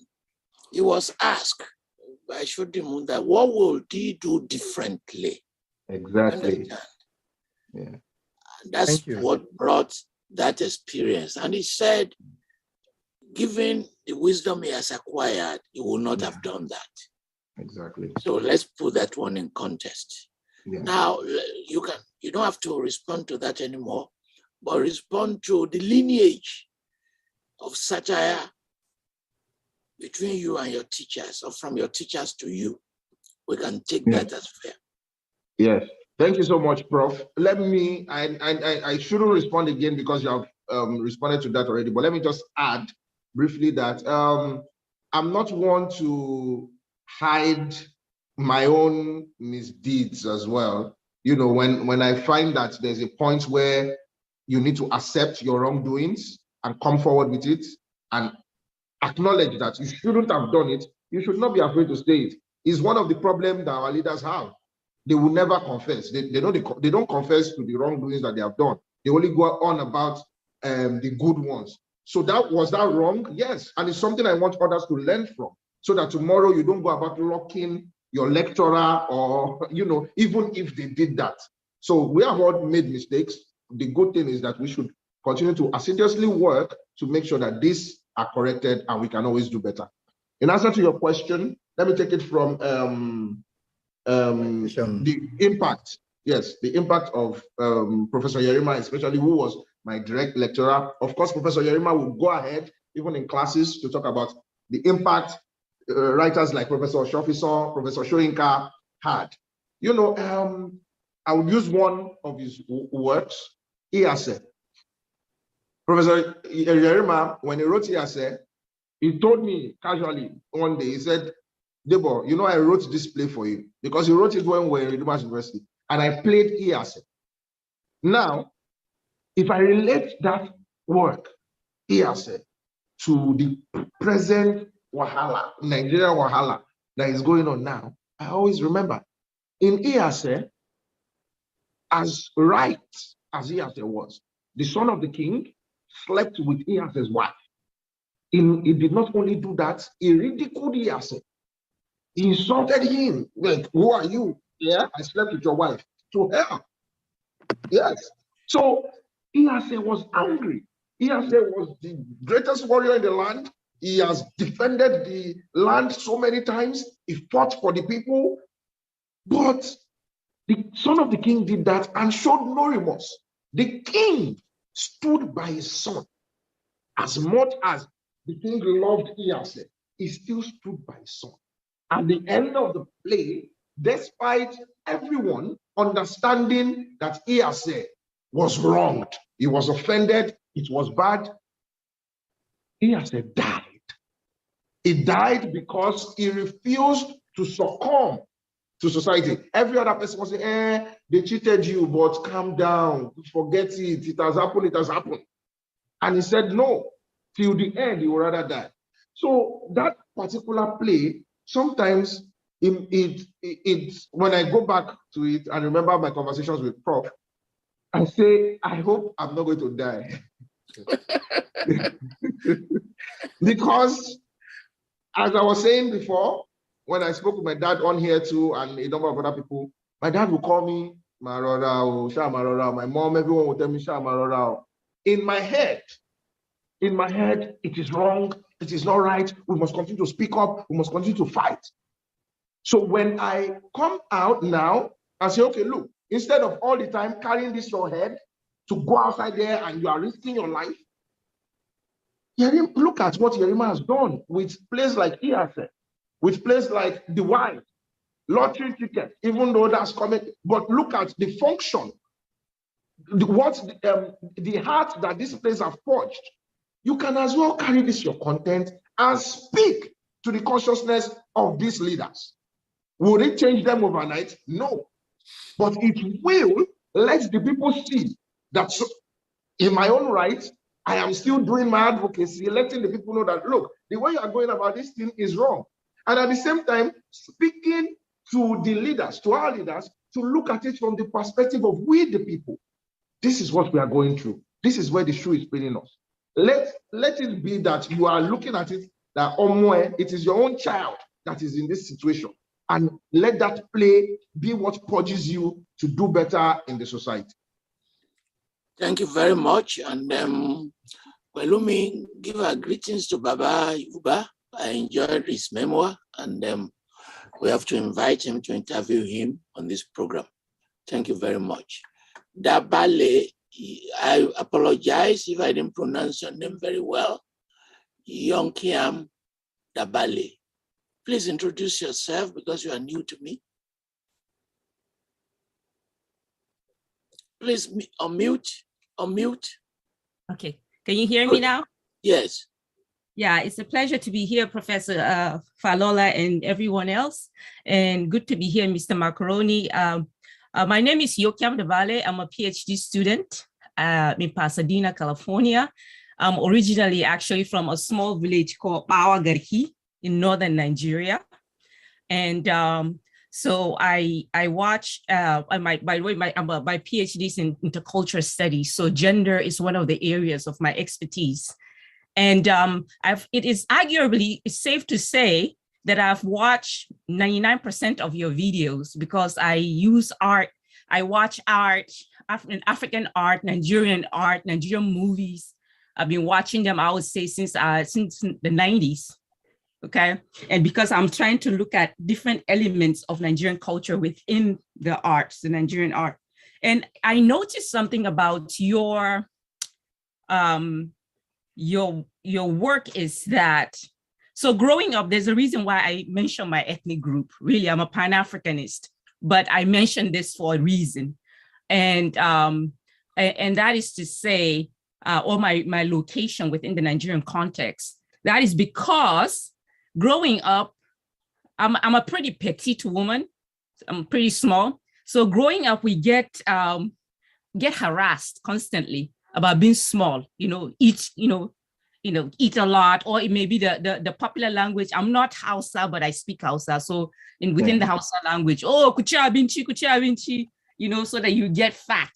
He was asked by Shodimu that what will he do differently? Exactly. Yeah. That's what brought that experience. And he said, given the wisdom he has acquired, he will not have done that. Exactly. So let's put that one in context. Yeah. Now, you don't have to respond to that anymore, but respond to the lineage of satire between you and your teachers, or from your teachers to you. We can take that as fair. Yes. Thank you so much, Prof. Let me, I shouldn't respond again because you have responded to that already, but let me just add briefly that I'm not one to hide my own misdeeds as well. When I find that there's a point where you need to accept your wrongdoings and come forward with it and acknowledge that you shouldn't have done it, you should not be afraid to say it. It's one of the problems that our leaders have. They will never confess. They don't confess to the wrongdoings that they have done. They only go on about the good ones. So was that wrong? Yes. And it's something I want others to learn from, so that tomorrow you don't go about locking your lecturer, or, even if they did that. So we have all made mistakes. The good thing is that we should continue to assiduously work to make sure that these are corrected and we can always do better. In answer to your question, let me take it from the impact. Yes, the impact of Professor Yerima, especially, who was my direct lecturer. Of course, Professor Yerima would go ahead, even in classes, to talk about the impact writers like Professor Oshofison, Professor Soyinka had. I would use one of his words. He has said, Professor Yerima, when he wrote Iyase, he told me casually one day, he said, Debo, I wrote this play for you, because he wrote it when we were in Redeemer's University, and I played Iyase. Now, if I relate that work, Iyase, to the present Wahala, Nigerian Wahala that is going on now, I always remember in Iyase, as right as Iyase was, the son of the king slept with Iyase's wife. He did not only do that, he ridiculed Iyase. He insulted him. Like, who are you? Yeah, I slept with your wife. To hell. Yes. So Iyase was angry. Iyase was the greatest warrior in the land. He has defended the land so many times. He fought for the people. But the son of the king did that and showed no remorse. The king stood by his son. As much as the king loved Iyase, he still stood by his son. At the end of the play, despite everyone understanding that Iyase was wronged, he was offended, it was bad, Iyase died. He died because he refused to succumb to society. Every other person was saying, they cheated you, but calm down, forget it, it has happened, it has happened. And he said, no, till the end, he would rather die. So that particular play, sometimes when I go back to it and remember my conversations with Prof, I say, I hope I'm not going to die. Because, as I was saying before, when I spoke with my dad on here too, and a number of other people, my dad would call me Marora or Sha Marora. My mom, everyone would tell me Sha Marora. In my head, it is wrong, it is not right, we must continue to speak up, we must continue to fight. So when I come out now and say, okay, look, instead of all the time carrying this your head to go outside there and you are risking your life, look at what Yerima has done with places like Iyase, with places like the Wine, lottery ticket, even though that's coming, but look at the function, the heart that this place have forged. You can as well carry this your content and speak to the consciousness of these leaders. Will it change them overnight? No. But it will let the people see that in my own right, I am still doing my advocacy, letting the people know that, look, the way you are going about this thing is wrong. And at the same time, speaking to the leaders, to our leaders, to look at it from the perspective of we, the people. This is what we are going through. This is where the shoe is pinning us. Let it be that you are looking at it, that it is your own child that is in this situation. And let that play be what purges you to do better in the society. Thank you very much. And Pelumi, give our greetings to Baba Yuba. I enjoyed his memoir, and we have to invite him to interview him on this program. Thank you very much. Dabale, I apologize if I didn't pronounce your name very well. Yonkiam Dabale. Please introduce yourself because you are new to me. Please unmute. Okay, can you hear me now? Yes. Yeah, it's a pleasure to be here, Professor Falola and everyone else. And good to be here, Mr. Macaroni. My name is Yokiam Dabale. I'm a PhD student in Pasadena, California. I'm originally actually from a small village called Bawagarhi in northern Nigeria. And so I watch, by the way, my PhD is in intercultural studies. So gender is one of the areas of my expertise. And it is arguably safe to say that I've watched 99% of your videos because I use art. I watch art, African art, Nigerian movies. I've been watching them, I would say, since the 90s. Okay. And because I'm trying to look at different elements of Nigerian culture within the arts, the Nigerian art. And I noticed something about your work is that, so growing up, there's a reason why I mentioned my ethnic group. Really, I'm a Pan-Africanist, but I mentioned this for a reason. And that is to say, or my location within the Nigerian context. That is because growing up, I'm a pretty petite woman. I'm pretty small. So growing up, we get harassed constantly about being small, eat a lot, or it may be the popular language. I'm not Hausa, but I speak Hausa. So within the Hausa language, kuchia binchi, so that you get fat.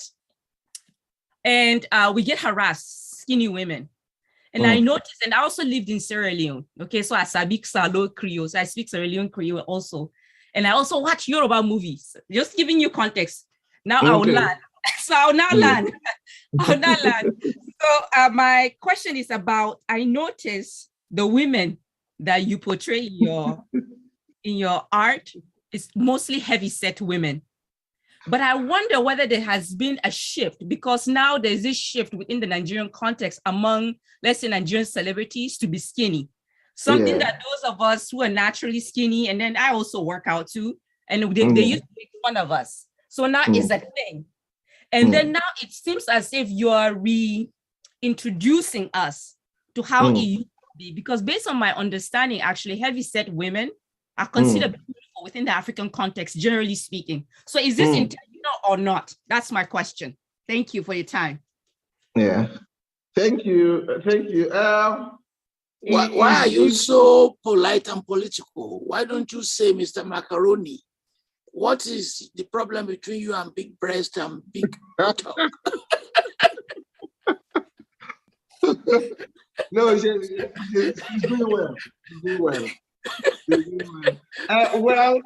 And we get harassed, skinny women. And I noticed, and I also lived in Sierra Leone. Okay, so I speak Salo Creole, so I speak Sierra Leone Creole also. And I also watch Yoruba movies, just giving you context. Now I will learn. So I'll now learn. So my question is about, I notice the women that you portray in your art is mostly heavy-set women. But I wonder whether there has been a shift, because now there's this shift within the Nigerian context among, let's say, Nigerian celebrities to be skinny. Something that those of us who are naturally skinny, and then I also work out too, and they used to make fun of us. So now it's a thing. And then now it seems as if you are reintroducing us to how it used to be, because based on my understanding, actually, heavy-set women are considered beautiful within the African context, generally speaking. So is this intentional or not? That's my question. Thank you for your time. Yeah, thank you. Why are you so polite and political? Why don't you say, Mr. Macaroni, what is the problem between you and big breast and big talk? No, she's doing well. She's doing well. Well,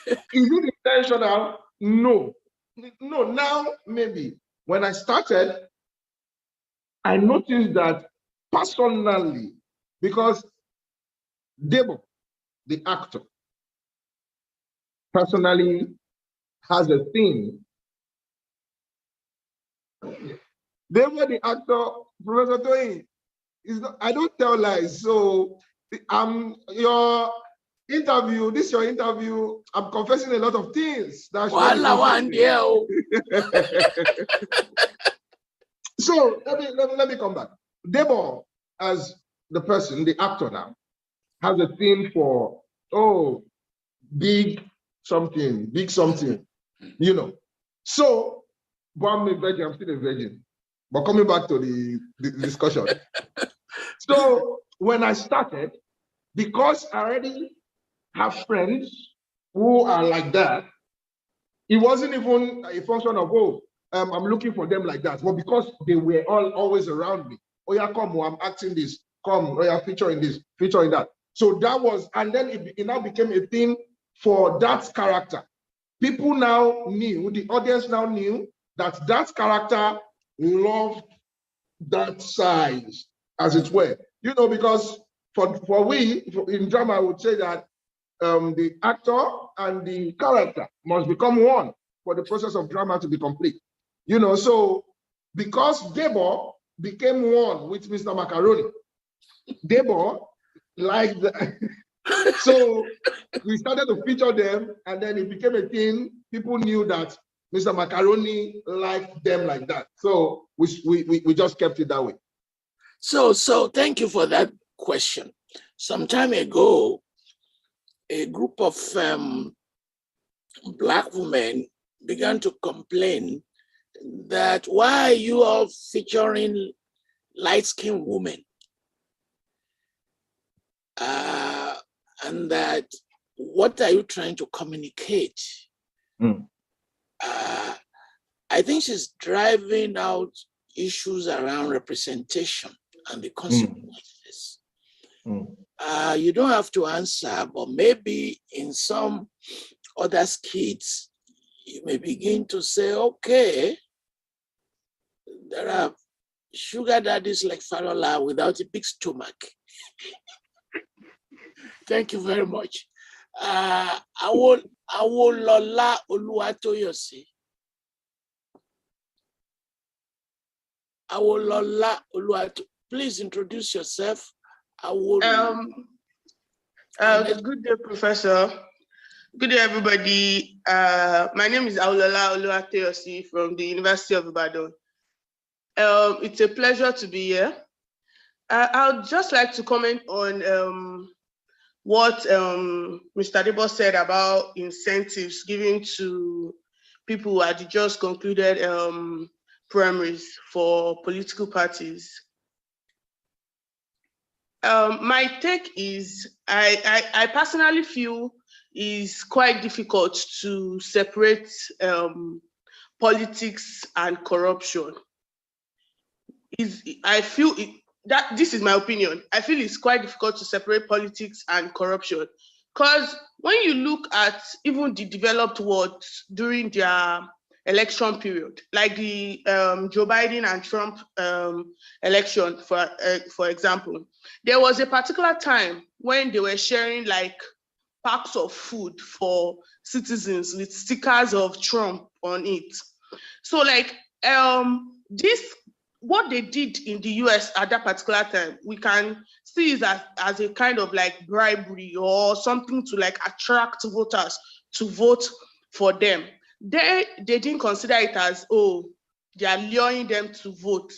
is it intentional? No. Now maybe. When I started, I noticed that personally, because Debo, the actor, personally has a thing. Debo, the actor, Professor Toyin, I don't tell lies. So your interview, I'm confessing a lot of things. So let me come back. Debo, as the person, the actor now, has a thing for big something, So, but I'm a virgin, I'm still a virgin. But coming back to the discussion. So when I started, because I already have friends who are like that, it wasn't even a function of, I'm looking for them like that. But because they were always around me. Oh yeah, come, I'm acting this. Come, oh yeah, featuring this, featuring that. So that was, and then it now became a thing for that character. People now knew, the audience now knew that character loved that size, as it were. Because for we, in drama, I would say that the actor and the character must become one for the process of drama to be complete. So because Debo became one with Mr. Macaroni, Debo liked so we started to feature them, and then it became a thing. People knew that Mr. Macaroni liked them like that. So we just kept it that way. So thank you for that question. Some time ago, a group of Black women began to complain that why are you all featuring light-skinned women? And that what are you trying to communicate? I think she's driving out issues around representation and the consequences. You don't have to answer, but maybe in some other skits, you may begin to say, okay, there are sugar daddies like Falola without a big stomach. Thank you very much. Falola Oluwatoyosi. Falola Oluwatoyosi. Please introduce yourself. Good day, Professor. Good day, everybody. My name is Falola Oluwatoyosi from the University of Ibadan. It's a pleasure to be here. I would just like to comment on what Mr. Debo said about incentives given to people who had just concluded primaries for political parties. My take is, I personally feel is quite difficult to separate politics and corruption. I feel that this is my opinion. I feel it's quite difficult to separate politics and corruption, because when you look at even the developed world during their election period, like the Joe Biden and Trump election, for example, there was a particular time when they were sharing like packs of food for citizens with stickers of Trump on it. So like this, what they did in the US at that particular time, we can see is as a kind of like bribery or something to like attract voters to vote for them. They didn't consider it as, oh, they are luring them to vote.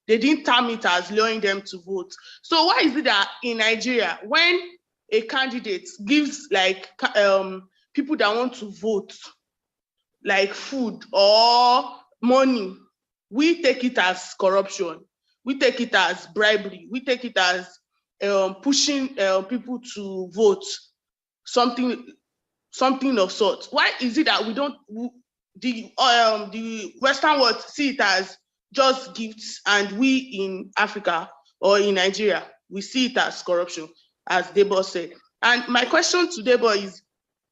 They didn't term it as luring them to vote. So why is it that in Nigeria, when a candidate gives like people that want to vote like food or money, we take it as corruption, we take it as bribery, we take it as pushing people to vote, something of sort? Why is it that we don't, the Western world see it as just gifts, and we in Africa or in Nigeria, we see it as corruption, as Debo said? And my question to Debo is,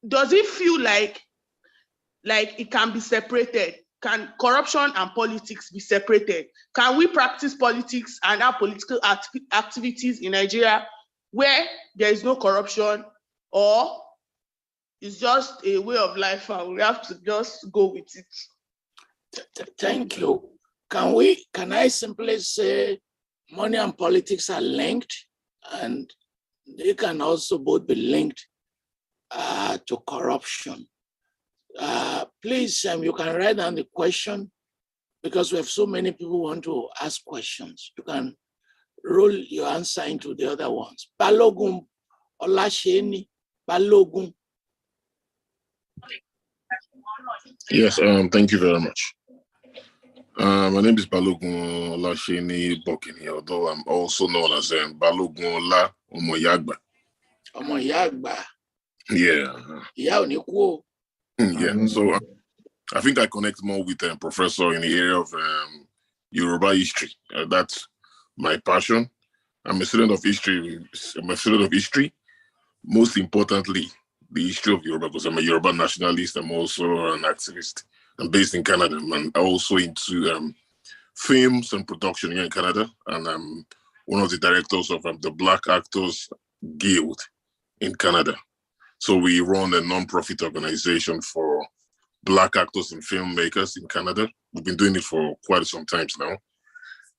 does it feel like it can be separated? Can corruption and politics be separated? Can we practice politics and our political activities in Nigeria where there is no corruption, or it's just a way of life and we have to just go with it? Thank you. Can I simply say money and politics are linked, and they can also both be linked to corruption? Please, you can write down the question, because we have so many people who want to ask questions. You can roll your answer into the other ones. Balogun Olasheni, Balogun. Yes, thank you very much. My name is Balogun Olasheni Bokini, although I'm also known as Balogun Ola Omoyagba. Omoyagba. Yeah. Yeah, so I think I connect more with a professor in the area of Yoruba history. That's my passion. I'm a student of history. Most importantly, the history of Yoruba, because I'm a Yoruba nationalist. I'm also an activist. I'm based in Canada. I'm also into films and production here in Canada. And I'm one of the directors of the Black Actors Guild in Canada. So we run a non-profit organization for Black actors and filmmakers in Canada. We've been doing it for quite some time now.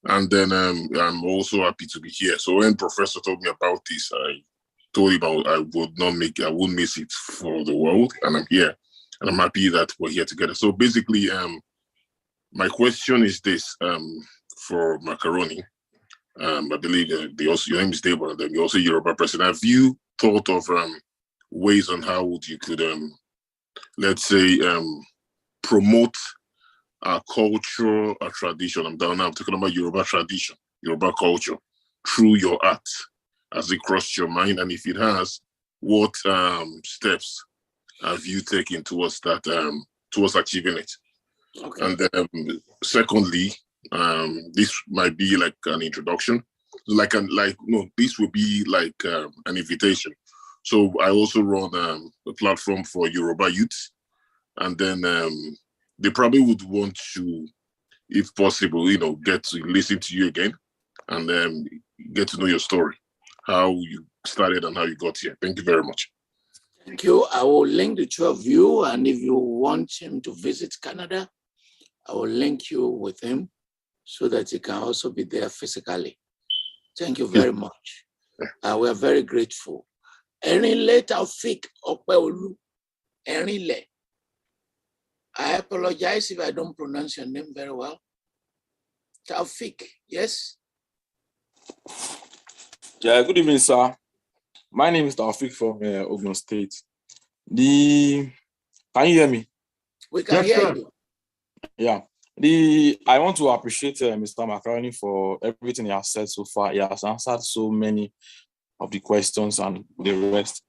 And then I'm also happy to be here. So when Professor told me about this, I told him I wouldn't miss it for the world. And I'm here. And I'm happy that we're here together. So basically, my question is this, for Macaroni. I believe your name is Debo, and then you're also Yoruba president. Have you thought of ways on how you could, let's say, promote our culture, our tradition? I'm talking about Yoruba tradition, Yoruba culture, through your art. Has it crossed your mind? And if it has, what steps have you taken towards that, towards achieving it? Okay. And then, secondly, this might be like an introduction, this would be like an invitation. So I also run a platform for Yoruba youth, and then they probably would want to, if possible, get to listen to you again, and then get to know your story, how you started and how you got here. Thank you very much. Thank you. I will link the two of you, and if you want him to visit Canada, I will link you with him so that he can also be there physically. Thank you very much. We are very grateful. Erinle Taufik Opeolu. Erinle. I apologize if I don't pronounce your name very well. Taufik, yes? Yeah, good evening, sir. My name is Taufik from Ogun State. Can you hear me? We can hear you. Yeah. I want to appreciate Mr. Macaroni for everything he has said so far. He has answered so many of the questions and the rest.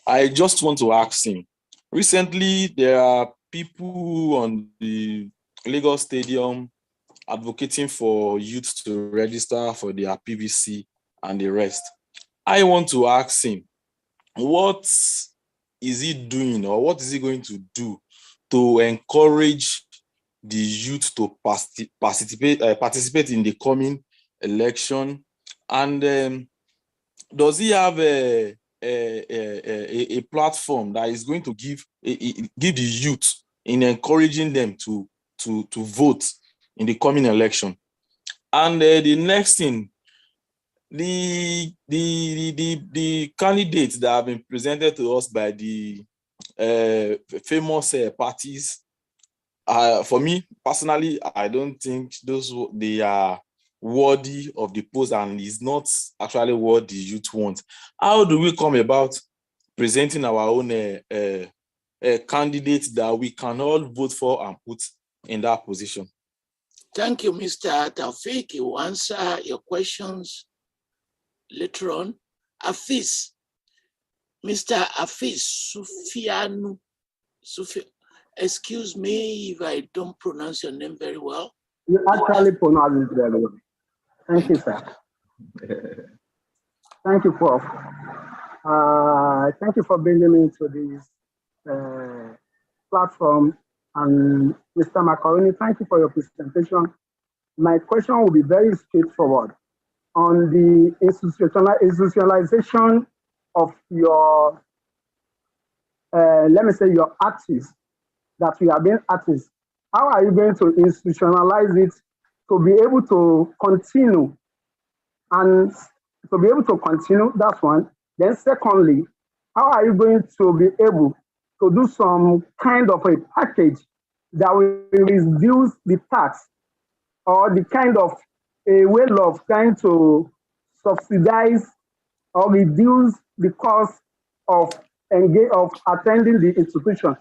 I just want to ask him. Recently, there are people on the Lagos Stadium advocating for youth to register for their PVC and the rest. I want to ask him, what is he doing, or what is he going to do to encourage the youth to participate in the coming election? And does he have a platform that is going to give the youth in encouraging them to vote in the coming election? And the next thing, the candidates that have been presented to us by the famous parties, for me personally, I don't think they are worthy of the post, and is not actually what the youth want. How do we come about presenting our own candidates that we can all vote for and put in that position? Thank you, Mr. Taufik. You answer your questions later on. Afis, Mr. Afis Sufianu. Excuse me if I don't pronounce your name very well. You actually pronounce it very well. Thank you, sir. Thank you, Prof. Thank you for bringing me to this platform. And Mr. Macaroni, thank you for your presentation. My question will be very straightforward on the institutionalization of your, let me say, your artists, that we are being artists. How are you going to institutionalize it to be able to continue? And to be able to continue, that's one. Then secondly, how are you going to be able to do some kind of a package that will reduce the tax, or the kind of a way of trying to subsidize or reduce the cost of attending the institution?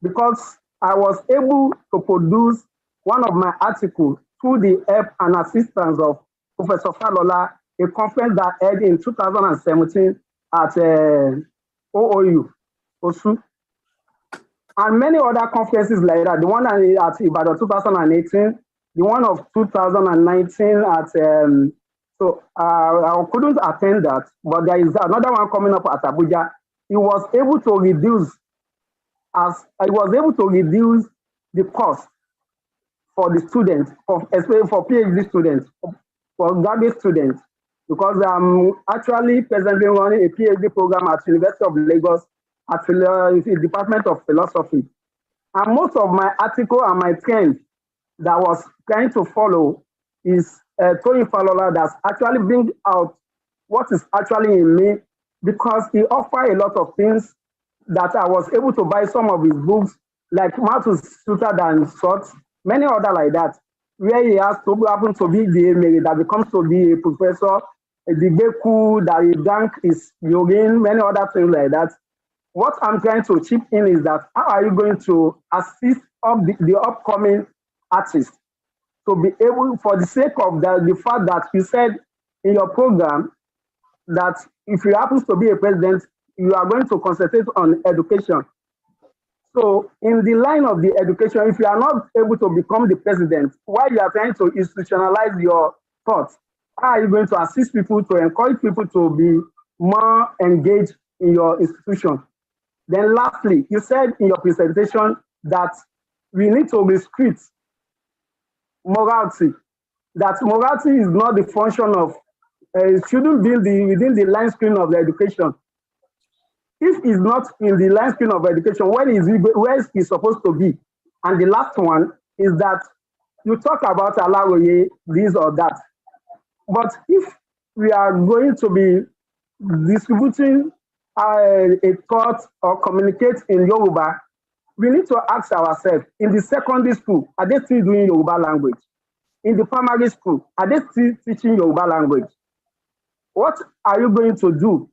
Because I was able to produce one of my articles through the help and assistance of Professor Falola, a conference that held in 2017 at OOU, OSU, and many other conferences like that. The one at Ibadan 2018, the one of 2019 at, so I couldn't attend that, but there is another one coming up at Abuja. He was able to reduce the cost for the students, especially for PhD students, for graduate students, because I'm actually presently running a PhD program at University of Lagos at the Department of Philosophy. And most of my article and my trend that was trying to follow is Toyin Falola, that's actually bring out what is actually in me, because he offered a lot of things that I was able to buy some of his books, like Mouth is Sweeter Than Salt, many other like that, where he has to happen to be the Emery that becomes to be a professor, the Beku that he drank is urine, many other things like that. What I'm trying to chip in is that how are you going to assist the upcoming artists to be able, for the sake of the fact that you said in your program that if you happen to be a president, you are going to concentrate on education. So in the line of the education, if you are not able to become the president, while you are trying to institutionalize your thoughts, how are you going to assist people, to encourage people to be more engaged in your institution? Then lastly, you said in your presentation that we need to restrict morality, that morality is not the function of, it shouldn't be within the line screen of the education. If it's not in the line screen of education, where is it supposed to be? And the last one is that you talk about Alaroye, this or that. But if we are going to be distributing a thought or communicate in Yoruba, we need to ask ourselves, in the secondary school, are they still doing Yoruba language? In the primary school, are they still teaching Yoruba language? What are you going to do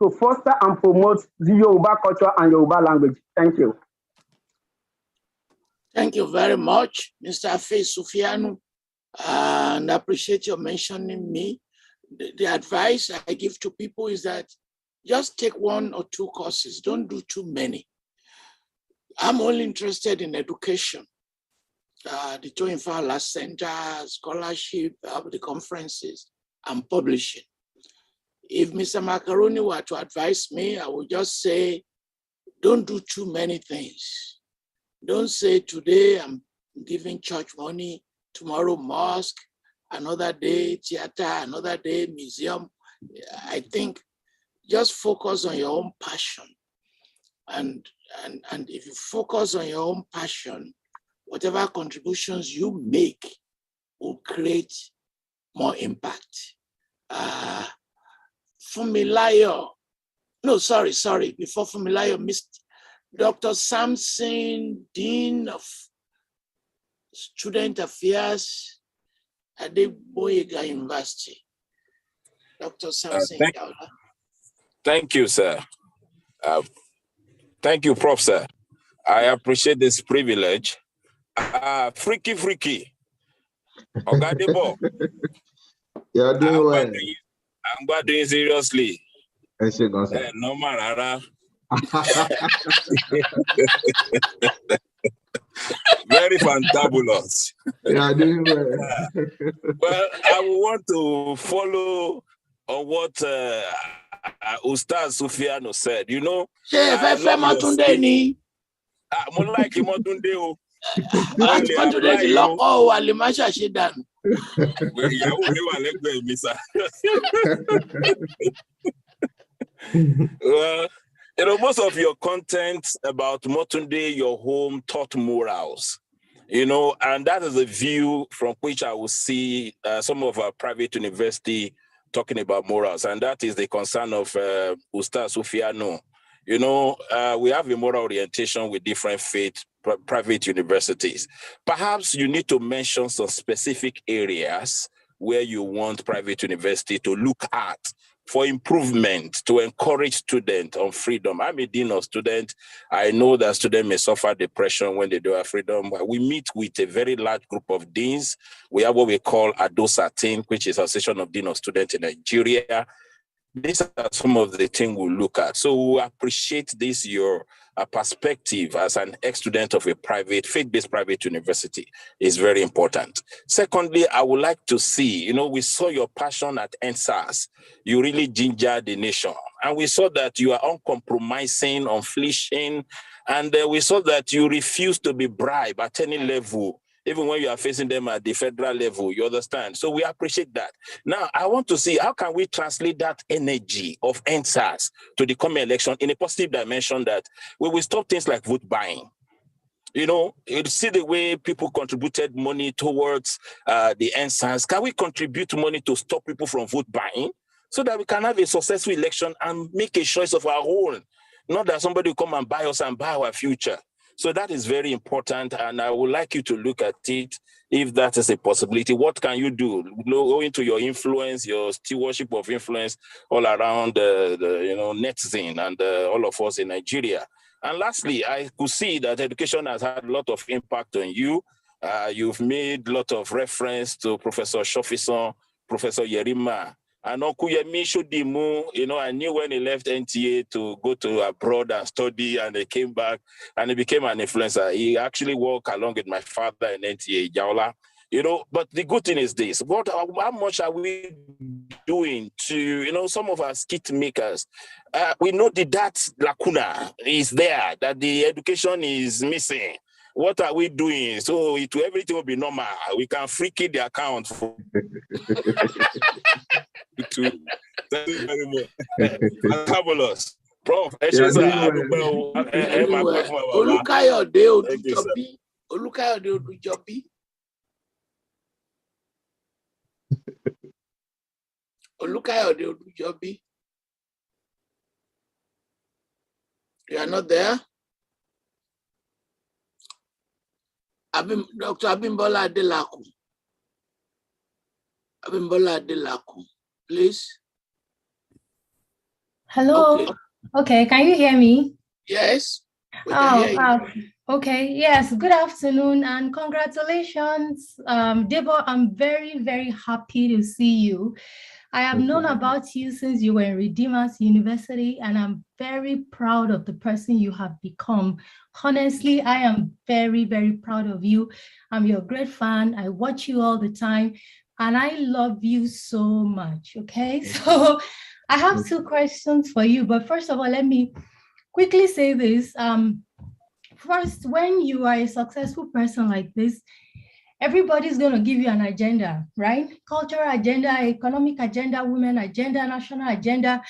to foster and promote the Yoruba culture and Yoruba language? Thank you. Thank you very much, Mr. Afe Sufianu, and I appreciate your mentioning me. The advice I give to people is that just take 1 or 2 courses. Don't do too many. I'm only interested in education. The Toyin Falola Center, scholarship, the conferences, and publishing. If Mr. Macaroni were to advise me, I would just say, don't do too many things. Don't say today I'm giving church money, tomorrow mosque, another day theater, another day museum. I think just focus on your own passion. And if you focus on your own passion, whatever contributions you make will create more impact. Fumilayo, no, sorry, before Fumilayo, Dr. Samson, Dean of Student Affairs at the Boyega University. Dr. Samson. Thank you, sir. Thank you, Prof, sir. I appreciate this privilege. Freaky. Oga Debo. You're doing well. I'm doing seriously. No matter. Very fantabulous. Yeah, doing well. Well, I want to follow on what Ustaz Sufiano said. You know, I like Motunde. Well, you know, most of your content about Motunde, your home, taught morals. You know, and that is a view from which I will see some of our private university talking about morals, and that is the concern of Ustaz Sufiano. You know, we have a moral orientation with different faith private universities. Perhaps you need to mention some specific areas where you want private university to look at for improvement, to encourage students on freedom. I'm a dean of students. I know that students may suffer depression when they do have freedom. We meet with a very large group of deans. We have what we call ADOSATIN, which is Association of Dean of Students in Nigeria. These are some of the things we'll look at. So we appreciate this, your perspective as an ex-student of a private, faith-based private university is very important. Secondly, I would like to see, you know, we saw your passion at NSAS. You really gingered the nation. And we saw that you are uncompromising, unflinching, and we saw that you refuse to be bribed at any level, even when you are facing them at the federal level, you understand? So we appreciate that. Now, I want to see how can we translate that energy of NSAS to the coming election in a positive dimension that we will stop things like vote buying. You know, you see the way people contributed money towards the NSAS. Can we contribute money to stop people from vote buying so that we can have a successful election and make a choice of our own? Not that somebody will come and buy us and buy our future. So that is very important, and I would like you to look at it if that is a possibility. What can you do? Owing to your influence, your stewardship of influence all around the netizen and all of us in Nigeria. And lastly, I could see that education has had a lot of impact on you. You've made a lot of reference to Professor Shofison, Professor Yerima, and Okuyemi Shodimu. You know, I knew when he left NTA to go to abroad and study, and he came back and he became an influencer. He actually worked along with my father in NTA, Jaula. You know, but the good thing is this: how much are we doing to, you know, some of our skit makers? We know that lacuna is there, that the education is missing. What are we doing? So everything will be normal. We can free key the account. Thank you very much. Fabulous. Prof, Olukayode Odujobi. Olukayode Odujobi. Olukayode Odujobi. You are not there? Dr. Abimbola Adelaku. Abimbola Adelaku, please. Hello. Okay, can you hear me? Yes. Oh, Okay, yes, good afternoon and congratulations. Debo, I'm very, very happy to see you. I have known about you since you were in Redeemers University, and I'm very proud of the person you have become. Honestly, I am very, very proud of you. I'm your great fan. I watch you all the time, and I love you so much, okay? So I have two questions for you, but first of all, let me quickly say this. First, when you are a successful person like this, everybody's going to give you an agenda, right? Cultural agenda, economic agenda, women agenda, national agenda.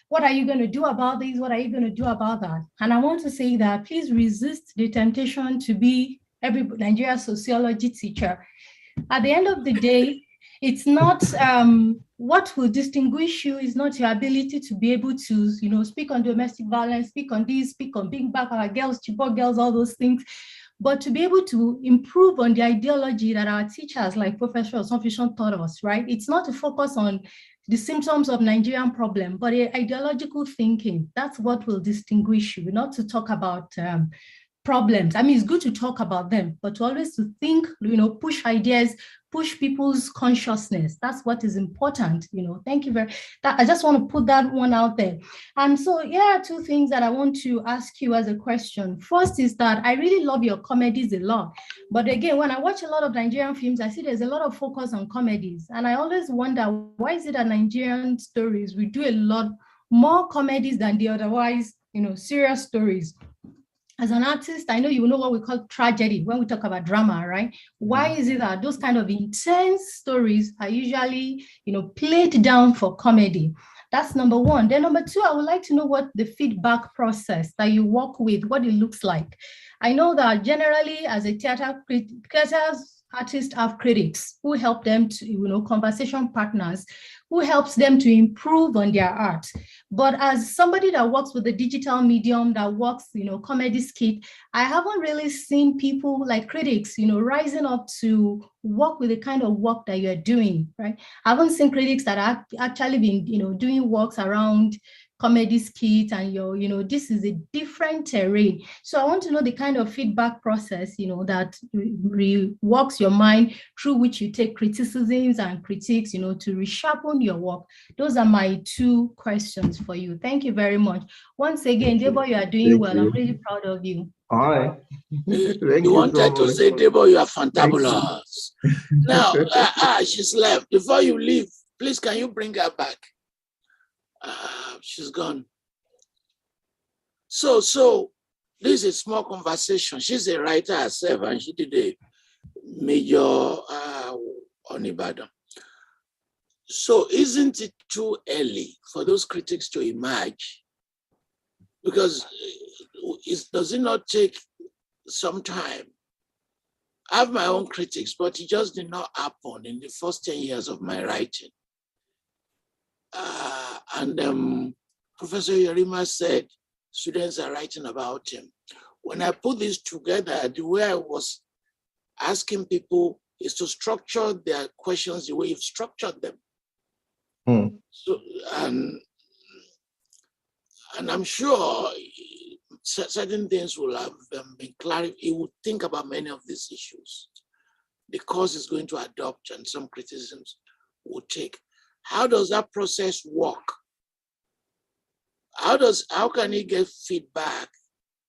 What are you going to do about this? What are you going to do about that? And I want to say that please resist the temptation to be every Nigeria sociology teacher. At the end of the day, it's not what will distinguish you is not your ability to be able to, speak on domestic violence, speak on this, speak on being back our girls, Chibok girls, all those things, but to be able to improve on the ideology that our teachers like Professor Osofishan taught us, right? It's not to focus on the symptoms of Nigerian problem, but ideological thinking. That's what will distinguish you, not to talk about problems. I mean, it's good to talk about them, but to always to think, push ideas, push people's consciousness. That's what is important, Thank you very much. I just want to put that one out there. And so, yeah, two things that I want to ask you as a question. First is that I really love your comedies a lot. But again, when I watch a lot of Nigerian films, I see there's a lot of focus on comedies. And I always wonder, why is it that Nigerian stories, we do a lot more comedies than the otherwise, serious stories? As an artist, I know you know what we call tragedy when we talk about drama, right? Why is it that those kind of intense stories are usually, played down for comedy? That's number one. Then number two, I would like to know what the feedback process that you work with, what it looks like. I know that generally as a theater artists have critics who help them to, conversation partners who helps them to improve on their art. But as somebody that works with the digital medium, that works, comedy skit, I haven't really seen people like critics, rising up to work with the kind of work that you're doing, right? I haven't seen critics that have actually been, doing works around comedy skit and this is a different terrain. So I want to know the kind of feedback process, that reworks your mind through which you take criticisms and critiques, to resharpen your work. Those are my two questions for you. Thank you very much. Once again, Debo, you are doing well. I'm really proud of you. All right. You wanted to say, Debo, you are fantabulous. Now, she's left. Before you leave, please, can you bring her back? She's gone. So this is a small conversation. She's a writer herself, and she did a major on Ibadan. So isn't it too early for those critics to emerge? Because does it not take some time? I have my own critics, but it just did not happen in the first 10 years of my writing. Professor Yerima said students are writing about him. When I put this together, the way I was asking people is to structure their questions the way you've structured them. So, and I'm sure certain things will have been clarified. He would think about many of these issues. The course is going to adopt, and some criticisms will take. How does that process work? How can he get feedback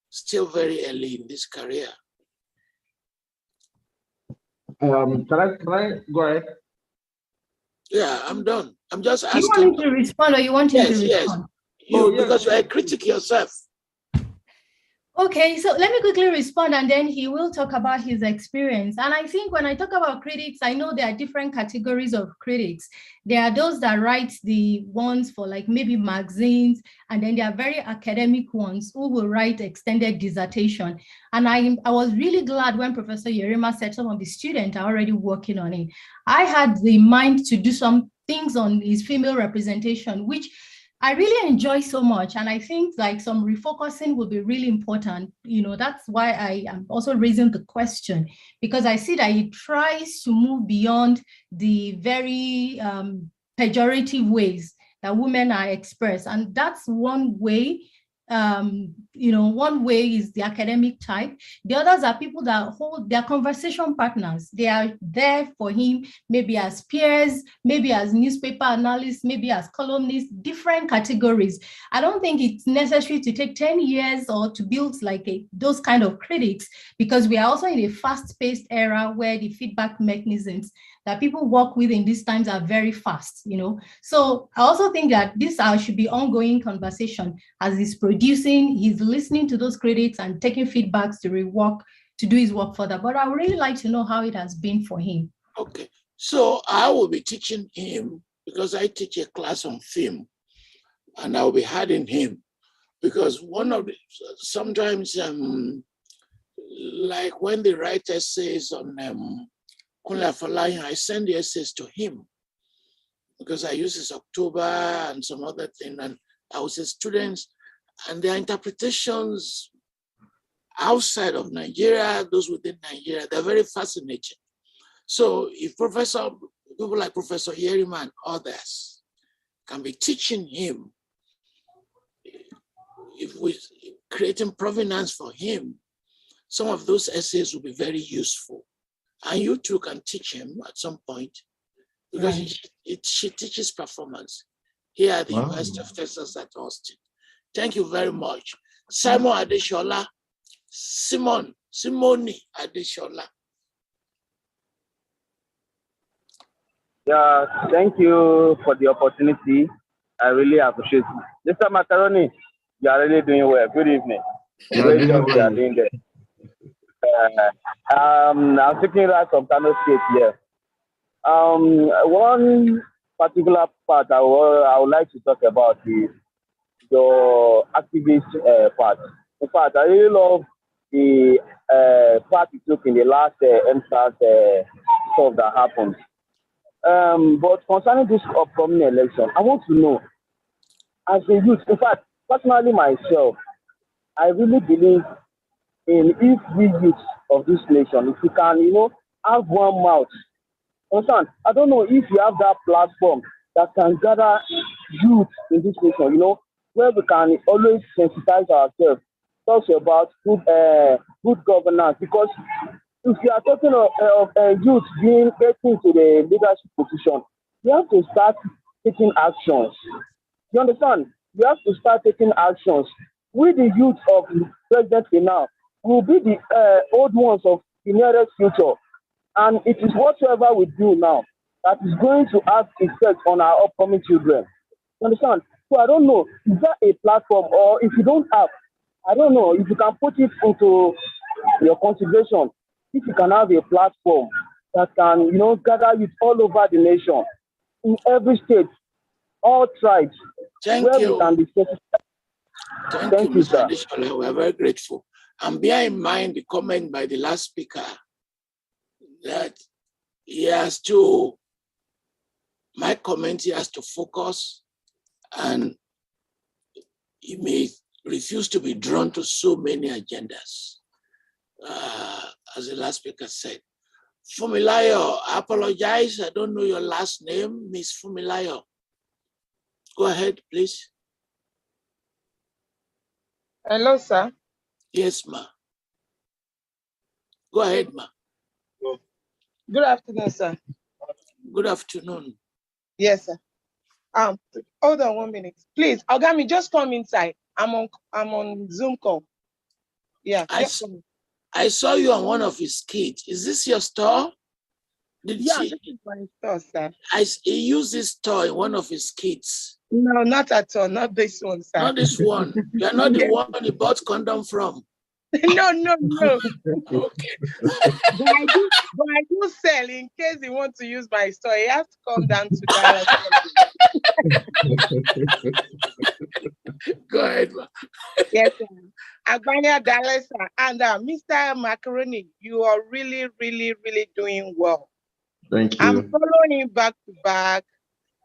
still very early in this career? Can I go ahead? Yeah, I'm done. I'm just asking. You want me to respond or you want him to respond? Yes. Because you're a critic yourself. Okay, so let me quickly respond and then he will talk about his experience. And I think when I talk about critics, I know there are different categories of critics. There are those that write the ones for like maybe magazines, and then there are very academic ones who will write extended dissertation. And I was really glad when Professor Yerima said some of the students are already working on it. I had the mind to do some things on his female representation, which I really enjoy so much. And I think like some refocusing will be really important. That's why I am also raising the question, because I see that he tries to move beyond the very pejorative ways that women are expressed. And that's one way one way is the academic type. The others are people that hold their conversation partners. They are there for him, maybe as peers, maybe as newspaper analysts, maybe as columnists, different categories. I don't think it's necessary to take 10 years or to build like those kind of critics, because we are also in a fast-paced era where the feedback mechanisms that people work with in these times are very fast, So I also think that this should be ongoing conversation as he's producing, he's listening to those critics and taking feedbacks to do his work further. But I would really like to know how it has been for him. Okay, so I will be teaching him because I teach a class on film, and I'll be having him because sometimes like when the writer essays on Falola, I send the essays to him because I use his October and some other thing, and I would say students and their interpretations outside of Nigeria, those within Nigeria, they're very fascinating. So if people like Professor Yerima and others can be teaching him, if we're creating provenance for him, some of those essays will be very useful. And you too can teach him at some point, because she teaches performance here at the University of Texas at Austin. Thank you very much. Simon Adeshola, Simone Adeshola. Yeah, thank you for the opportunity. I really appreciate it. Mr. Macaroni, you are really doing well. Good evening. Great job you are doing there. I'm speaking right from Kano State here. One particular part I would like to talk about is your activist part. In fact, I really love the part you took in the last MSAS stuff that happened. But concerning this upcoming election, I want to know, as a youth, in fact, personally myself, I really believe in if we youth of this nation, if we can, have one mouth. Understand? I don't know if you have that platform that can gather youth in this nation, where we can always sensitize ourselves, talk about good governance. Because if you are talking of youth getting to the leadership position, you have to start taking actions. You understand? You have to start taking actions. We, the youth of President now, will be the old ones of the nearest future. And it is whatsoever we do now that is going to have effect on our upcoming children. You understand? So I don't know, is there a platform, or if you don't have, I don't know, if you can put it into your consideration, if you can have a platform that can, gather youth all over the nation, in every state, all tribes, Thank you. We can be Thank you, Mr. Adeshola. We are very grateful. And bear in mind the comment by the last speaker that my comment, he has to focus, and he may refuse to be drawn to so many agendas, as the last speaker said. Fumilayo, I apologize, I don't know your last name, Miss Fumilayo. Go ahead, please. Hello, sir. Yes, ma. Go ahead, ma. Good afternoon, sir. Good afternoon. Yes, sir. Hold on 1 minute, please. Ogami, just come inside. I'm on Zoom call. Yeah. I saw you on one of his kids. Is this your store? This is my store, sir. He used this store in one of his kids. No, not at all. Not this one, sir. Not this one. You're not the one he bought condom from. No. Okay. But I do sell in case he wants to use my store. He has to come down to Dallas. Go ahead, ma. Yes, sir. Agbanya Dallas, and Mr. Macaroni, you are really, really, really doing well. Thank you. I'm following back to back.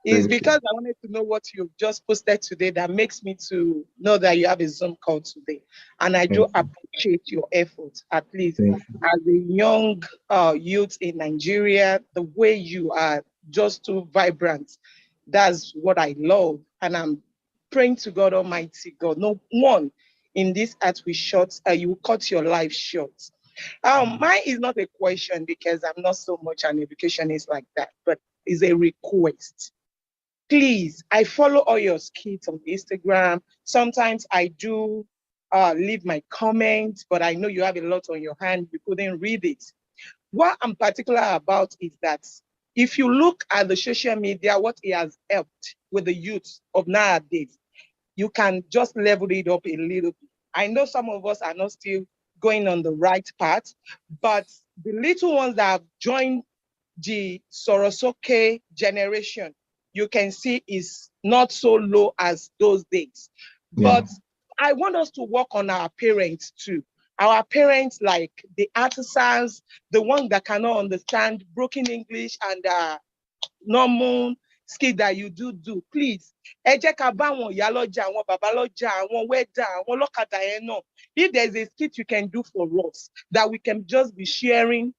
It's because I wanted to know what you've just posted today that makes me to know that you have a Zoom call today. And I do appreciate your efforts, at least as a young youth in Nigeria, the way you are just too vibrant. That's what I love. And I'm praying to God Almighty God. No one in this earth will you will cut your life short. Mine is not a question because I'm not so much an educationist like that, but it's a request. Please, I follow all your skits on Instagram. Sometimes I do leave my comments, but I know you have a lot on your hand. You couldn't read it. What I'm particular about is that if you look at the social media, what it has helped with the youth of nowadays, you can just level it up a little bit. I know some of us are not still going on the right path, but the little ones that have joined the Sorosoke generation, you can see is not so low as those days. Yeah. But I want us to work on our parents too. Our parents, like the artisans, the ones that cannot understand broken English and normal skill that you do, please. Ẹ jẹ́ ká bá àwọn ìyá lọ́jà, àwọn bàbá lọ́jà, àwọn wẹ́dà, àwọn ọlọ́kadà yẹn náà. If there's a skit you can do for us, that we can just be sharing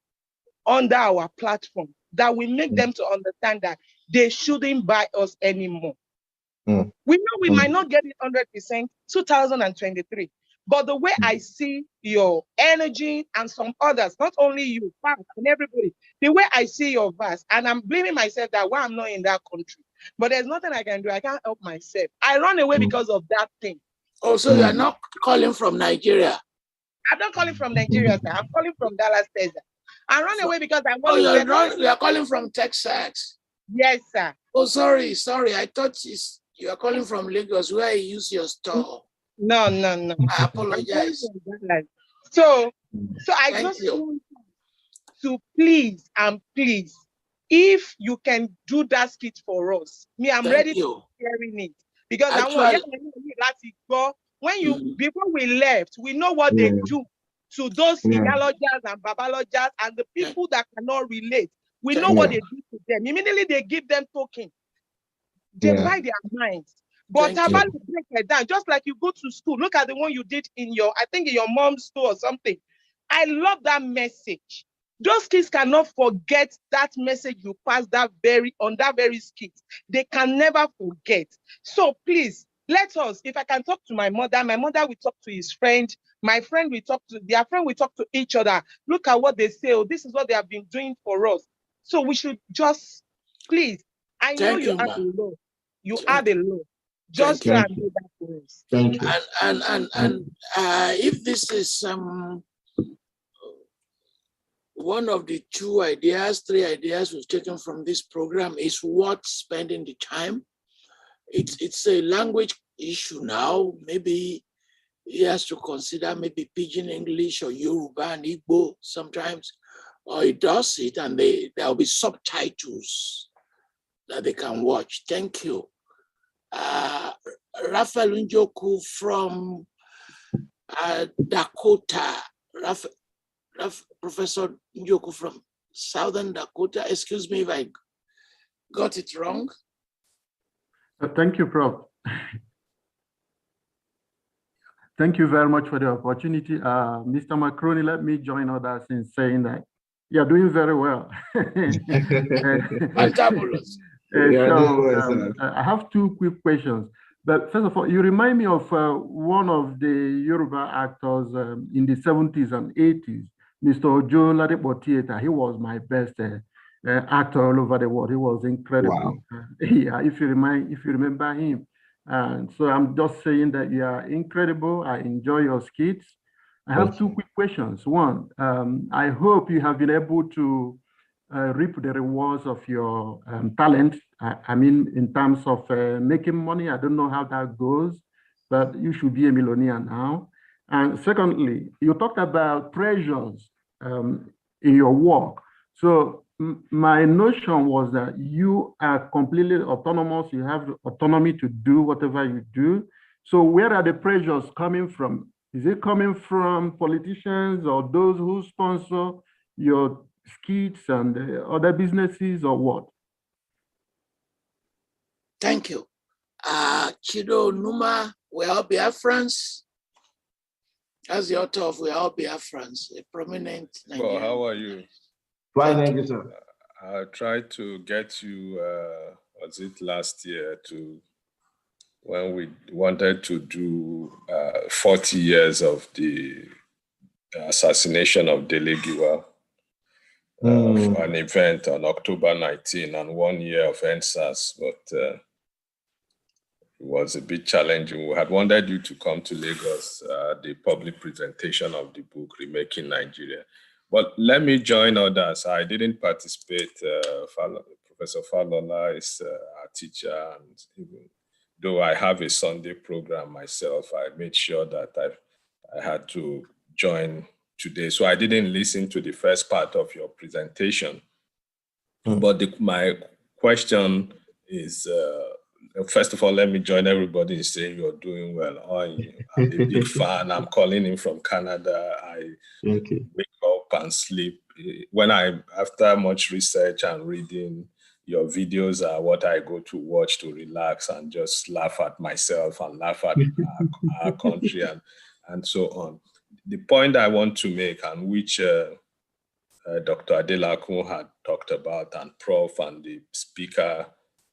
under our platform, that will make them to understand that they shouldn't buy us anymore. We know we might not get it 100% 2023, but the way I see your energy and some others, not only you, and everybody, the way I see your verse, and I'm blaming myself that why I'm not in that country, but there's nothing I can do. I can't help myself. I run away because of that thing. Oh, so you're not calling from Nigeria? I'm not calling from Nigeria, sir. I'm calling from Dallas, Texas. I run away because I want to. You're calling from Texas? Yes, sir. Oh, sorry. I thought you are calling from Lagos, where I use your store. No. I apologize. So I just want to please, if you can do that skit for us, I'm ready to hearing it. Because before we left, we know what they do to those Iyalojas and Babalojas and the people that cannot relate. We know what they do to them. Immediately they give them token. They buy their minds. But Tabali break it down. Just like you go to school, look at the one you did in your mom's store or something. I love that message. Those kids cannot forget that message you passed on that very skit. They can never forget. So please, let us, if I can talk to my mother will talk to his friend, my friend will talk to their friend, will talk to each other. Look at what they say. Oh, this is what they have been doing for us. So we should just, please, I know you have a lot. You have a lot. Just try and do that for us. Thank you. And if this is one of the 3 ideas we've taken from this program is worth spending the time. It's a language issue now. Maybe he has to consider maybe Pidgin English or Yoruba and Igbo sometimes, or he does it and there'll be subtitles that they can watch. Thank you. Raphael Njoku from Dakota. Professor Njoku from Southern Dakota. Excuse me if I got it wrong. Thank you, Prof. Thank you very much for the opportunity. Mr. Macaroni, let me join others in saying that you're doing very well. I have 2 quick questions. But first of all, you remind me of one of the Yoruba actors in the 70s and 80s, Mr. Ojo Ladipo Theatre. He was my best actor all over the world. He was incredible. Wow. Yeah, if you remember him. And so I'm just saying that you are incredible. I enjoy your skits. I have 2 quick questions. One, I hope you have been able to reap the rewards of your talent. I mean, in terms of making money, I don't know how that goes, but you should be a millionaire now. And secondly, you talked about pressures in your work. So my notion was that you are completely autonomous. You have autonomy to do whatever you do. So where are the pressures coming from? Is it coming from politicians or those who sponsor your skits and other businesses, or what? Thank you. Chido Numa, We Are Biafrans. As the author of We Are Biafrans, a prominent Nigerian. Well, how are you? Fine, thank you, sir. I tried to get you, was it last year, to when we wanted to do 40 years of the assassination of Dele Giwa, for an event on October 19 and 1 year of NSAS, but it was a bit challenging. We had wanted you to come to Lagos, the public presentation of the book, Remaking Nigeria. But let me join others. I didn't participate. Professor Falola is our teacher, and even though I have a Sunday program myself, I made sure that I had to join today. So I didn't listen to the first part of your presentation. But my question is, first of all, let me join everybody in saying you're doing well. I'm a big fan. I'm calling in from Canada. I wake up and sleep. After much research and reading, your videos are what I go to watch to relax and just laugh at myself and laugh at our country and so on. The point I want to make, and which Dr. Adelakun had talked about, and Prof and the speaker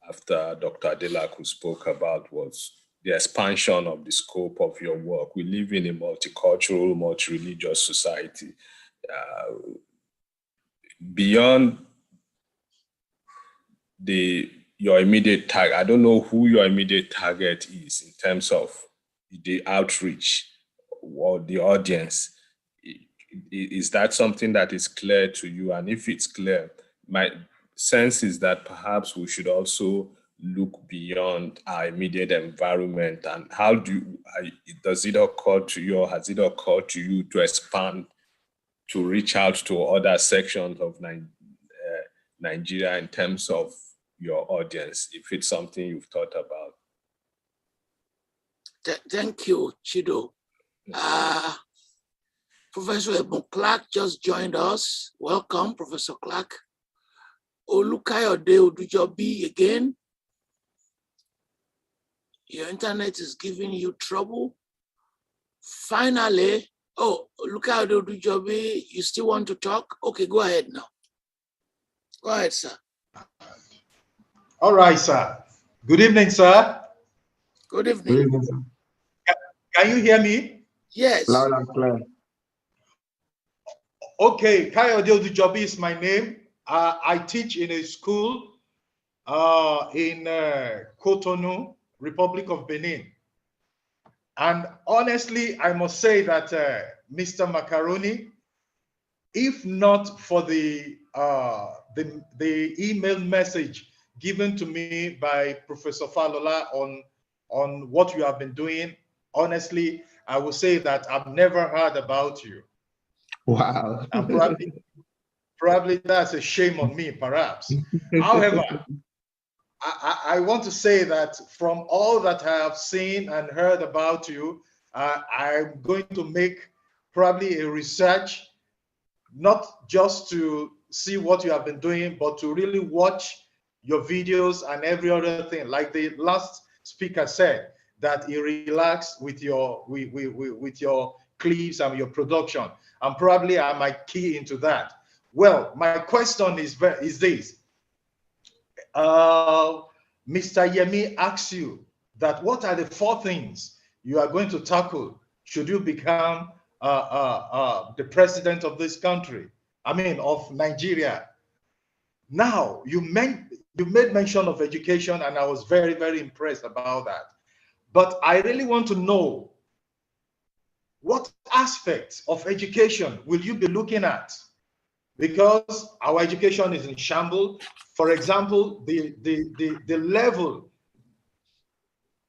after Dr. Adelakun spoke about, was the expansion of the scope of your work. We live in a multicultural, multi-religious society. Beyond your immediate target, I don't know who your immediate target is in terms of the outreach or the audience. Is that something that is clear to you? And if it's clear, my sense is that perhaps we should also look beyond our immediate environment. And how does it occur to you, or has it occurred to you to expand, to reach out to other sections of Nigeria in terms of your audience, if it's something you've thought about? Thank you, Chido. Professor Ebon Clark just joined us. Welcome, Professor Clark. Olukayode Odujobi again. Your internet is giving you trouble. Finally, Olukayode Odujobi, you still want to talk? Okay, go ahead now. Go ahead, sir. All right, sir. Good evening, sir. Good evening. Good evening, sir. Can you hear me? Yes. Loud and clear. Okay, Kayode Odujobi is my name. I teach in a school in Cotonou, Republic of Benin. And honestly, I must say that Mr. Macaroni, if not for the email message given to me by Professor Falola on what you have been doing, honestly, I will say that I've never heard about you. Wow. And probably that's a shame on me, perhaps. However, I want to say that from all that I have seen and heard about you, I'm going to make probably a research, not just to see what you have been doing, but to really watch your videos and every other thing. Like the last speaker said, that he relaxed with your clips and your production. And probably I might key into that. Well, my question is this. Mr. Yemi asks you that what are the 4 things you are going to tackle should you become the president of this country, of Nigeria. Now, you made mention of education, and I was very, very impressed about that. But I really want to know, what aspects of education will you be looking at? Because our education is in shambles. For example, the level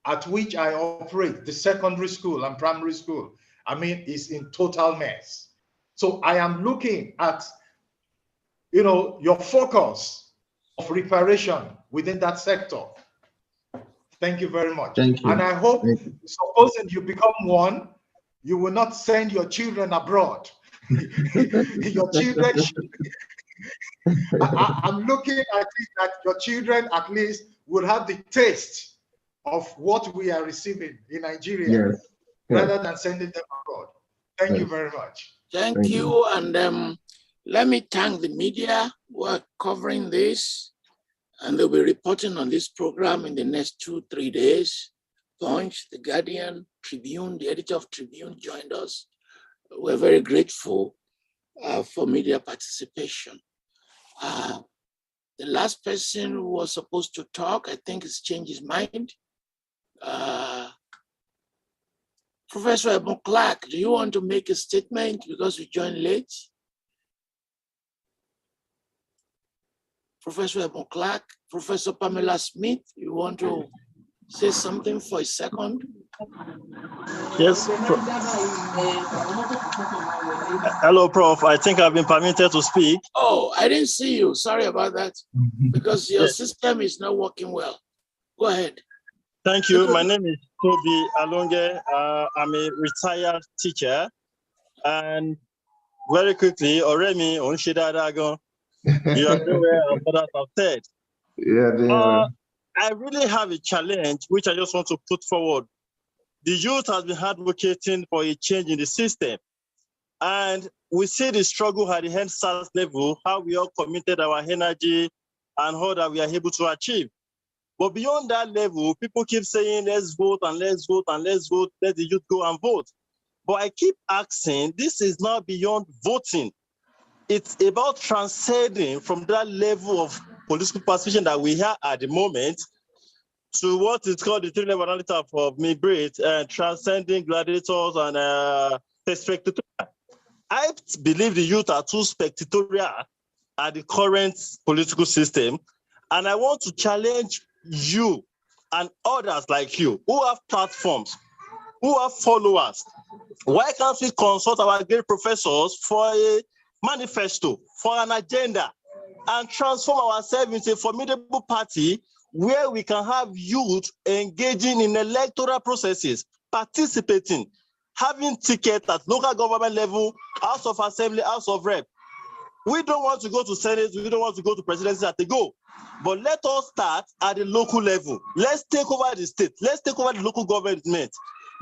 at which I operate, the secondary school and primary school, is in total mess. So I am looking at, your focus of reparation within that sector. Thank you very much. Thank you. And I hope, supposing you become one, you will not send your children abroad. Your children, I'm looking at it that your children at least would have the taste of what we are receiving in Nigeria, rather than sending them abroad. Thank you very much. Thank you. And let me thank the media who are covering this, and they'll be reporting on this program in the next 2-3 days. Punch, The Guardian, Tribune, the editor of Tribune joined us. We're very grateful for media participation. The last person who was supposed to talk, I think, has changed his mind. Professor Ebon Clark, do you want to make a statement because you joined late? Professor Ebon Clark, Professor Pamela Smith, you want to say something for a second? Yes. Hello, Prof. I think I've been permitted to speak. Oh, I didn't see you. Sorry about that. Because your system is not working well. Go ahead. Thank you. My name is Toby Alonge. I'm a retired teacher. And very quickly, Oremi Onshidadagon, you are aware of what I've said. Yeah, I really have a challenge, which I just want to put forward. The youth has been advocating for a change in the system. And we see the struggle at the NSAS level, how we all committed our energy and how that we are able to achieve. But beyond that level, people keep saying, let's vote and let's vote and let's vote, let the youth go and vote. But I keep asking, this is not beyond voting. It's about transcending from that level of political participation that we have at the moment to what is called the three-level analysis of Mibrit, transcending gladiators and spectators. I believe the youth are too spectatorial at the current political system. And I want to challenge you and others like you who have platforms, who have followers. Why can't we consult our great professors for a manifesto, for an agenda, and transform ourselves into a formidable party where we can have youth engaging in electoral processes, participating, having tickets at local government level, House of Assembly, House of Rep. We don't want to go to Senate, we don't want to go to presidency at the go. But let us start at the local level. Let's take over the state. Let's take over the local government.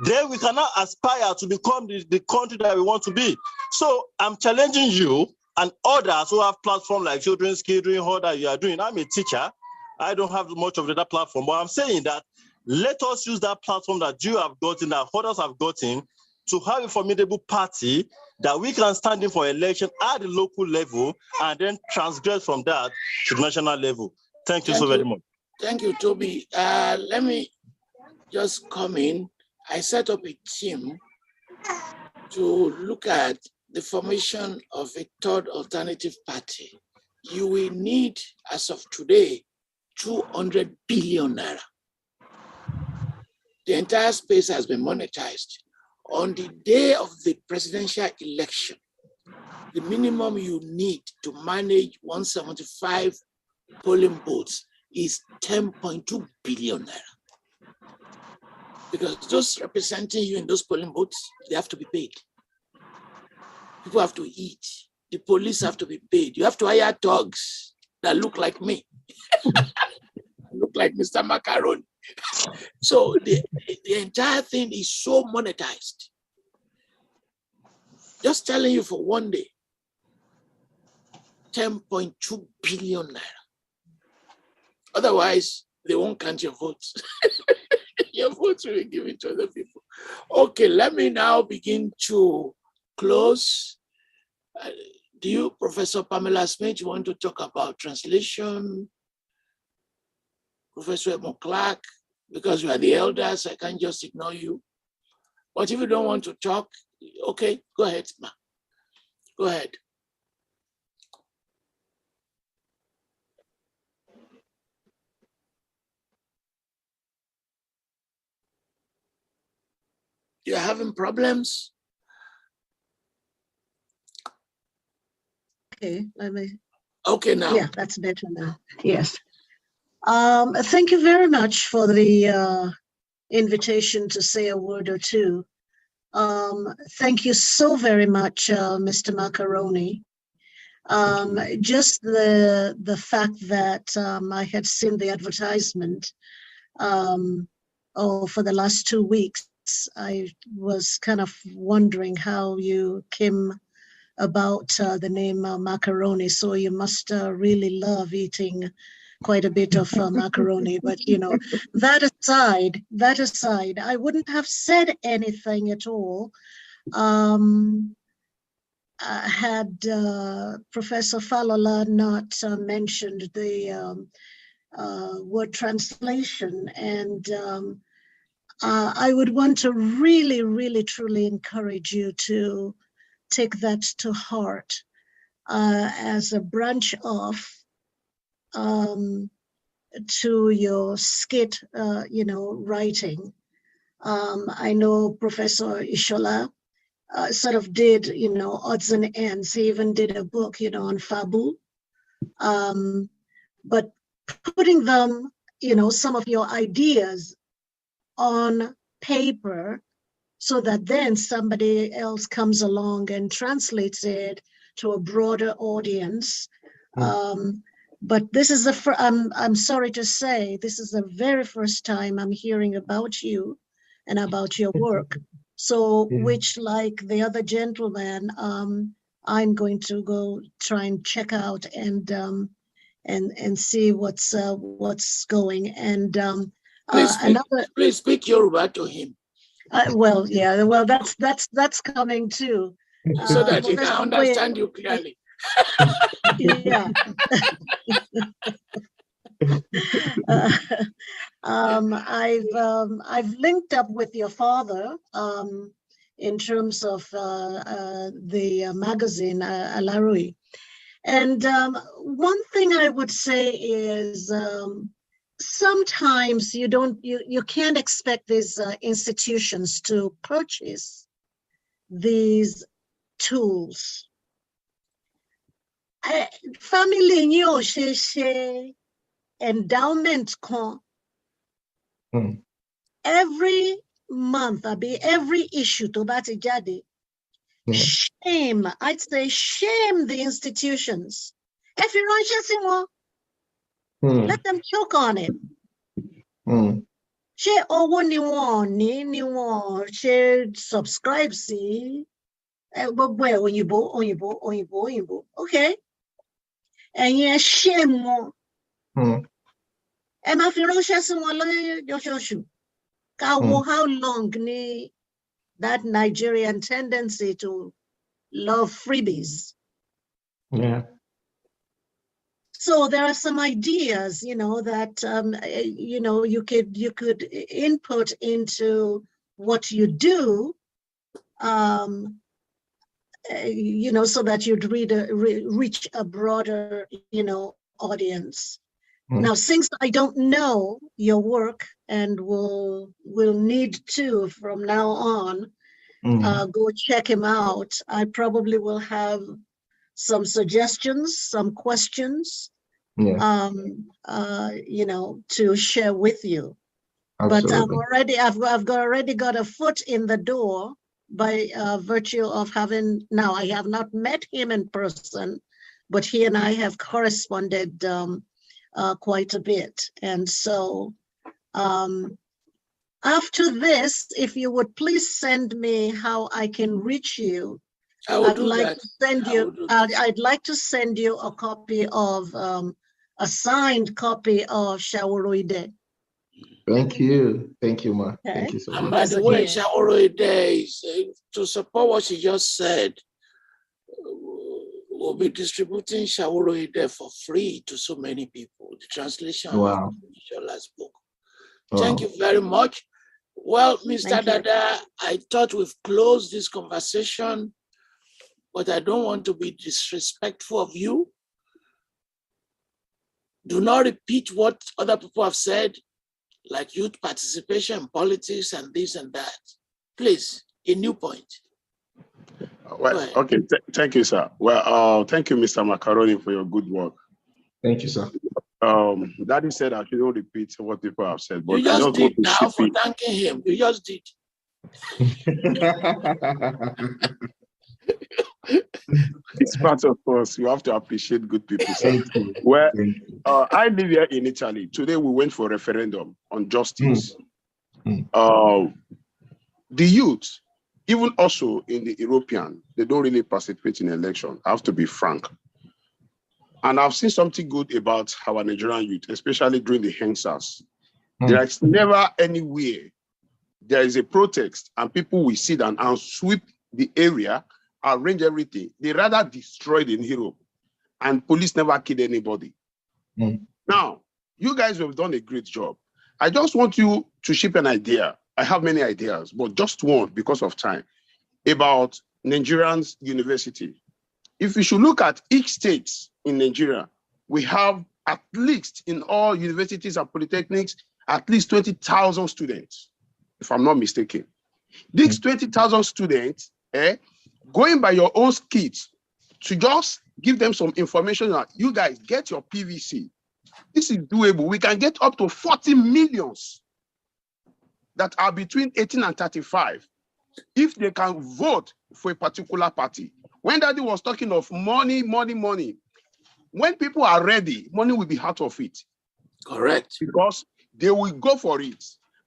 Then we cannot aspire to become the country that we want to be. So I'm challenging you and others who have platforms like Children's Catering, all that you are doing. I'm a teacher. I don't have much of that platform, but I'm saying that let us use that platform that you have gotten, that others have gotten, to have a formidable party that we can stand in for election at the local level and then transgress from that to the national level. Thank you so very much. Thank you, Toby. Let me just come in. I set up a team to look at the formation of a third alternative party. You will need, as of today, 200 billion naira. The entire space has been monetized. On the day of the presidential election, the minimum you need to manage 175 polling booths is 10.2 billion naira. Because those representing you in those polling booths, they have to be paid. People have to eat. The police have to be paid. You have to hire thugs that look like me. Look like Mr. Macaroni. So the entire thing is so monetized. Just telling you for one day, 10.2 billion naira. Otherwise, they won't count your votes. Your votes will be given to other people. Okay, let me now begin to close. Do you, Professor Pamela Smith, you want to talk about translation? Professor Edmond Clark, because you are the elders, I can't just ignore you. But if you don't want to talk, okay, go ahead, ma. Go ahead. You're having problems? Okay, let me. Okay, now. Yeah, that's better now. Yes. Thank you very much for the invitation to say a word or two. Thank you so very much, Mr. Macaroni. Just the fact that I had seen the advertisement for the last 2 weeks, I was kind of wondering how you came about the name macaroni. So you must really love eating quite a bit of macaroni. But that aside, I wouldn't have said anything at all had Professor Falola not mentioned the word translation. And I would want to really, really, truly encourage you to take that to heart as a branch off to your skit, writing. I know Professor Ishola sort of did, odds and ends. He even did a book, on Fabu. But putting them, some of your ideas on paper so that then somebody else comes along and translates it to a broader audience. But this is I'm sorry to say, this is the very first time I'm hearing about you and about your work. So, which, like the other gentleman, I'm going to go try and check out and see what's going. And please speak Yoruba to him. Well, yeah, well, that's coming too. So that he can understand you clearly. Yeah. I've linked up with your father in terms of the magazine Alarui, and one thing I would say is sometimes you can't expect these institutions to purchase these tools. Family nyo she endowment con every month, every issue to that jadi. Shame, I'd say shame the institutions. If you're not let them choke on it. She owo ni won she subscribe see. Oyinbo. Okay. And yeah, shame more. And if you don't share someone how long ni that Nigerian tendency to love freebies. Yeah. So there are some ideas, that you could input into what you do, so that you'd reach a broader, audience. Now, since I don't know your work and will need to from now on go check him out, I probably will have some suggestions, some questions, to share with you. Absolutely. But I've already got a foot in the door by virtue of having, now I have not met him in person, but he and I have corresponded quite a bit. And so after this, if you would please send me how I can reach you, I'd like to send you a copy of a signed copy of Shaworoide. Thank you, ma. Okay. Thank you so much. And by the way, Shaworoide, to support what she just said, we'll be distributing Shaworoide for free to so many people. The translation of Shola's book. Thank you very much. Well, Mr. Dada, I thought we've closed this conversation, but I don't want to be disrespectful of you. Do not repeat what other people have said, like youth participation in politics and this and that. Please, a new point. Well, okay, thank you, sir. Well, thank you, Mr. Macaroni, for your good work. Thank you, sir. Daddy said I shouldn't repeat what people have said, but You just I just did want to now for thanking him. You just did. It's part of us. You have to appreciate good people, sir. Well, I live here in Italy. Today we went for a referendum on justice. The youth, even also in the European, they don't really participate in election. I have to be frank. And I've seen something good about our Nigerian youth, especially during the HENSAS. There is never anywhere there is a protest and people will sit down and sweep the area, arrange everything. They rather destroy the hero, and police never killed anybody. Now, you guys have done a great job. I just want you to ship an idea. I have many ideas, but just one because of time, about Nigerian's university. If we should look at each state in Nigeria, we have at least in all universities and polytechnics, at least 20,000 students, if I'm not mistaken. These 20,000 students, going by your own skills, to just give them some information that you guys get your PVC. This is doable. We can get up to 40 millions that are between 18 and 35 if they can vote for a particular party. When Daddy was talking of money, when people are ready, money will be out of it. Correct. Because they will go for it.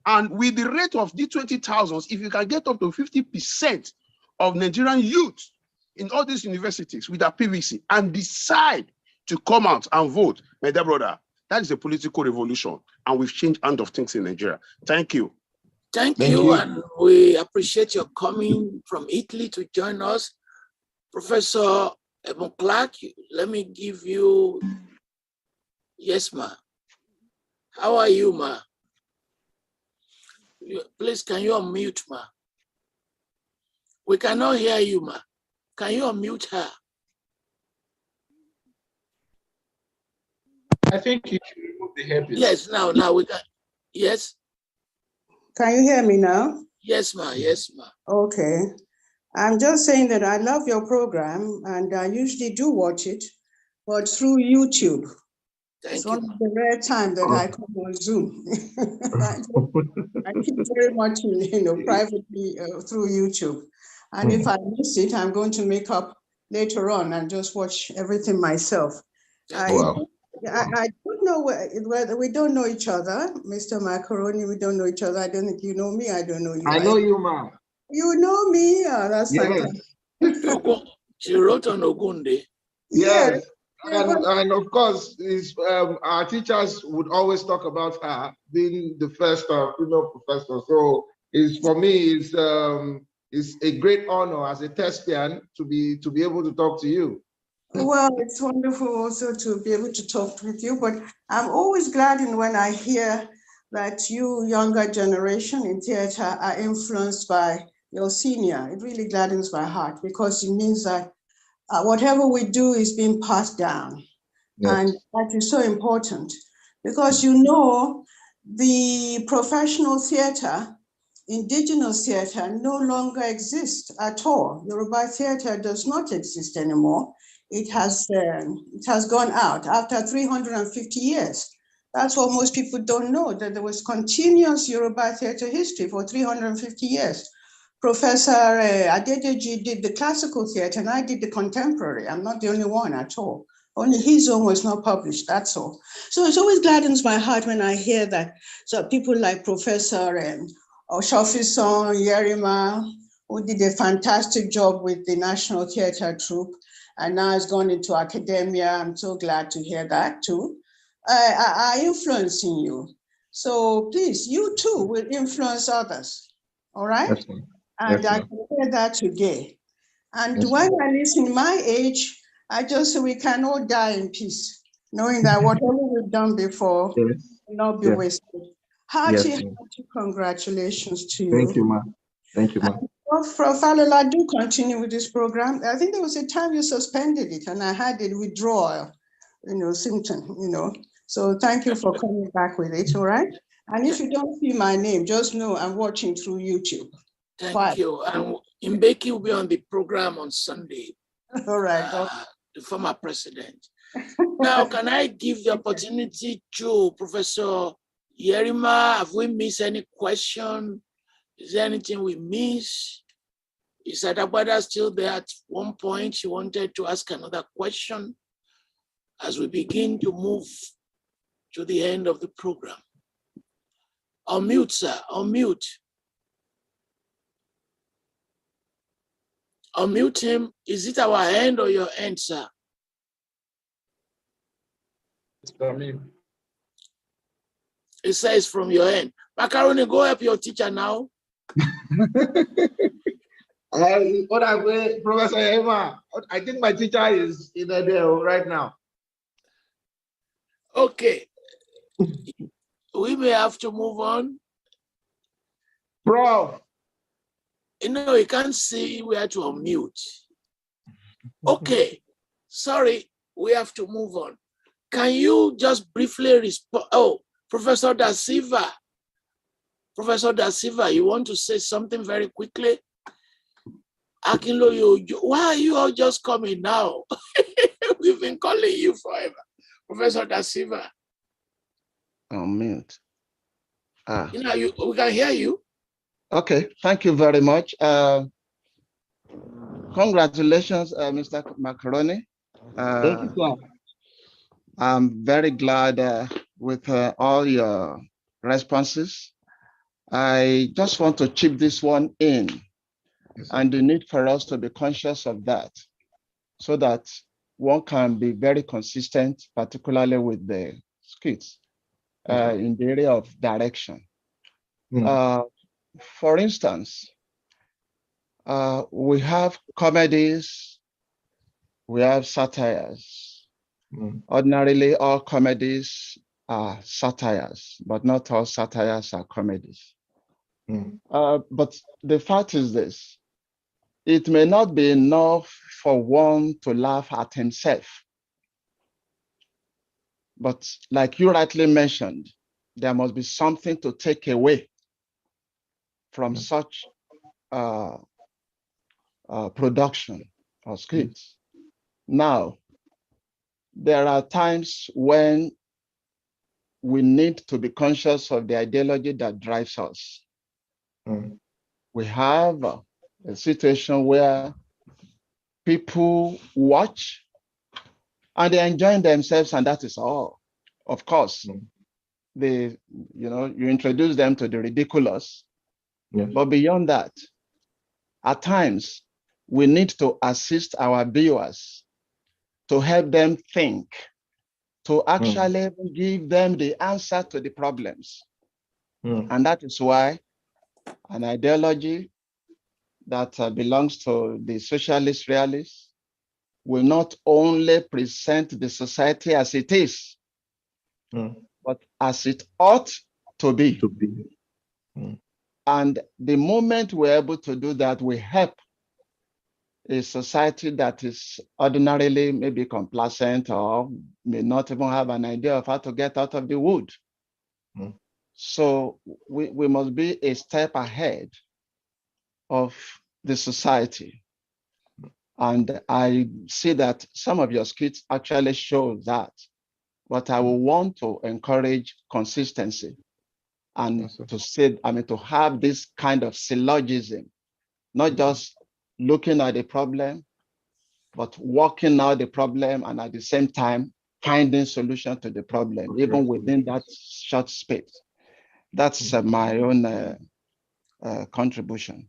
And with the rate of the 20,000, if you can get up to 50% of Nigerian youth in all these universities with a PVC and decide to come out and vote, my dear brother, that is a political revolution. And we've changed hand of things in Nigeria. Thank you. Thank you. And we appreciate your coming from Italy to join us. Professor Ebon Clark, let me give you, yes, ma. How are you, ma? Please, can you unmute, ma? We cannot hear you, ma. Can you unmute her? I think you should remove the headpiece. Yes, now we can. Yes. Can you hear me now? Yes, ma. Yes, ma. Okay. I'm just saying that I love your program and I usually do watch it, but through YouTube. It's one of the rare times that I come on Zoom. I keep very much, privately through YouTube. And if I miss it, I'm going to make up later on and just watch everything myself. Wow. I don't know whether we don't know each other, Mr. Macaroni, we don't know each other. I don't think you know me, I don't know you. I know you, ma. You know me? Oh, that's fantastic. She wrote on Ogunde. Yes. And of course, our teachers would always talk about her being the first female professor. So for me, it's a great honor as a thespian to be able to talk to you. Well, it's wonderful also to be able to talk with you, but I'm always glad when I hear that you younger generation in theater are influenced by your senior. It really gladdens my heart because it means that whatever we do is being passed down. Yes. And that is so important because the professional theater, indigenous theater no longer exists at all. Yoruba theater does not exist anymore. It has gone out after 350 years. That's what most people don't know, that there was continuous Yoruba theater history for 350 years. Professor Adedayo did the classical theater and I did the contemporary. I'm not the only one at all. Only his own was not published, that's all. So it always gladdens my heart when I hear that. So people like Professor Oshofison Yerima, who did a fantastic job with the National Theatre Troupe and now has gone into academia. I'm so glad to hear that too. Are influencing you. So please, you too will influence others, all right? Yes, and I can hear that today. And when I listen my age, I just say we can all die in peace, knowing that whatever we've done before will not be wasted. Hearty congratulations to you. Thank you, ma. Thank you, ma. Prof. Falola, do continue with this program. I think there was a time you suspended it and I had a withdrawal, symptom, So thank you for coming back with it, all right? And if you don't see my name, just know I'm watching through YouTube. Thank you. And Mbeki will be on the program on Sunday. All right. The former president. Now, can I give the opportunity to Professor Yerima? Have we missed any question? Is there anything we miss? Is Adabada still there? At one point, she wanted to ask another question as we begin to move to the end of the program. Unmute, sir. Unmute. Unmute him. Is it our end or your end, sir? It says from your end. Macaroni, go help your teacher now. Professor Emma, I think my teacher is in there right now. Okay. We may have to move on. Prof. You know, you can't see where to unmute. Okay. Sorry, we have to move on. Can you just briefly respond? Oh, Professor Da Silva. Professor Da Silva, you want to say something very quickly? Akinloye, why are you all just coming now? We've been calling you forever. Professor Da Silva. Mute. You know, we can hear you. Okay, thank you very much. Congratulations, Mr. Macaroni. Thank you, sir. I'm very glad with all your responses. I just want to chip this one in, and the need for us to be conscious of that, so that one can be very consistent, particularly with the skits in the area of direction. For instance, we have comedies, we have satires. Ordinarily, all comedies are satires, but not all satires are comedies. But the fact is this: it may not be enough for one to laugh at himself. But like you rightly mentioned, there must be something to take away from such production or scripts. Now, there are times when we need to be conscious of the ideology that drives us. We have a situation where people watch and they're enjoying themselves, and that is all. Of course, you introduce them to the ridiculous, but beyond that, at times, we need to assist our viewers to help them think, to actually give them the answer to the problems. And that is why an ideology that belongs to the socialist realists will not only present the society as it is, but as it ought to be. And the moment we're able to do that, we help a society that is ordinarily maybe complacent or may not even have an idea of how to get out of the wood. So we must be a step ahead of the society. And I see that some of your skits actually show that. But I will want to encourage consistency and to have this kind of syllogism, not just looking at the problem, but working out the problem and at the same time finding solution to the problem, even within that short space. That's my own contribution.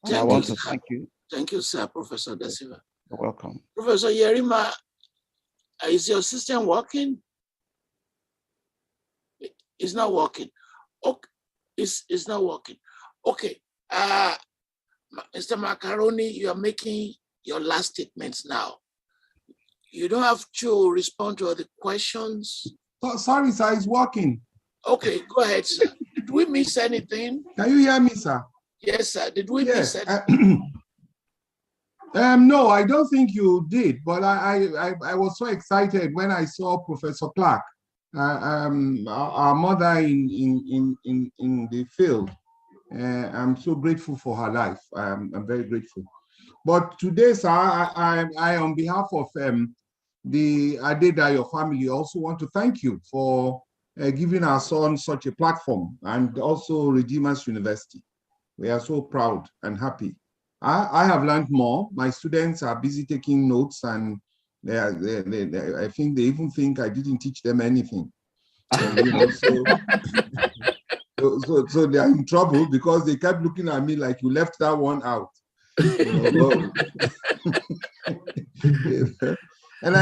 And I want to thank you. Thank you, sir, Professor Da Silva. You're welcome. Professor Yerima, is your system working? It's not working. Okay, it's not working. Okay, Mr. Macaroni, you are making your last statements now. You don't have to respond to all the questions. Oh, sorry, sir, it's working. Okay, go ahead, sir. Did we miss anything? Can you hear me, sir? Yes, sir. Did we miss anything? No, I don't think you did, but I was so excited when I saw Professor Clark, our mother in the field. I'm so grateful for her life. I'm very grateful. But today, sir, I on behalf of the Adedayo family, also want to thank you for giving our son such a platform, and also Redeemers University. We are so proud and happy. I have learned more. My students are busy taking notes, and I think they even think I didn't teach them anything. So they are in trouble because they kept looking at me like you left that one out. And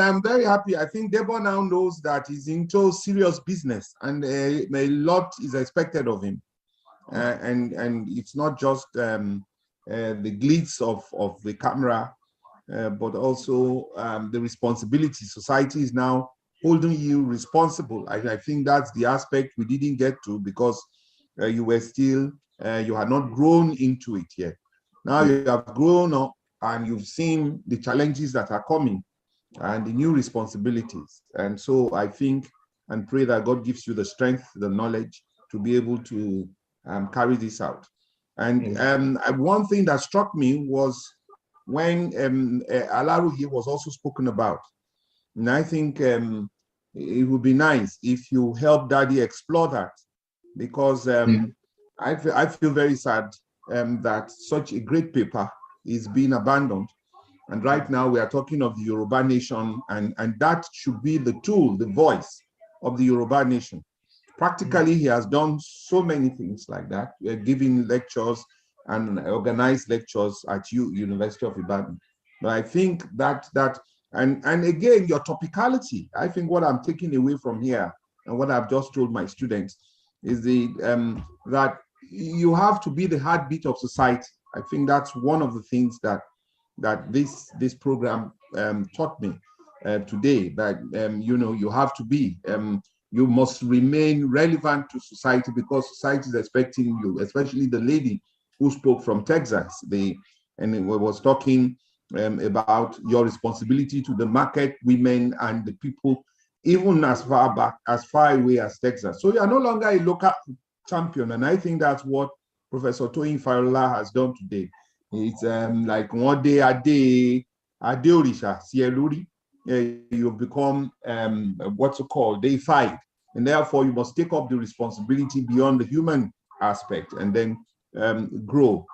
I'm very happy. I think Debo now knows that he's into serious business, and a lot is expected of him. And it's not just the glitz of the camera, but also the responsibility. Society is now holding you responsible. I think that's the aspect we didn't get to because you were still, you had not grown into it yet. Now you have grown up and you've seen the challenges that are coming and the new responsibilities. And so I think and pray that God gives you the strength, the knowledge to be able to carry this out. And one thing that struck me was when Alaruhi was also spoken about. And I think it would be nice if you help Daddy explore that, because I feel very sad that such a great paper is being abandoned. And right now we are talking of the Yoruba nation, and that should be the tool, the voice of the Yoruba nation. Practically, he has done so many things like that. We're giving lectures and organized lectures at University of Ibadan. But I think and again, your topicality, I think what I'm taking away from here and what I've just told my students is that you have to be the heartbeat of society. I think that's one of the things that this program taught me today, that you have to be, you must remain relevant to society because society is expecting you, especially the lady who spoke from Texas. And was talking about your responsibility to the market women and the people, even as far away as Texas. So you are no longer a local champion. And I think that's what Professor Toyin Falola has done today. It's like one day a day, Orisha, Sieluri, you've become what's it called, deified. And therefore you must take up the responsibility beyond the human aspect and then grow,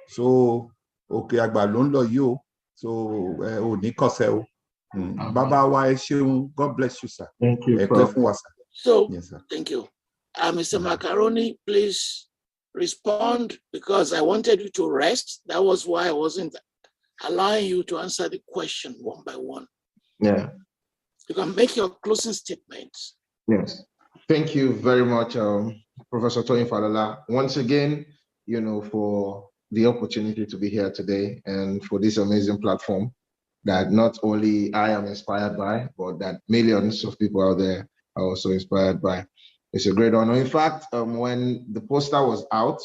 So, okay, you. So, Baba, God bless you, sir. Thank you, Prof. So, yes, sir. Thank you. Mr. Macaroni, please respond, because I wanted you to rest. That was why I wasn't allowing you to answer the question one by one. Yeah. You can make your closing statements. Yes. Thank you very much, Professor Toyin Falola. Once again, for the opportunity to be here today and for this amazing platform that not only I am inspired by, but that millions of people out there are also inspired by. It's a great honor. In fact, when the poster was out,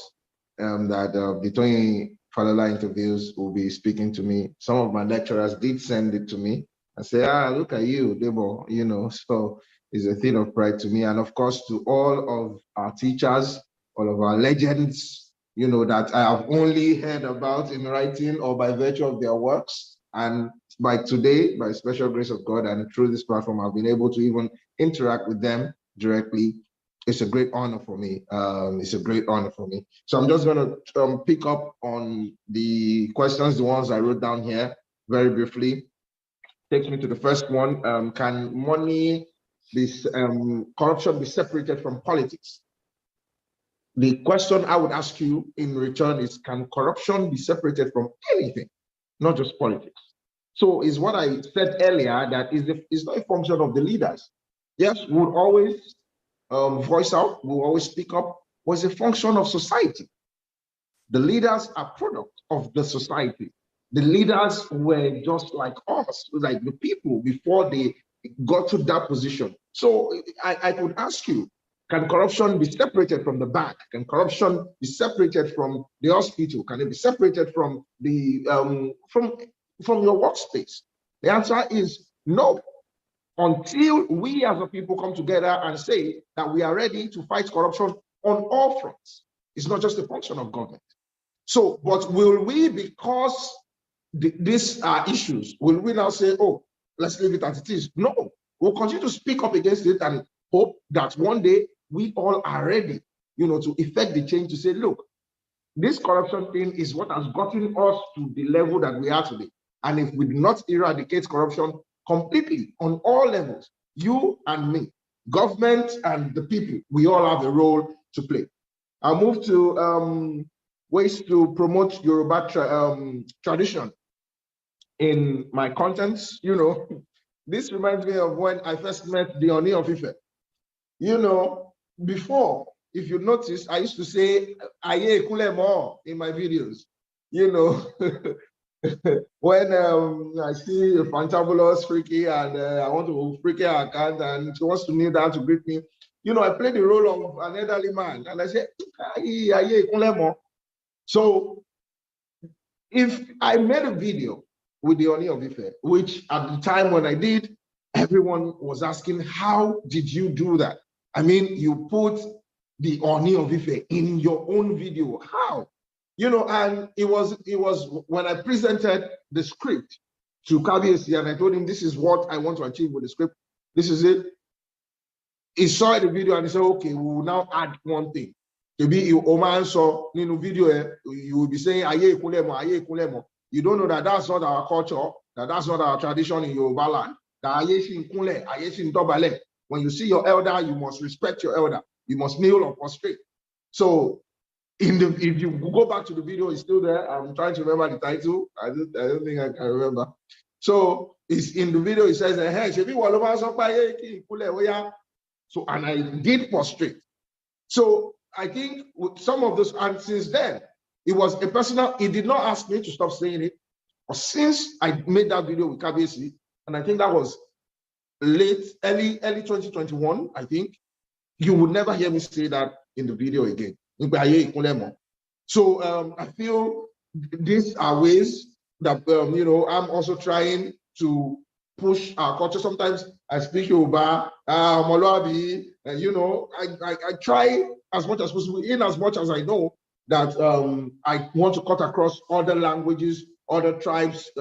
that the Toyin Falola interviews will be speaking to me, some of my lecturers did send it to me and say, look at you, Debo, so it's a thing of pride to me. And of course, to all of our teachers, all of our legends, that I have only heard about in writing or by virtue of their works. And by today, by special grace of God and through this platform, I've been able to even interact with them directly. It's a great honor for me. It's a great honor for me. So I'm just going to pick up on the questions, the ones I wrote down here very briefly. Takes me to the first one. Can money, corruption be separated from politics? The question I would ask you in return is, can corruption be separated from anything, not just politics? So is what I said earlier, that is not a function of the leaders. Yes, we would always voice out, we will always speak up, but it's a function of society. The leaders are product of the society. The leaders were just like us, like the people before they got to that position. So I could ask you, can corruption be separated from the bank? Can corruption be separated from the hospital? Can it be separated from the from your workspace? The answer is no. Until we as a people come together and say that we are ready to fight corruption on all fronts. It's not just a function of government. So, but will we, because these are issues, will we now say, oh, let's leave it as it is? No, we'll continue to speak up against it and hope that one day we all are ready, to effect the change, to say, look, this corruption thing is what has gotten us to the level that we are today. And if we do not eradicate corruption completely on all levels, you and me, government and the people, we all have a role to play. I'll move to ways to promote Yoruba tradition. in my contents. You know, this reminds me of when I first met the Oni of Ife. You know, before, if you notice, I used to say "Aye kulemo" in my videos. You know, when I see a fantabulous freaky and I want to freaky her account and she wants to kneel down to greet me, you know, I play the role of an elderly man and I say "Aye kulemo." So if I made a video with the Oni of Ife, which at the time when I did, everyone was asking, how did you do that? I mean, you put the Oni of Ife in your own video. How? You know, and it was when I presented the script to Kabiesi and I told him, this is what I want to achieve with the script. This is it. He saw the video and he said, okay, we will now add one thing. Maybe you saw in the video, you will be saying, "Aye kulemo, aye kulemo." You don't know that that's not our culture, that that's not our tradition in Yoruba land. That aye shin kunle, aye shin dobale. When you see your elder, you must respect your elder. You must kneel or prostrate. So, if you go back to the video, it's still there. I'm trying to remember the title. I don't think I can remember. So, it's in the video. It says, "Hey, so, and I did prostrate. So I think with some of those, and since then, it was a personal, he did not ask me to stop saying it. But since I made that video with KBC, and I think that was early 2021, I think, you would never hear me say that in the video again. So I feel these are ways that, you know, I'm also trying to push our culture. Sometimes I speak Yoruba, Moloabi, and you know, I try as much as possible, in as much as I know that I want to cut across other languages, other tribes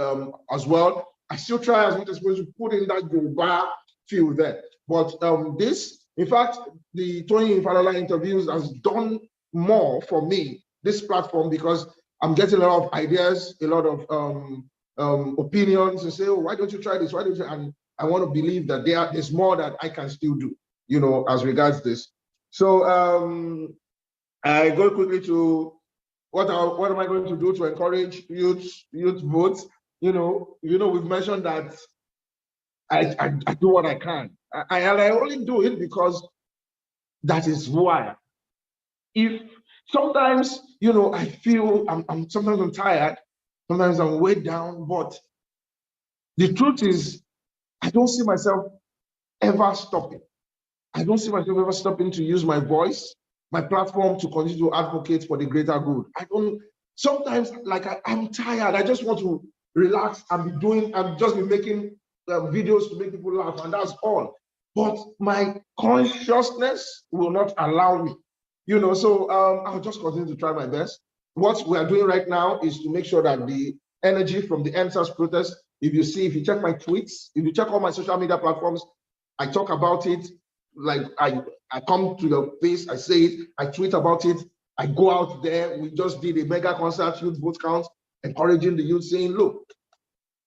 as well. I still try as much as possible to put in that Yoruba feel there. But this, in fact, the Toyin Falola interviews has done more for me, this platform, because I'm getting a lot of ideas, a lot of opinions, and say, oh, why don't you try this? Why don't you? And I want to believe that there's more that I can still do, you know, as regards this. So I go quickly to what am I going to do to encourage youth votes? You know, we've mentioned that I do what I can. I only do it because that is who I am. If sometimes, you know, I feel sometimes I'm tired, sometimes I'm weighed down, but the truth is, I don't see myself ever stopping. I don't see myself ever stopping to use my voice, my platform to continue to advocate for the greater good. Sometimes, like, I'm tired. I just want to relax and just be making videos to make people laugh, and that's all. But my consciousness will not allow me, you know, so I'll just continue to try my best. What we are doing right now is to make sure that the energy from the NSAS protest, if you check my tweets, if you check all my social media platforms, I talk about it. Like I come to the face, I say it, I tweet about it, I go out there. We just did a mega concert, youth vote count, encouraging the youth, saying, look,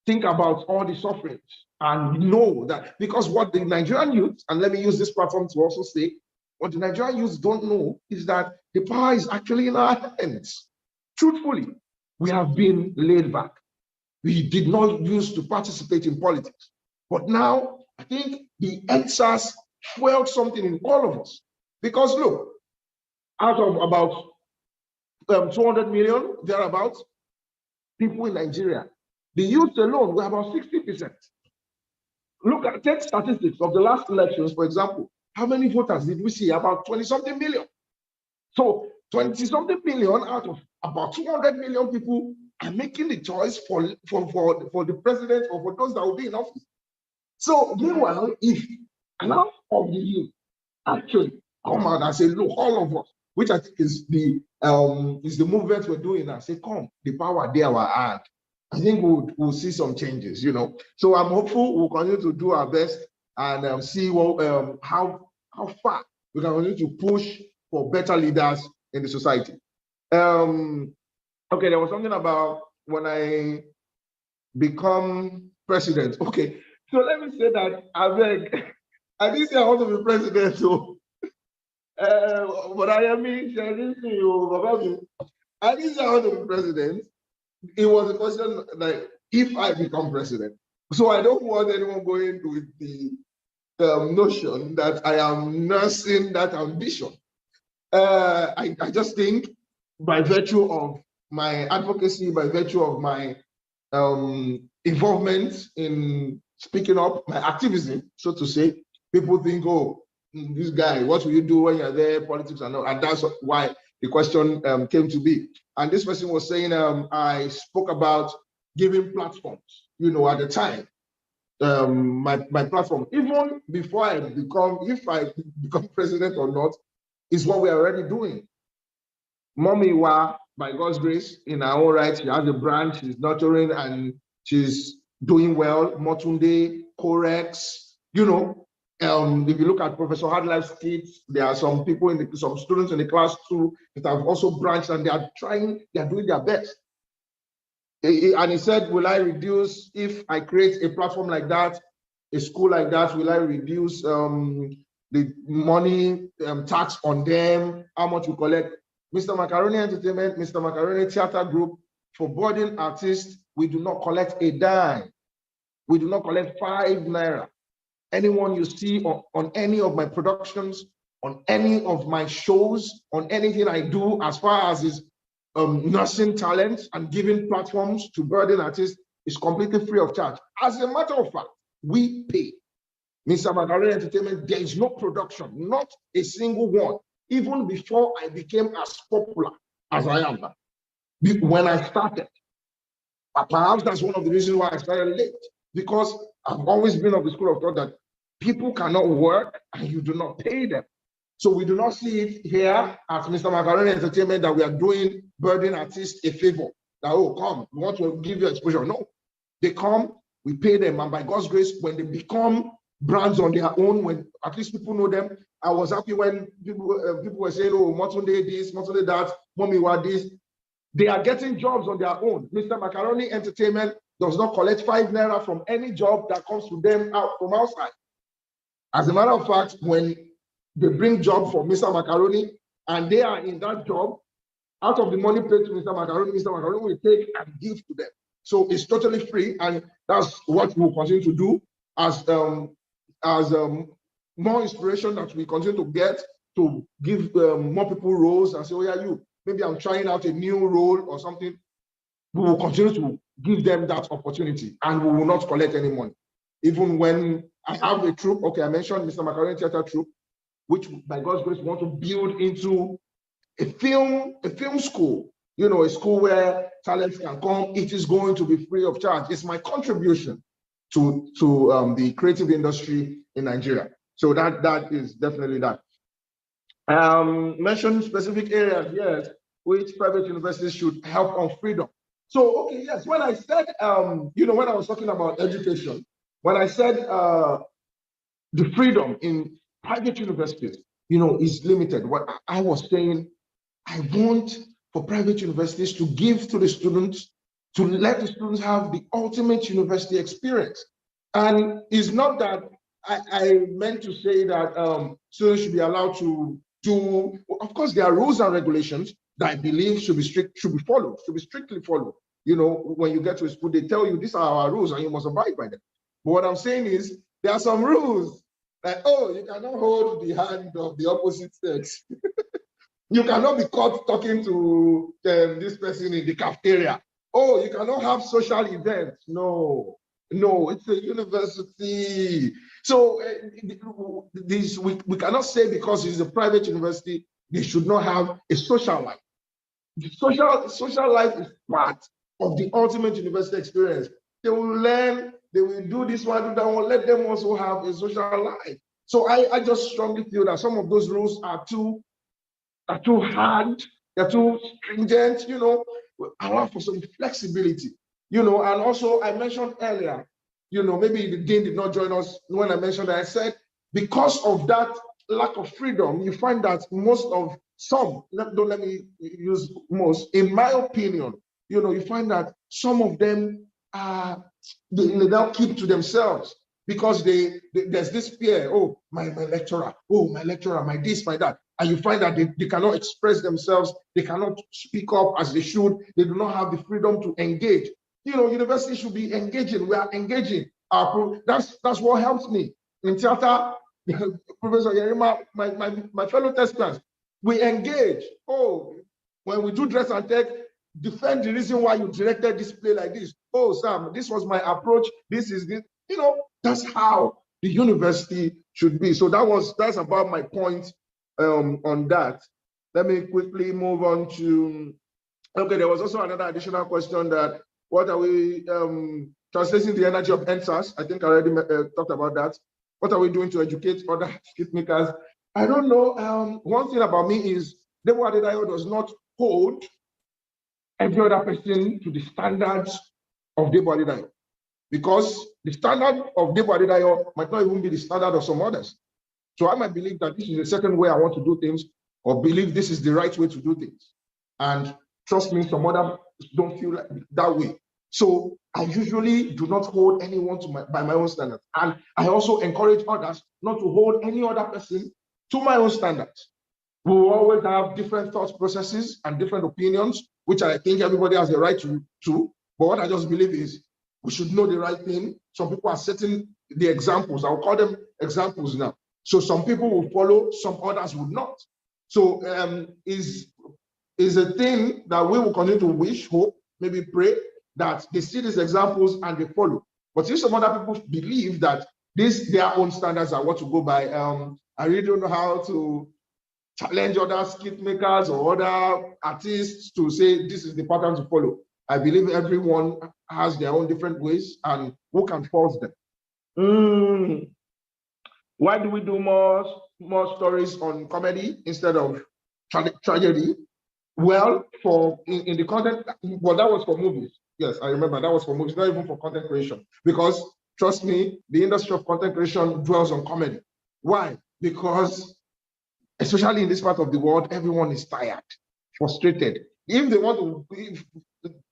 think about all the sufferings and know that, because what the Nigerian youth, and let me use this platform to also say, what the Nigerian youth don't know is that the power is actually in our hands. Truthfully, we have been laid back. We did not used to participate in politics. But now, I think the NSAS fueled something in all of us. Because look, out of about 200 million, thereabouts, people in Nigeria, the youth alone were about 60%. Take statistics of the last elections, for example. How many voters did we see? About 20-something million. So 20-something million out of about 200 million people are making the choice for the president or for those that will be in office. So meanwhile, if enough of the youth actually come out and say, look, all of us, which I think is the movement we're doing now, say, come, the power there our hand. I think we'll see some changes, you know. So I'm hopeful we'll continue to do our best and see how far we can continue to push for better leaders in the society. Okay, there was something about when I become president. Okay, so let me say that I didn't say I want to be president, so but I didn't say I want to be president. It was a question like if I become president. So I don't want anyone going with the notion that I am nursing that ambition. I just think by virtue of my advocacy, by virtue of my involvement in speaking up, my activism, so to say, people think, oh, this guy, what will you do when you're there, politics and all, and that's why the question came to be. And this person was saying, I spoke about giving platforms, at the time, my platform, even before I become, if I become president or not, is what we're already doing. Mommy Wa, by God's grace, in her own right, she has a brand, she's nurturing and she's doing well. Motunde, Corex, if you look at Professor Hadlife's kids, there are some people some students in the class too that have also branched and they are doing their best. And he said, will I reduce, if I create a platform like that, a school like that, will I reduce the money tax on them, how much we collect? Mr. Macaroni Entertainment, Mr. Macaroni Theater Group, for boarding artists, we do not collect a dime. We do not collect 5 naira. Anyone you see on any of my productions, on any of my shows, on anything I do as far as is nursing talents and giving platforms to burden artists is completely free of charge. As a matter of fact, we pay. Mr. Macaroni Entertainment, there is no production, not a single one, even before I became as popular as I am now. When I started, perhaps that's one of the reasons why I started late, because I've always been of the school of thought that people cannot work and you do not pay them. So we do not see it here at Mr. Macaroni Entertainment that we are doing burden artists a favor. That, oh, come, we want to give you exposure. No, they come, we pay them, and by God's grace, when they become brands on their own, when at least people know them. I was happy when people were saying, oh, Motunde this, Motunde that, Mommy Wa this. They are getting jobs on their own. Mr. Macaroni Entertainment does not collect 5 naira from any job that comes to them out from outside. As a matter of fact, when they bring job for Mr. Macaroni and they are in that job, out of the money paid to Mr. Macaroni will take and give to them. So it's totally free, and that's what we'll continue to do as more inspiration that we continue to get to give more people roles and say, oh yeah, maybe I'm trying out a new role or something. We will continue to give them that opportunity and we will not collect any money. Even when I have a troupe, okay, I mentioned Mr. Macaroni Theater Troupe, which by God's grace we want to build into a film school, a school where talents can come. It is going to be free of charge. It's my contribution to the creative industry in Nigeria. So that is definitely that. Mention specific areas, yes, which private universities should help on freedom. So, okay, yes, when I said, when I was talking about education, when I said the freedom in private universities, is limited. What I was saying, I want for private universities to give to the students, to let the students have the ultimate university experience. And it's not that I meant to say that students should be allowed to do, of course, there are rules and regulations that I believe should be strictly followed. When you get to a school, they tell you these are our rules and you must abide by them. But what I'm saying is there are some rules like, oh, you cannot hold the hand of the opposite sex. You cannot be caught talking to this person in the cafeteria. Oh, you cannot have social events. No, it's a university. So we cannot say because it's a private university, they should not have a social life. The social life is part of the ultimate university experience. They will learn, they will do this one, do that one, let them also have a social life. So I just strongly feel that some of those rules are too hard, they're too stringent, allow for some flexibility, and also I mentioned earlier, maybe the dean did not join us when I mentioned that. I said, because of that lack of freedom, you find that don't let me use most, in my opinion, you find that some of them they now keep to themselves because there's this fear, oh, my lecturer, my this, my that. And you find that they cannot express themselves, they cannot speak up as they should, they do not have the freedom to engage. university should be engaging. We are engaging. That's what helps me in theater. Professor Yerima, my fellow testers, we engage. Oh, when we do dress and tech, defend the reason why you directed this play like this. Oh, Sam, this was my approach. This is this. That's how the university should be. So that's about my point on that. Let me quickly move on to. Okay, there was also another additional question that what are we translating the energy of NSAS? I think I already talked about that. What are we doing to educate other skit makers? I don't know. One thing about me is Debo Adedayo does not hold every other person to the standards of Debo Adedayo, because the standard of Debo Adedayo might not even be the standard of some others. So I might believe that this is a certain way I want to do things, or believe this is the right way to do things. And trust me, some others don't feel like that way. So I usually do not hold anyone by my own standards. And I also encourage others not to hold any other person to my own standards. We will always have different thought processes and different opinions, which I think everybody has the right to. But what I just believe is we should know the right thing. Some people are setting the examples. I'll call them examples now. So some people will follow, some others will not. So is a thing that we will continue to wish, hope, maybe pray that they see these examples and they follow. But if some other people believe that their own standards are what to go by, I really don't know how to challenge other skit makers or other artists to say this is the pattern to follow. I believe everyone has their own different ways, and who can force them? Why do we do more stories on comedy instead of tragedy? Well, in the content, well, that was for movies. Yes, I remember that was for movies, not even for content creation. Because trust me, the industry of content creation dwells on comedy. Why? Because especially in this part of the world, everyone is tired, frustrated. If they want to,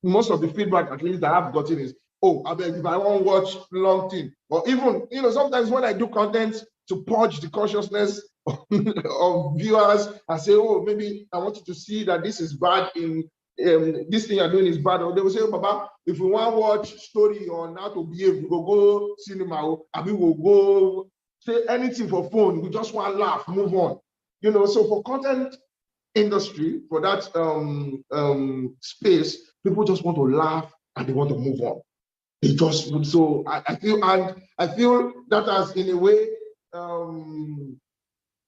most of the feedback at least that I've gotten is, oh, I beg, if I want to watch long thing, or even, sometimes when I do content to purge the consciousness of viewers, I say, oh, maybe I want you to see that this is bad in this thing you're doing is bad. Or they will say, oh, Baba, if we want to watch story on how to behave, we will go cinema, and we will go say anything for phone. We just want to laugh, move on. So for content industry, for that space, people just want to laugh and they want to move on. They just, so I feel that as in a way,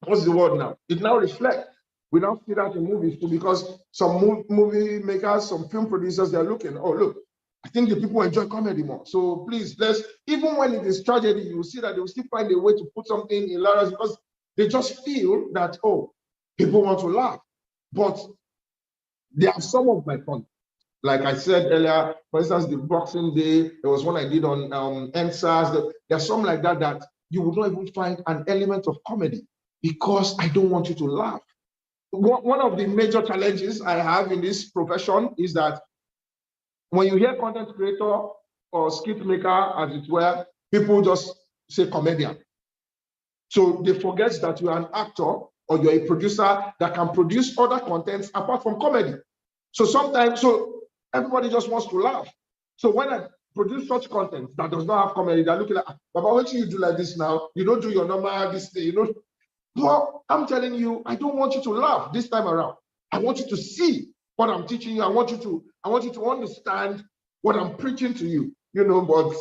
what's the word now? It now reflects. We now see that in movies too, because some movie makers, some film producers, they're looking, oh, look, I think the people enjoy comedy more. So please, even when it is tragedy, you will see that they will still find a way to put something hilarious, because they just feel that, oh, people want to laugh. But there are some of my content. Like I said earlier, for instance, the Boxing Day, there was one I did on NSAS. There's some like that you would not even find an element of comedy, because I don't want you to laugh. One of the major challenges I have in this profession is that when you hear content creator or skit maker, as it were, people just say comedian. So they forget that you are an actor or you're a producer that can produce other contents apart from comedy. So sometimes, everybody just wants to laugh. So when I produce such content that does not have comedy, they're looking like, Baba, what do you do like this now? You don't do your normal this thing, Well, I'm telling you, I don't want you to laugh this time around. I want you to see what I'm teaching you. I want you to understand what I'm preaching to you. But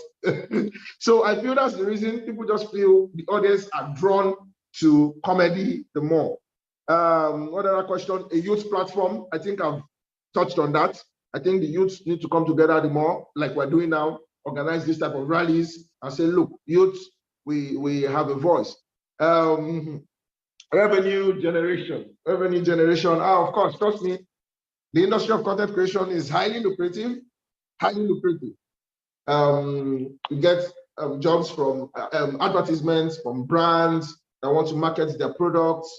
so I feel that's the reason people just feel the audience are drawn to comedy the more. What other question? A youth platform. I think I've touched on that. I think the youth need to come together the more, like we're doing now, organize this type of rallies and say, look, youth, we have a voice. Revenue generation. Of course, trust me, the industry of content creation is highly lucrative. You get jobs from advertisements, from brands that want to market their products,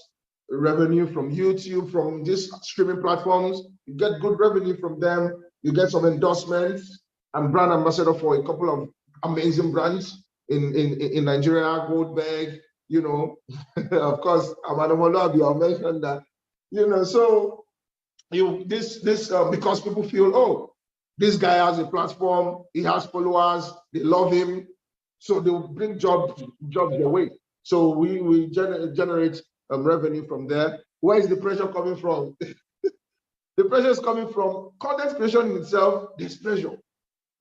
revenue from YouTube, from these streaming platforms. You get good revenue from them. You get some endorsements. I'm brand ambassador for a couple of amazing brands in Nigeria, Goldberg, of course, Amadamolo, I'll mention that, so this because people feel, oh, this guy has a platform, he has followers, they love him, so they will bring jobs their way. So we generate revenue from there. Where is the pressure coming from? The pressure is coming from content creation in itself. There's pressure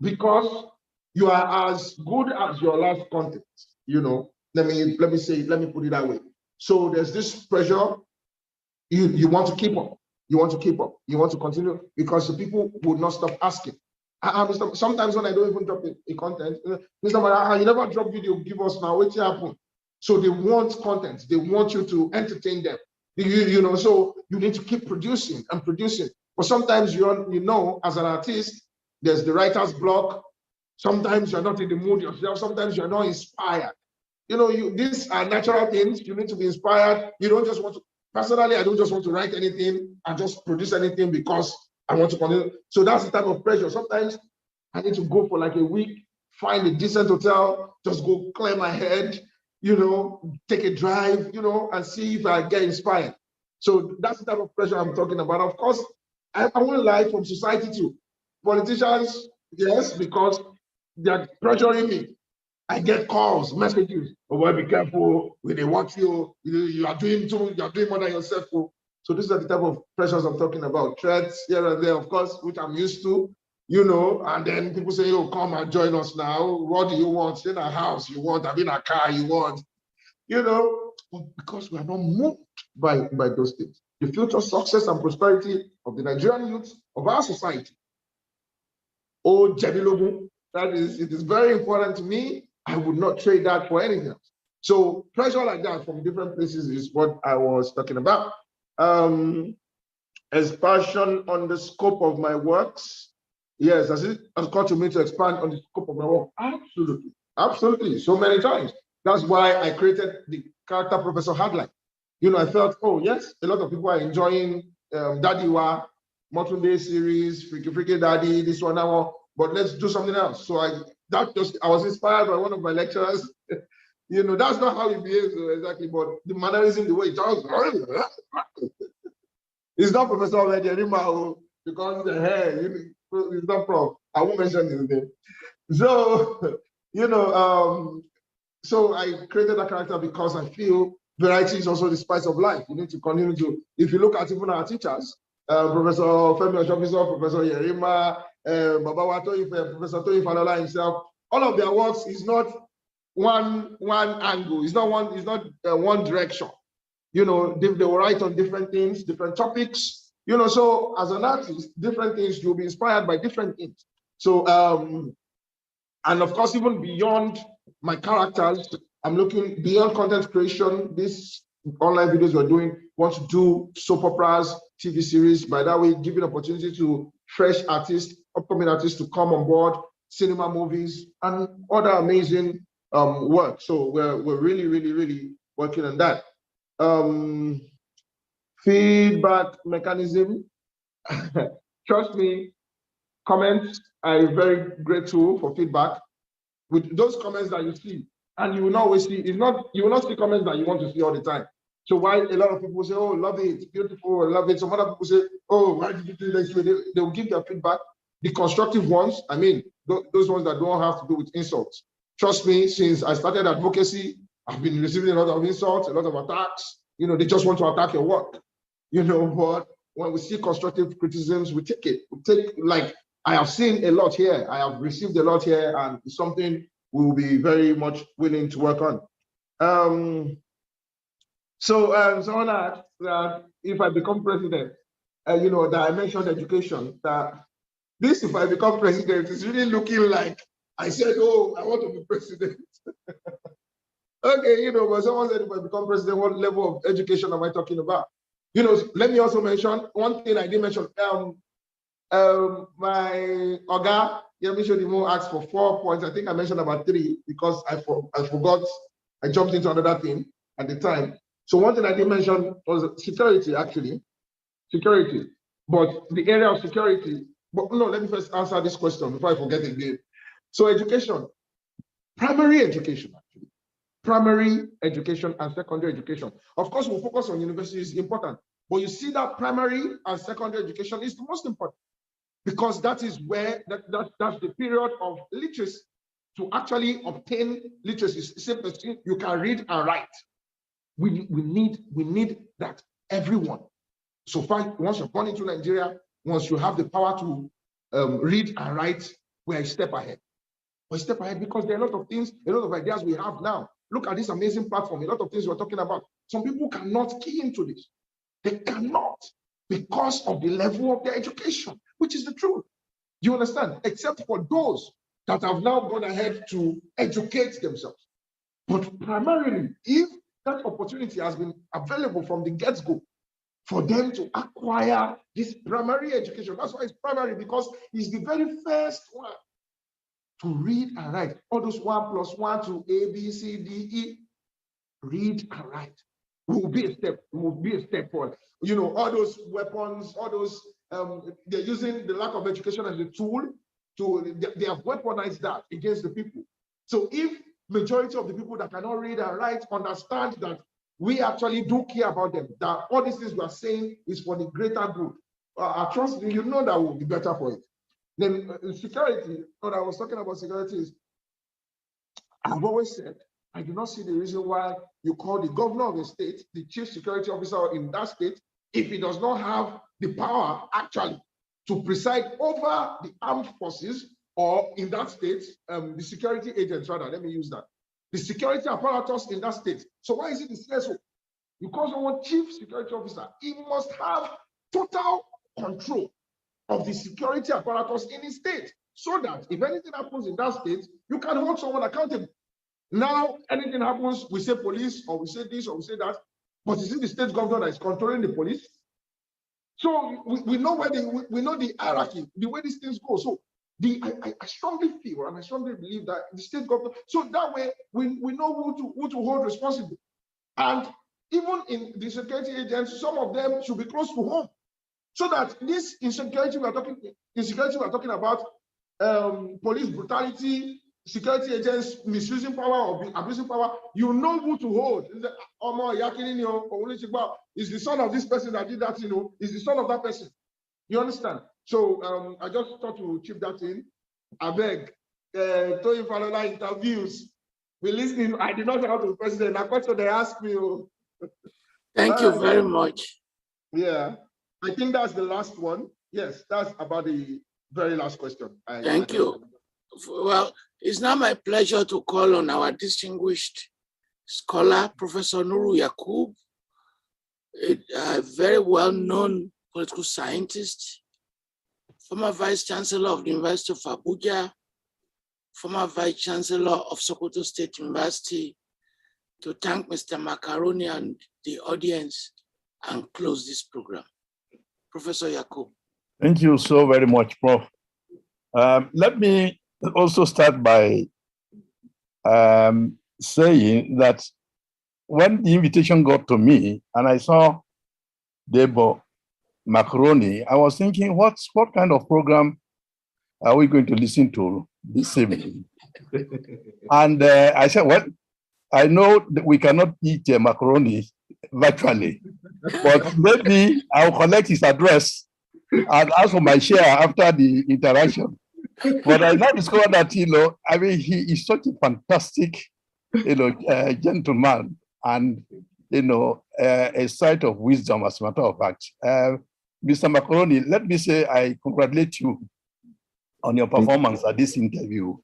because you are as good as your last content. You know, let me put it that way. So there's this pressure. You want to keep up. You want to keep up. You want to continue because the people would not stop asking. Sometimes when I don't even drop a content, Mr. Mara, you never drop video, give us now, what's happening? So they want content. They want you to entertain them. You know, so you need to keep producing and producing. But sometimes you know, as an artist, there's the writer's block. Sometimes you're not in the mood yourself. Sometimes you're not inspired. You know, these are natural things. You need to be inspired. You don't just want to. Personally, I don't just want to write anything and just produce anything because I want to continue. So that's the type of pressure. Sometimes I need to go for like a week, find a decent hotel, just go clear my head, you know, take a drive, you know, and see if I get inspired. So that's the type of pressure I'm talking about. Of course, I want lie from society too. Politicians, yes, because they're pressuring me. I get calls, messages. Oh, well, be careful when they watch you. You are doing more than yourself. So these are the type of pressures I'm talking about. Threats here and there, of course, which I'm used to, you know. And then people say, "Oh, come and join us now. What do you want? In a house you want? I'm in a car you want?" You know, because we are not moved by those things. The future success and prosperity of the Nigerian youth of our society. Oh, Jedilogu, it is very important to me. I would not trade that for anything else. So pressure like that from different places is what I was talking about. Expansion on the scope of my works. Yes, has it occurred to me to expand on the scope of my work? Absolutely, absolutely, so many times. That's why I created the character Professor Hardline. You know, I felt, oh yes, a lot of people are enjoying Dadiwa, Motunde series, Freaky Daddy, this one, that one, but let's do something else. So I was inspired by one of my lecturers. You know, that's not how he behaves exactly, but the mannerism, the way he talks, it's not Professor Adedayo because the hair, it's not Prof. I won't mention his name. So, you know, so I created that character because I feel variety is also the spice of life. You need to continue to, if you look at even our teachers, Professor Femi Oshofiso, Professor Yerima, Professor Toyin Falola himself, all of their works is not one angle, it's not one direction. You know, they will write on different things, different topics, you know, so as an artist, different things, you'll be inspired by different things. So, and of course, even beyond my characters, I'm looking beyond content creation. These online videos we're doing, want to do soap operas, TV series, by that way, giving opportunity to fresh artists, upcoming artists to come on board, cinema, movies, and other amazing work. So we're really, really, really working on that. Feedback mechanism. Trust me, comments are a very great tool for feedback. With those comments that you see, and you will not always see, you will not see comments that you want to see all the time. So while a lot of people say, "Oh, love it, beautiful, I love it," some other people say, "Oh, why did you do this?" They will give their feedback. The constructive ones, I mean, those ones that don't have to do with insults. Trust me, since I started advocacy, I've been receiving a lot of insults, a lot of attacks. You know, they just want to attack your work. You know, but when we see constructive criticisms, we take it. We take, like, I have seen a lot here. I have received a lot here, and it's something we will be very much willing to work on. Someone asked that if I become president, you know, that I mentioned education, that this, if I become president, is really looking like I said, "Oh, I want to be president." Okay, you know, but someone said, if I become president, what level of education am I talking about? You know, let me also mention one thing I didn't mention. My Oga, Yemi asked for 4 points. I think I mentioned about 3 because I forgot. I jumped into another thing at the time. So one thing I didn't mention was security, actually. Security. But the area of security, but no, let me first answer this question before I forget again. So education, primary education, actually. Primary education and secondary education. Of course, we'll focus on universities, important. But you see that primary and secondary education is the most important. because that is where that's the period of literacy. To actually obtain literacy, simply you can read and write. We need that, everyone. So far, once you're born into Nigeria, once you have the power to read and write, we're a step ahead. We're a step ahead because there are a lot of things, a lot of ideas we have now. Look at this amazing platform, a lot of things we're talking about. Some people cannot key into this. They cannot because of the level of their education, which is the truth. You understand? Except for those that have now gone ahead to educate themselves. But primarily, if that opportunity has been available from the get-go for them to acquire this primary education, that's why it's primary, because it's the very first one to read and write. All those 1 + 1 to A, B, C, D, E, read and write will be a step forward. You know, all those weapons, all those, they're using the lack of education as a tool they have weaponized that against the people. So if majority of the people that cannot read and write understand that we actually do care about them, that all these things we are saying is for the greater good, I trust you know that will be better for it. Then security, when I was talking about security, is I've always said, I do not see the reason why you call the governor of the state, the chief security officer in that state, if he does not have the power actually to preside over the armed forces, or in that state, the security agents, rather, let me use that. The security apparatus in that state. So why is it the CSO? Because someone chief security officer, he must have total control of the security apparatus in his state, so that if anything happens in that state, you can hold someone accountable. Now, anything happens, we say police, or we say this, or we say that, but is it the state governor that is controlling the police? So we know where we know the hierarchy, the way these things go. So I strongly feel and I strongly believe that the state government, so that way we know who to hold responsible. And even in the security agents, some of them should be close to home. So that this insecurity we're talking about, police brutality, security agents misusing power or abusing power, you know who to hold. Is the son of this person that did that, is the son of that person. You understand? So I just thought to chip that in. I beg, Toyin Falola interviews. We listening. I did not talk to the president. I got so they asked me. Thank you very much. Yeah, I think that's the last one. Yes, that's about the very last question. Thank you. Well, it's now my pleasure to call on our distinguished scholar, Professor Nuru Yakub, a very well-known political scientist, former Vice Chancellor of the University of Abuja, former Vice Chancellor of Sokoto State University, to thank Mr. Macaroni and the audience and close this program. Professor Yakub. Thank you so very much, Prof. Let me also start by saying that when the invitation got to me and I saw Debo Macaroni, I was thinking, what kind of program are we going to listen to this evening? And I said, well, I know that we cannot eat macaroni virtually, but maybe I'll collect his address and ask for my share after the interaction. But I now discovered that, I mean, he is such a fantastic, gentleman and, a sight of wisdom, as a matter of fact. Mr. Macaroni, let me say I congratulate you on your performance at this interview.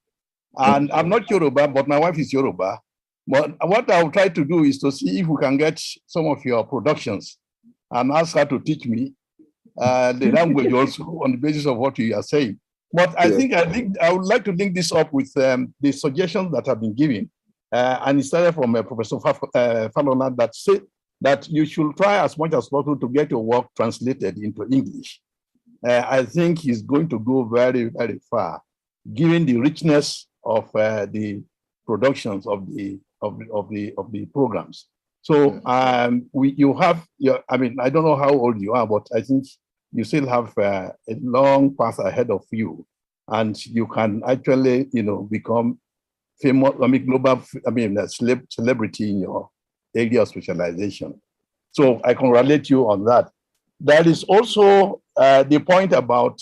And I'm not Yoruba, but my wife is Yoruba. But what I'll try to do is to see if we can get some of your productions and ask her to teach me the language also on the basis of what you are saying. But I think I would like to link this up with the suggestions that have been given. And it started from Professor Falola that said that you should try as much as possible to get your work translated into English. I think he's going to go very, very far, given the richness of the productions of the programs. So you have I mean, I don't know how old you are, but I think you still have a long path ahead of you, and you can actually, become famous. I mean, global. I mean, a celebrity in your area of specialization. So I congratulate you on that. That is also the point about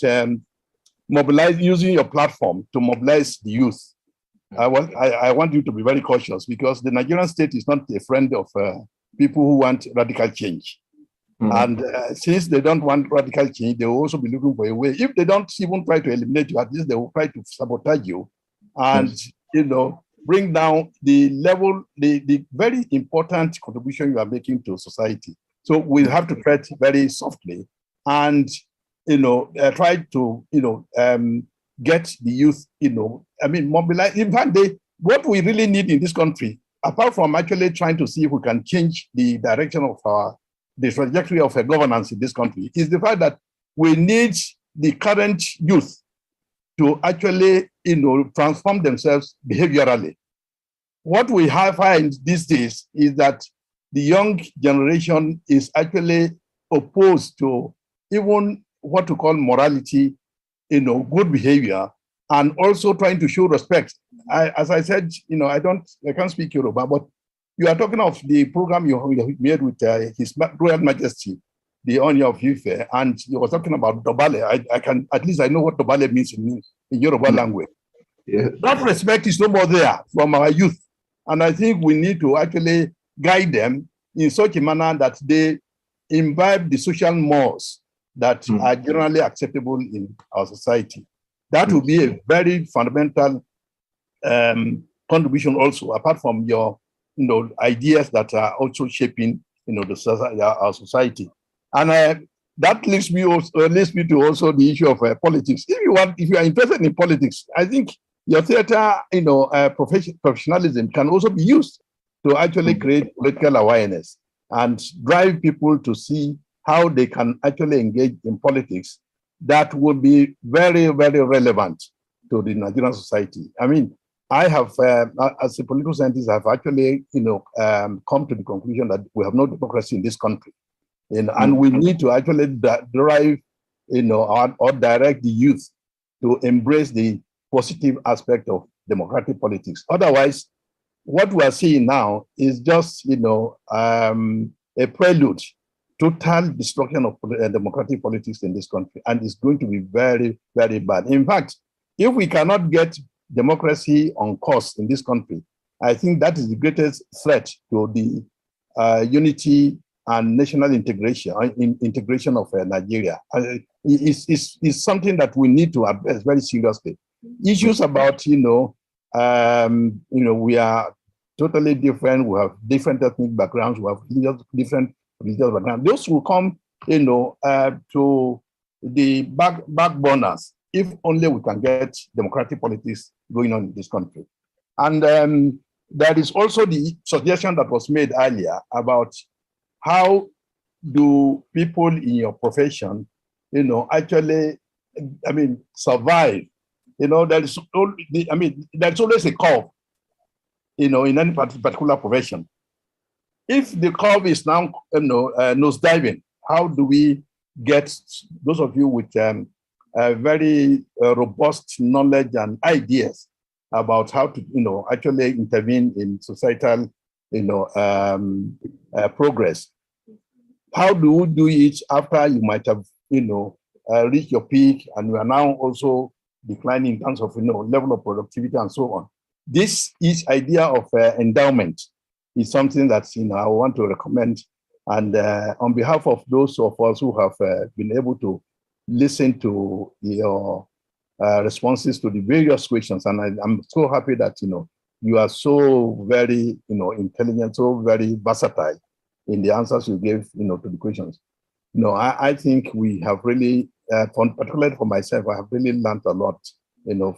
mobilize, using your platform to mobilize the youth. I want you to be very cautious, because the Nigerian state is not a friend of people who want radical change. And since they don't want radical change, they will also be looking for a way. If they don't even try to eliminate you, at least they will try to sabotage you and, bring down the level, the very important contribution you are making to society. So we have to tread very softly and, try to, get the youth, mobilize. In fact, what we really need in this country, apart from actually trying to see if we can change the direction of the trajectory of a governance in this country, is the fact that we need the current youth to actually, transform themselves behaviorally. What we find these days is that the young generation is actually opposed to even what to call morality, good behavior, and also trying to show respect. As I said, I can't speak Yoruba, but you are talking of the program you made with His Royal Majesty, the Oni of Ife, and you were talking about Dobale. I know what Dobale means in Yoruba language. Yeah. That respect is no more there from our youth. And I think we need to actually guide them in such a manner that they imbibe the social mores that are generally acceptable in our society. That will be a very fundamental contribution also, apart from your ideas that are also shaping our society. And that leads me to also the issue of politics. If you are interested in politics, I think your theater professionalism can also be used to actually create political awareness and drive people to see how they can actually engage in politics that will be very, very relevant to the Nigerian society. I mean, I have, as a political scientist, I've actually, come to the conclusion that we have no democracy in this country, and we need to actually drive, or direct the youth to embrace the positive aspect of democratic politics. Otherwise, what we are seeing now is just, a prelude, total destruction of democratic politics in this country, and it's going to be very, very bad. In fact, if we cannot get democracy on course in this country, I think that is the greatest threat to the unity and national integration of Nigeria. It's something that we need to address very seriously. Issues about, we are totally different. We have different ethnic backgrounds. We have different religious backgrounds. Those will come, to the backburners if only we can get democratic politics going on in this country. And there is also the suggestion that was made earlier about how do people in your profession, actually, survive. There's always a curve, in any particular profession. If the curve is now, nosediving, how do we get those of you with very robust knowledge and ideas about how to, actually intervene in societal, progress? How do you do it after you might have, reached your peak and you are now also declining in terms of, level of productivity and so on? This idea of endowment is something that, I want to recommend. And on behalf of those of us who have been able to listen to your responses to the various questions, and I'm so happy that, you are so very, intelligent, so very versatile in the answers you gave, to the questions. I think we have really, particularly for myself, I have really learned a lot,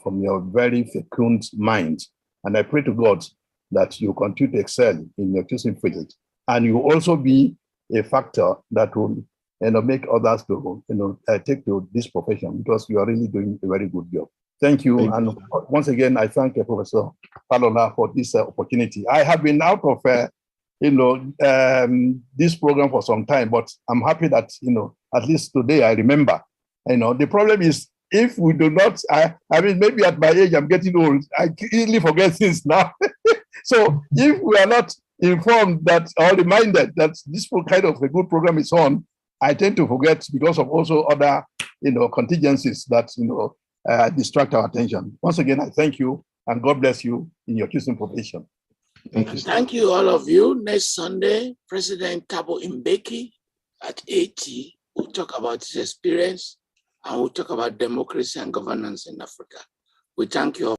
from your very fecund mind. And I pray to God that you continue to excel in your choosing field, and you also be a factor that will, make others to, take to this profession, because you are really doing a very good job. Thank you. And once again, I thank Professor Falola for this opportunity. I have been out of, this program for some time, but I'm happy that, at least today I remember. The problem is, if we do not, maybe at my age, I'm getting old, I easily forget things now. So if we are not informed that, or reminded that this kind of a good program is on, I tend to forget because of also other, contingencies that, distract our attention. Once again, I thank you and God bless you in your choosing profession. Thank you. Thank you, all of you. Next Sunday, President Thabo Mbeki at 80 will talk about his experience and we'll talk about democracy and governance in Africa. We thank you all.